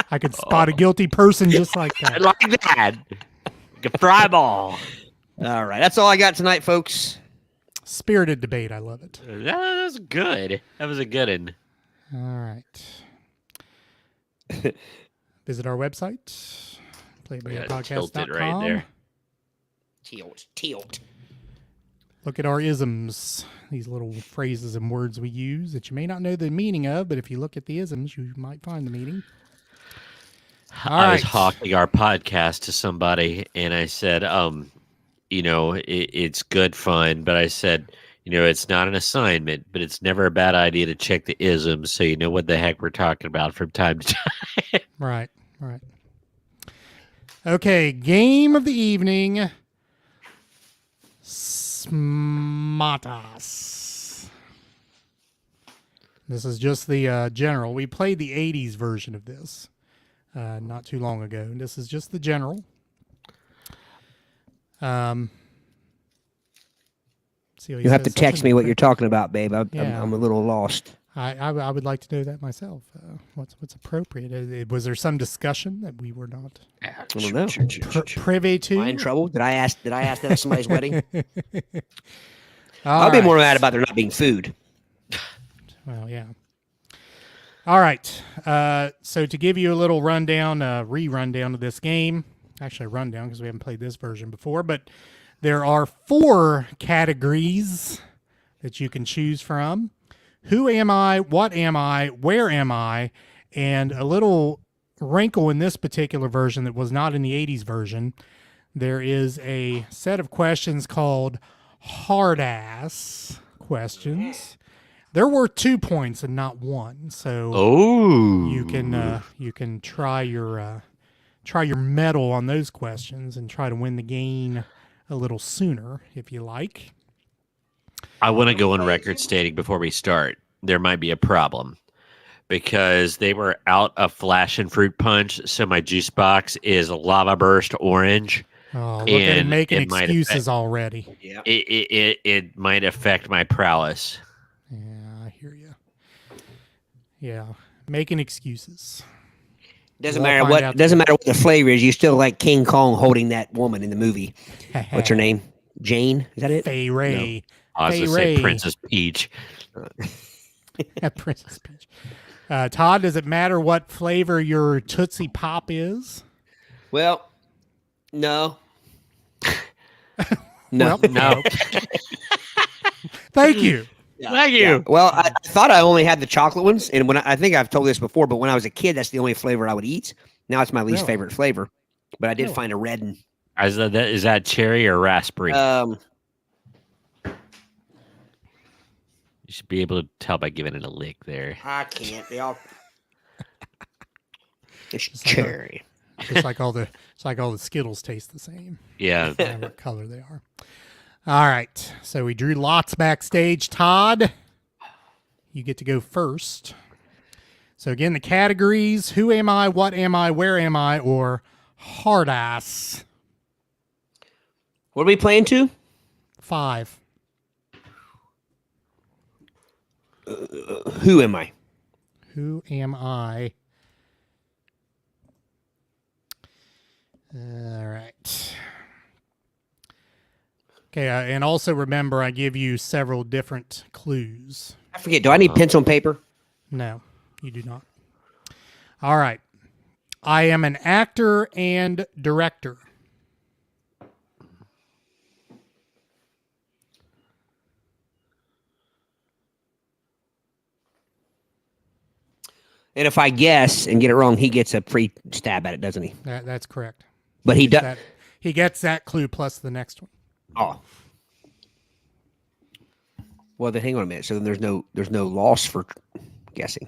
I could spot a guilty person just like that. Like that. Like a fry ball. All right. That's all I got tonight, folks. Spirited debate. I love it. That was good. That was a good one. All right. Visit our website. Tilt it right there. Tilt. Look at our isms. These little phrases and words we use that you may not know the meaning of, but if you look at the isms, you might find the meaning. I was hawking our podcast to somebody, and I said, it's good fun, but I said, it's not an assignment, but it's never a bad idea to check the isms so you know what the heck we're talking about from time to time. Right. Okay, game of the evening. Smatas. This is just the general. We played the 80s version of this not too long ago. This is just the general. You have to text me what you're talking about, babe. I'm a little lost. I would like to know that myself. What's appropriate? Was there some discussion that we were not I don't know. privy to? Am I in trouble? Did I ask that at somebody's wedding? I'll be more mad about there not being food. Well, yeah. All right. So to give you a little rundown, re-rundown of this game, actually a rundown because we haven't played this version before, but there are 4 categories that you can choose from. Who am I? What am I? Where am I? And a little wrinkle in this particular version that was not in the 80s version. There is a set of questions called hard-ass questions. There were 2 points and not 1, so you can try your mettle on those questions and try to win the game a little sooner if you like. I want to go on record stating before we start, there might be a problem because they were out of Flash and Fruit Punch, so my juice box is lava burst orange. Oh, look at him making excuses already. Yeah. It might affect my prowess. Yeah, I hear you. Yeah, making excuses. Doesn't matter what the flavor is. You still like King Kong holding that woman in the movie. What's her name? Jane? Is that it? Fay Ray. No. I was going to say Princess Peach. Princess Peach. Todd, does it matter what flavor your Tootsie Pop is? Well, no. No. Thank you. Yeah. Thank you. Yeah. Well, I thought I only had the chocolate ones, and I think I've told this before, but when I was a kid, that's the only flavor I would eat. Now it's my least favorite flavor, but I did find a red one. Is that cherry or raspberry? You should be able to tell by giving it a lick there. I can't. It's cherry. It's like all the Skittles taste the same. Yeah. What color they are. All right. So we drew lots backstage. Todd, you get to go first. So again, the categories: who am I, what am I, where am I, or hard ass. What are we playing to? 5. Who am I? Who am I? All right. Okay, and also remember, I give you several different clues. I forget. Do I need pencil and paper? No, you do not. All right. I am an actor and director. And if I guess and get it wrong, he gets a free stab at it, doesn't he? That's correct. But he does. He gets that clue plus the next one. Oh. Well, then hang on a minute. So then there's no loss for guessing.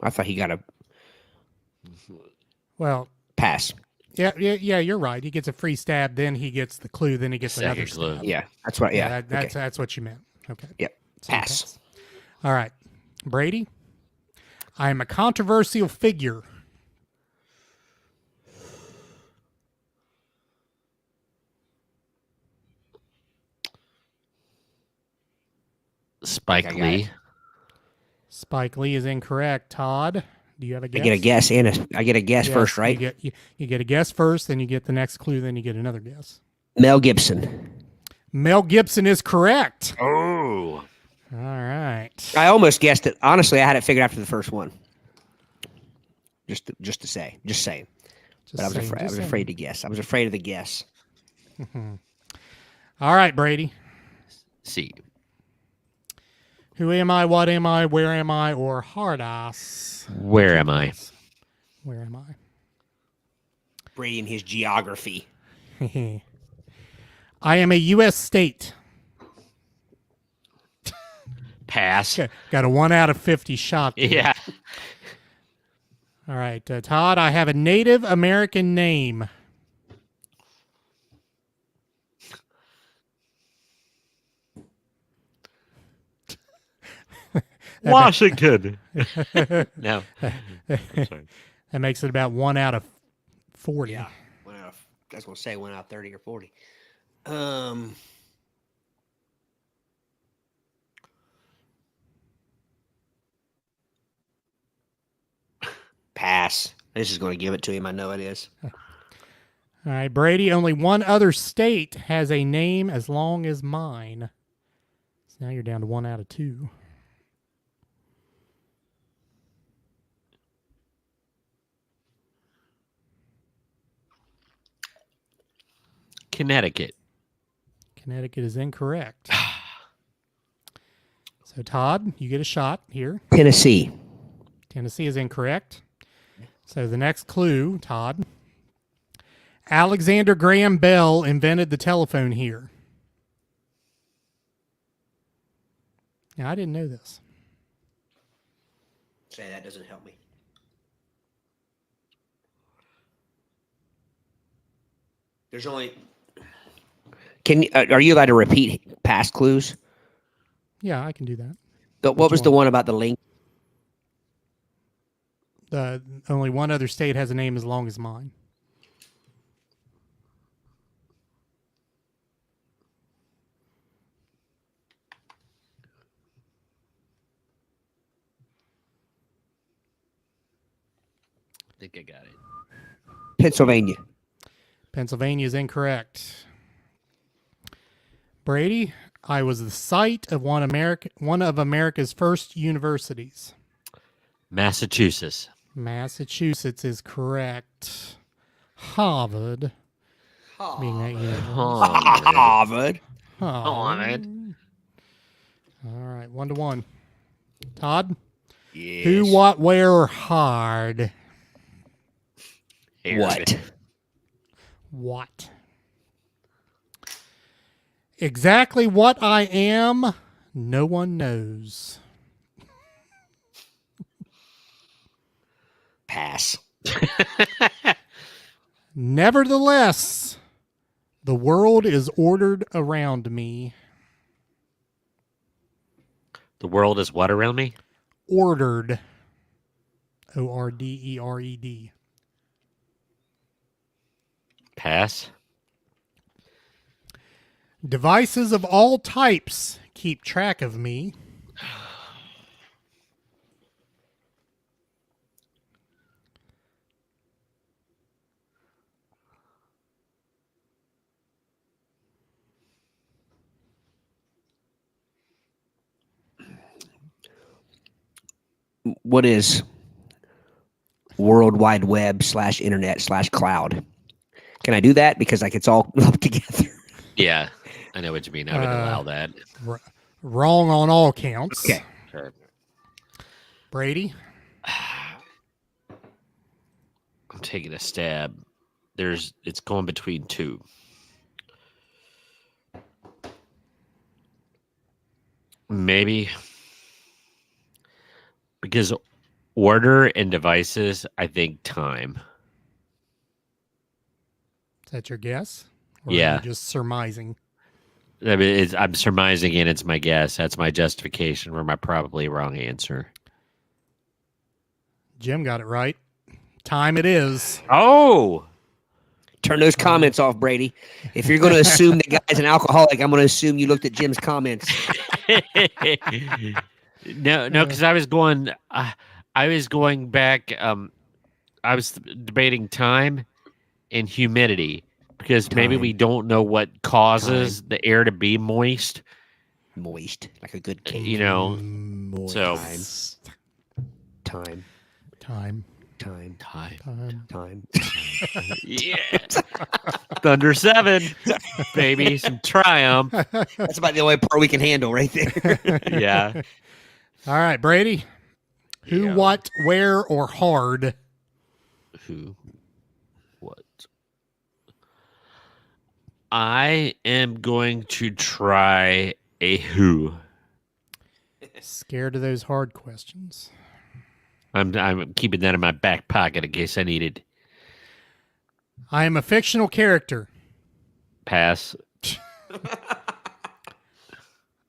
I thought he got a pass. Yeah, you're right. He gets a free stab, then he gets the clue, then he gets another clue. stab. Yeah, that's right. Yeah, that's what you meant. Okay. Yep. So Pass. All right, Brady. I am a controversial figure. Spike Lee. Spike Lee is incorrect. Todd, do you have a guess? I get a guess I get a guess first, right? You get a guess first, then you get the next clue, then you get another guess. Mel Gibson. Mel Gibson is correct. Oh. All right. I almost guessed it. Honestly, I had it figured after the first one. Just saying. But I was afraid to guess. I was afraid of the guess. All right, Brady. See. Who am I? What am I? Where am I? Or hard ass? Where am I? Where am I? Brady and his geography. I am a U.S. state. Pass. Got a 1 out of 50 shot there. Yeah. All right, Todd, I have a Native American name. Washington. No. Sorry. That makes it about 1 out of 40. Yeah. I was going to say 1 out of 30 or 40. Pass. This is going to give it to him. I know it is. All right, Brady, only one other state has a name as long as mine. So now you're down to 1 out of 2. Connecticut. Connecticut is incorrect. So, Todd, you get a shot here. Tennessee. Tennessee is incorrect. So, the next clue, Todd. Alexander Graham Bell invented the telephone here. Now, I didn't know this. Say that doesn't help me. There's only... Are you allowed to repeat past clues? Yeah, I can do that. What was the one about the link? Only one other state has a name as long as mine. I think I got it. Pennsylvania. Pennsylvania is incorrect. Brady, I was the site of one of America's first universities. Massachusetts. Massachusetts is correct. Harvard. Being that university. Harvard. Harvard. All right, 1-1. Todd? Yes. Who, what, where, or hard? What? What? Exactly what I am, no one knows. Pass. Nevertheless, the world is ordered around me. The world is what around me? Ordered. O-R-D-E-R-E-D. Pass. Devices of all types keep track of me. What is World Wide Web / internet / cloud? Can I do that? Because like it's all lumped together. Yeah, I know what you mean. I would allow that. Wrong on all counts. Okay. Sure. Brady? I'm taking a stab. It's going between two. Maybe because order and devices, I think time. Is that your guess? Or are Yeah. you just surmising? I mean, I'm surmising and it's my guess. That's my justification for my probably wrong answer. Jim got it right. Time it is. Oh! Turn those comments off, Brady. If you're going to assume the guy's an alcoholic, I'm going to assume you looked at Jim's comments. No, because I was going back. I was debating time and humidity because maybe we don't know what causes the air to be moist. Moist, like a good cake. You know, Moist. so Time. yeah. Thunder 7, baby, some triumph. That's about the only part we can handle right there. Yeah. All right, Brady. Who, Yeah. what, where, or hard? Who? What? I am going to try a who. Scared of those hard questions. I'm keeping that in my back pocket in case I need it. I am a fictional character. Pass.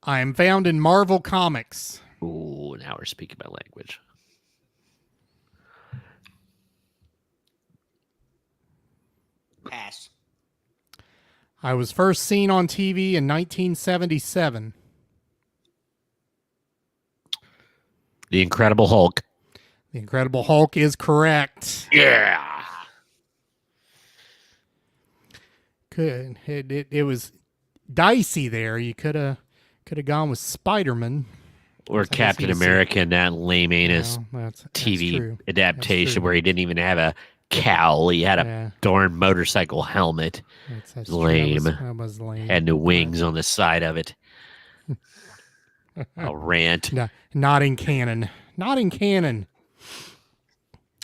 I am found in Marvel Comics. Ooh, now we're speaking my language. Pass. I was first seen on TV in 1977. The Incredible Hulk. The Incredible Hulk is correct. Yeah. It was dicey there. You could have gone with Spider-Man. Or Captain America in that lame anus That's TV true. adaptation where he didn't even have a cowl. He had a darn motorcycle helmet. That's Lame. True. That was lame. Had no wings on the side of it. I'll rant. No, not in canon. Not in canon.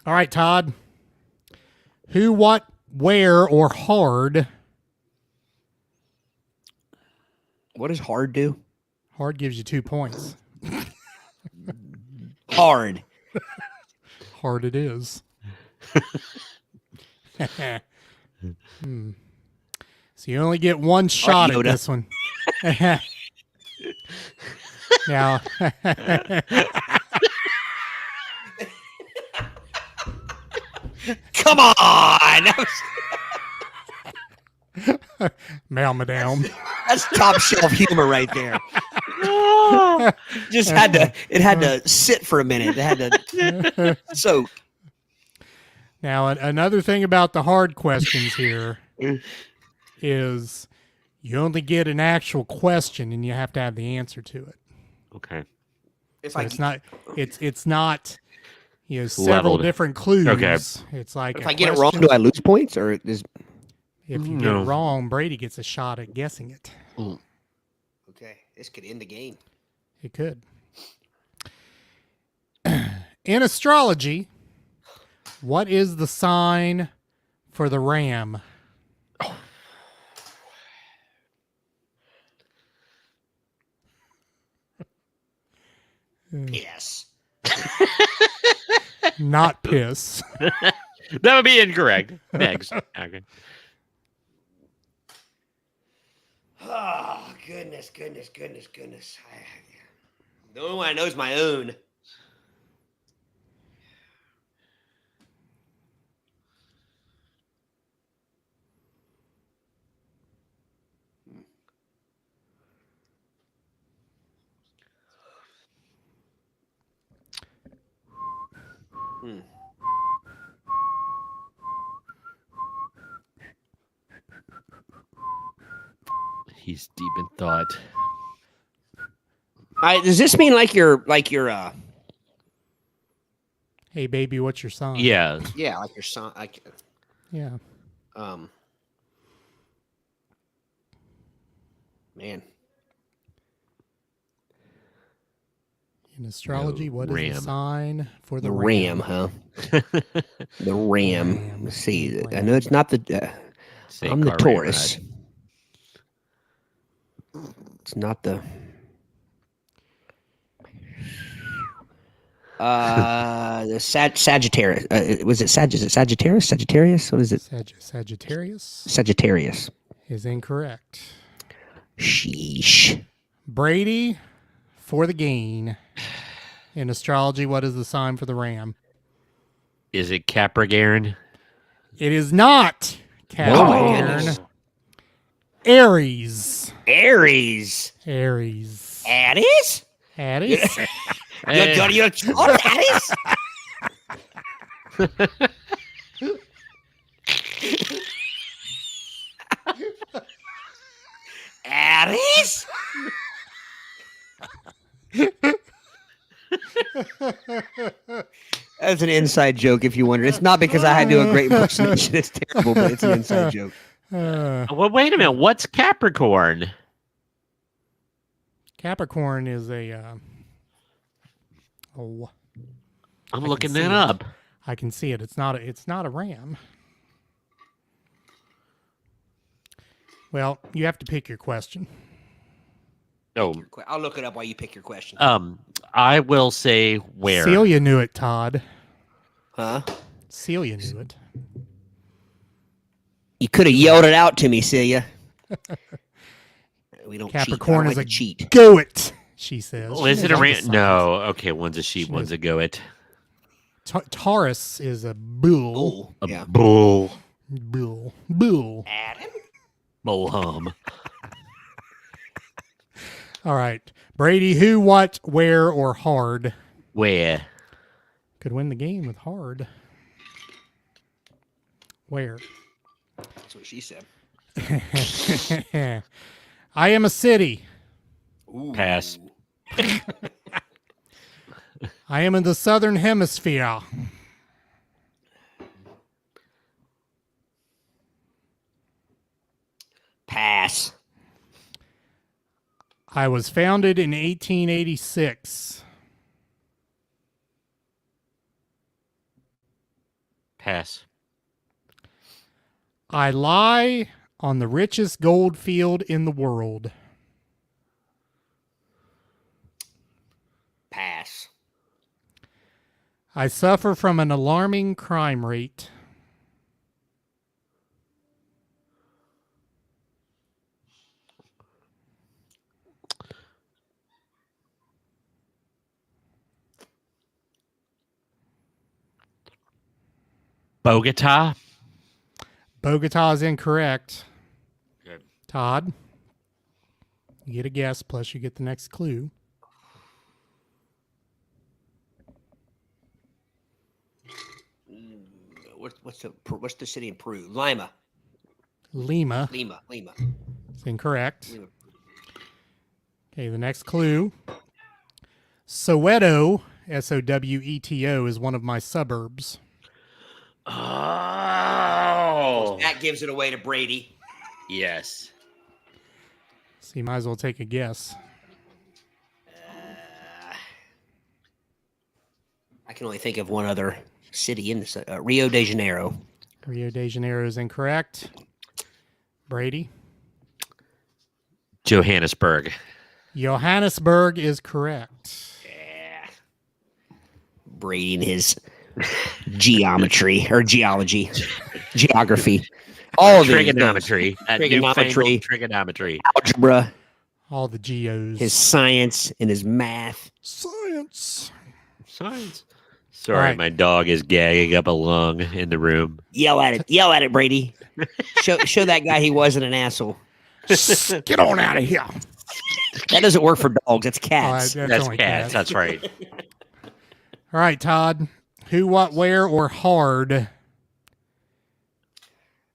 All right, Todd. Who, what, where, or hard? What does hard do? Hard gives you 2 points. Hard. Hard it is. So you only get one shot at this one. Now, Come on. mail me down. That's top shelf humor right there. Just had to sit for a minute. It had to soak. Now, another thing about the hard questions here is you only get an actual question and you have to have the answer to it. Okay. So it's not several Leveled. different clues. Okay. It's like if I get it wrong, do I lose points or is if you get it wrong, Brady gets a shot at guessing it. okay? This could end the game. It could. In astrology, what is the sign for the ram? Yes. Not piss. That would be incorrect. Next. Okay. Oh, goodness. The only one I know is my own. He's deep in thought. Does this mean like your Hey, baby, what's your sign? Yeah. yeah, like your son Yeah. Man. In astrology, what is the ram. sign for the The ram, huh? The ram. Ram. Let's see. I Ram. know it's not the. Snake I'm the car Taurus. ramrod. It's not the. The Sagittarius. Was it Is it Sagittarius? Sagittarius? What is it? Sagittarius Sagittarius. is incorrect. Sheesh. Brady for the gain. In astrology, what is the sign for the ram? Is it Capricorn? It is not Capricorn. Aries. Aries. Aries. Aries? Aries. You're Aries? Aries? That's an inside joke, if you wonder. It's not because I had to do a great impersonation. It's terrible, but it's an inside joke. Well, wait a minute. What's Capricorn? Capricorn is a. Oh, I'm I looking can see that it. up. I can see it. It's not a ram. Well, you have to pick your question. Oh, I'll look it up while you pick your question. I will say where. Celia knew it, Todd. Huh? Celia knew it. You could have yelled it out to me, Celia. We don't Capricorn cheat. I is like a to cheat. goat, she says. Oh, She is it knows a all the ram? signs. No. Okay, one's a sheep, She one's knows- a goat. Taurus is a bull. Oh, A yeah. bull. Bull. Adam? Bull hum. All right. Brady, who, what, where, or hard? Where? Could win the game with hard. Where? That's what she said. I am a city. Ooh. Pass. I am in the southern hemisphere. Pass. I was founded in 1886. Pass. I lie on the richest gold field in the world. Pass. I suffer from an alarming crime rate. Bogota. Bogota is incorrect. Good. Todd, you get a guess, plus you get the next clue. What's the city in Peru? Lima. Lima is incorrect. Lima. Okay, the next clue. Soweto, Soweto, is one of my suburbs. Oh. That gives it away to Brady. Yes. So you might as well take a guess. I can only think of one other city in this. Rio de Janeiro. Rio de Janeiro is incorrect. Brady? Johannesburg. Johannesburg is correct. Yeah. Brady and his geometry or geography. All of these things. Trigonometry. That Trigonometry. newfangled trigonometry. Algebra, All the geos. his science, and his math. science. Science. Sorry, All right. my dog is gagging up a lung in the room. Yell at it, Brady. Show that guy he wasn't an asshole. Get on out of here. That doesn't work for dogs. That's Oh, cats. That's only cats. That's right. All right, Todd. Who, what, where, or hard?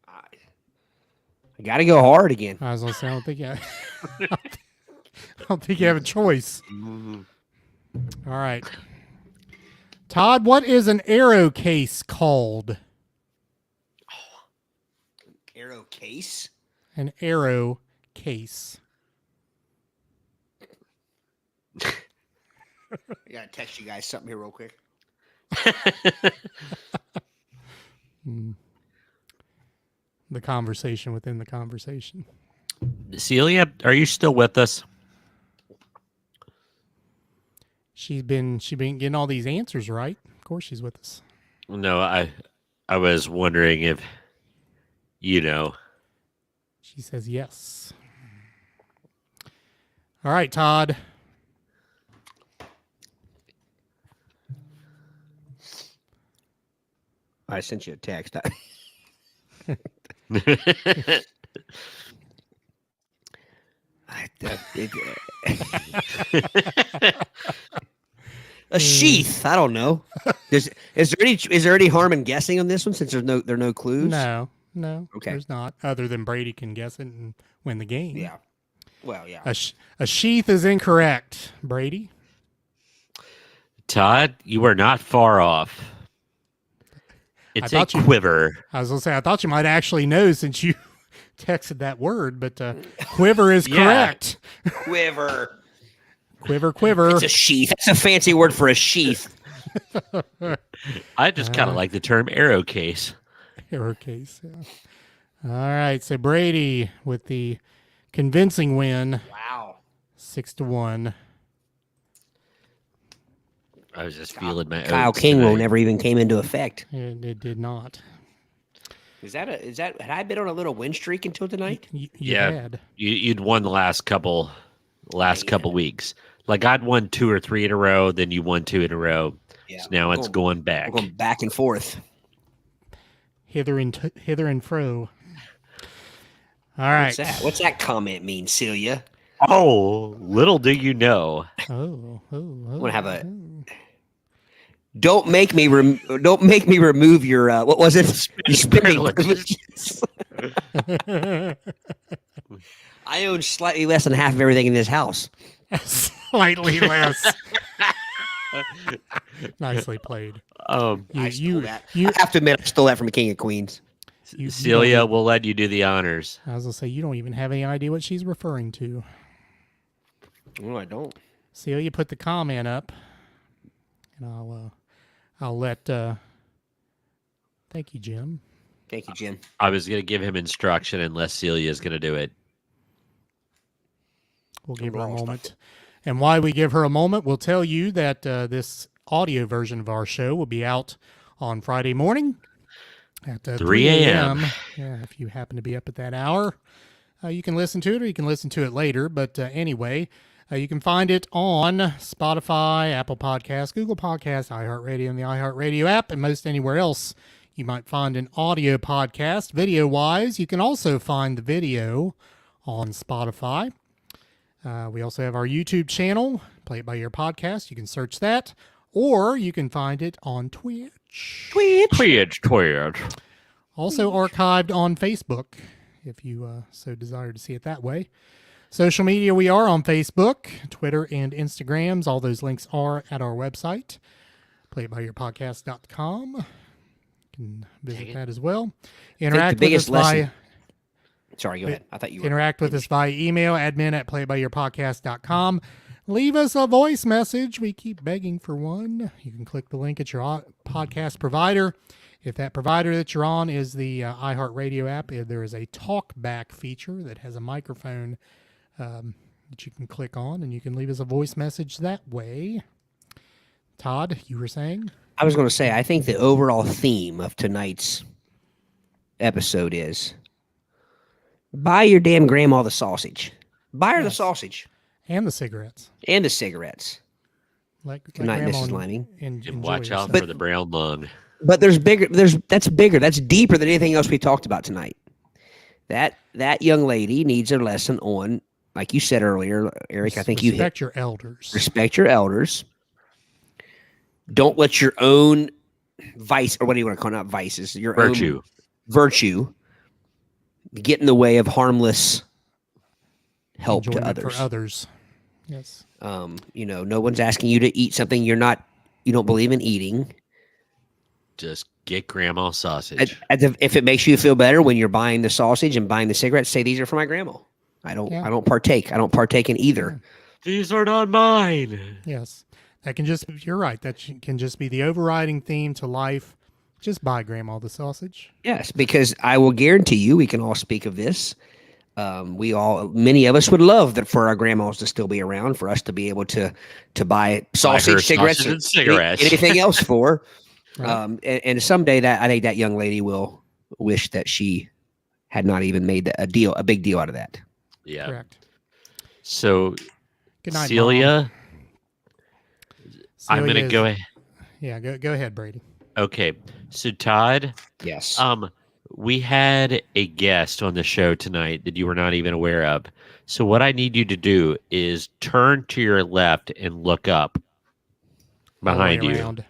I got to go hard again. I was going to say, I don't think you I don't think you have a choice. All right. Todd, what is an arrow case called? Arrow case. An arrow case. I gotta text you guys something here real quick. The conversation within the conversation. Celia, are you still with us? She been getting all these answers right. Of course, she's with us. No, I was wondering if She says yes. All right, Todd. I sent you a text. A sheath. I don't know. Is there any harm in guessing on this one since there are no clues? No, Okay. there's not. Other than Brady can guess it and win the game. Yeah. Well, yeah. A sheath is incorrect, Brady. Todd, you are not far off. It's a quiver. I was going to say, I thought you might actually know since you texted that word, but quiver is correct. Quiver. Quiver. It's a sheath. That's a fancy word for a sheath. I just kind of like the term arrow case. Error case, yeah. All right, so Brady with the convincing win. Wow. 6-1. I was just feeling my Kyle oats King tonight. never even came into effect. It did not. Had I been on a little win streak until tonight? You Yeah. had. You'd won the last couple weeks. Like I'd won 2 or 3 in a row, then you won 2 in a row. Yeah. So now it's going back. We're going back and forth. Hither and fro. All right. What's that comment mean, Celia? Oh, little do you know. Oh. I want to have a. Don't make me remove your what was it? Your spending privileges. I own slightly less than half of everything in this house. Slightly less. Nicely played. I stole that. you- I have to admit, I stole that from King of Queens. Celia, we'll let you do the honors. I was going to say, you don't even have any idea what she's referring to. No, I don't. Celia put the comment up, and I'll let. Thank you, Jim. Thank you, Jim. I was going to give him instruction unless Celia's going to do it. We'll give her a moment. And while we give her a moment, we'll tell you that this audio version of our show will be out on Friday morning at 3 a.m. Yeah, if you happen to be up at that hour, you can listen to it or you can listen to it later. But anyway, you can find it on Spotify, Apple Podcasts, Google Podcasts, iHeartRadio, and the iHeartRadio app, and most anywhere else you might find an audio podcast. Video-wise, you can also find the video on Spotify. We also have our YouTube channel, Play It By Ear Podcast. You can search that, or you can find it on Twitch. Twitch. Also archived on Facebook, if you so desire to see it that way. Social media, we are on Facebook, Twitter, and Instagrams. All those links are at our website, playitbyearpodcast.com. You can visit that as well. Interact with us via... Sorry, go ahead. I thought you were. Interact with us via email, admin@playitbyearpodcast.com. Leave us a voice message. We keep begging for one. You can click the link at your podcast provider. If that provider that you're on is the iHeartRadio app, there is a talkback feature that has a microphone that you can click on, and you can leave us a voice message that way. Todd, you were saying? I was going to say, I think the overall theme of tonight's episode is buy your damn grandma the sausage. Buy her the sausage. And the cigarettes. And the cigarettes. Good night, Mrs. Liming. And watch out for the brown lung. But that's bigger. That's deeper than anything else we talked about tonight. That young lady needs a lesson on, like you said earlier, Aric, I think you hit. Respect your elders. Respect your elders. Don't let your own vice, or what do you want to call it? Not vices, your Virtue. own virtue get in the way of harmless help to Enjoyment others. For others. Yes. No one's asking you to eat something you don't believe in eating. Just get grandma sausage. If it makes you feel better when you're buying the sausage and buying the cigarettes, say these are for my grandma. I don't partake. I don't partake in either. These are not mine. Yes. That can just, you're right. Can just be the overriding theme to life. Just buy Grandma the sausage. Yes, because I will guarantee you, we can all speak of this. Many of us would love that for our grandmas to still be around, for us to be able to buy sausage, cigarettes, and cigarettes. anything else for. Right. And someday I think that young lady will wish that she had not even made a big deal out of that. Yeah. Correct. So, Good night, Celia, Mom. I'm going to Celia go is- ahead. Yeah, go ahead, Brady. Okay. So, Todd, Yes. we had a guest on the show tonight that you were not even aware of. So, what I need you to do is turn to your left and look up All the way behind you. around.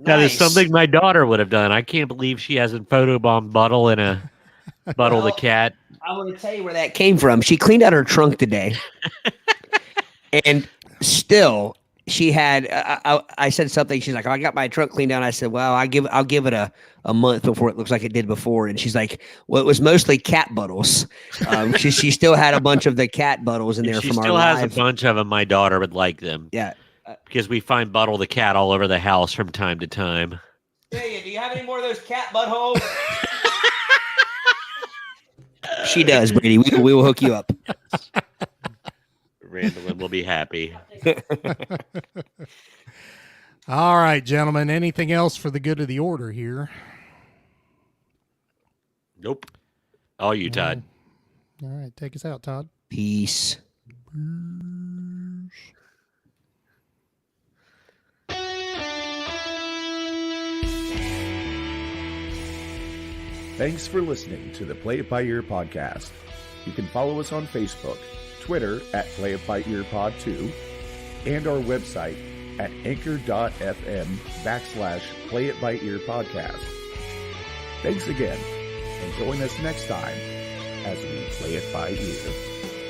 That is something my daughter would have done. I can't believe she hasn't photobombed Buttle in a Buttle the cat. I want to tell you where that came from. She cleaned out her trunk today, and still she had. I said something. She's like, "Oh, I got my trunk cleaned out." I said, "Well, I'll give it a month before it looks like it did before." And she's like, "Well, it was mostly cat buttles." She still had a bunch of the cat buttles in there She from our still has live. a bunch of them. My daughter would like them. Yeah. Because we find Buttle the cat all over the house from time to time. Hey, do you have any more of those cat buttholes? She does, Brady. We will hook you up. Randall will be happy. All right, gentlemen. Anything else for the good of the order here? Nope. All you, Todd. All right, take us out, Todd. Peace. Thanks for listening to the Play It By Ear podcast. You can follow us on Facebook, Twitter at Play It By Ear Pod 2, and our website at anchor.fm/Play It By Ear podcast. Thanks again, and join us next time as we play it by ear.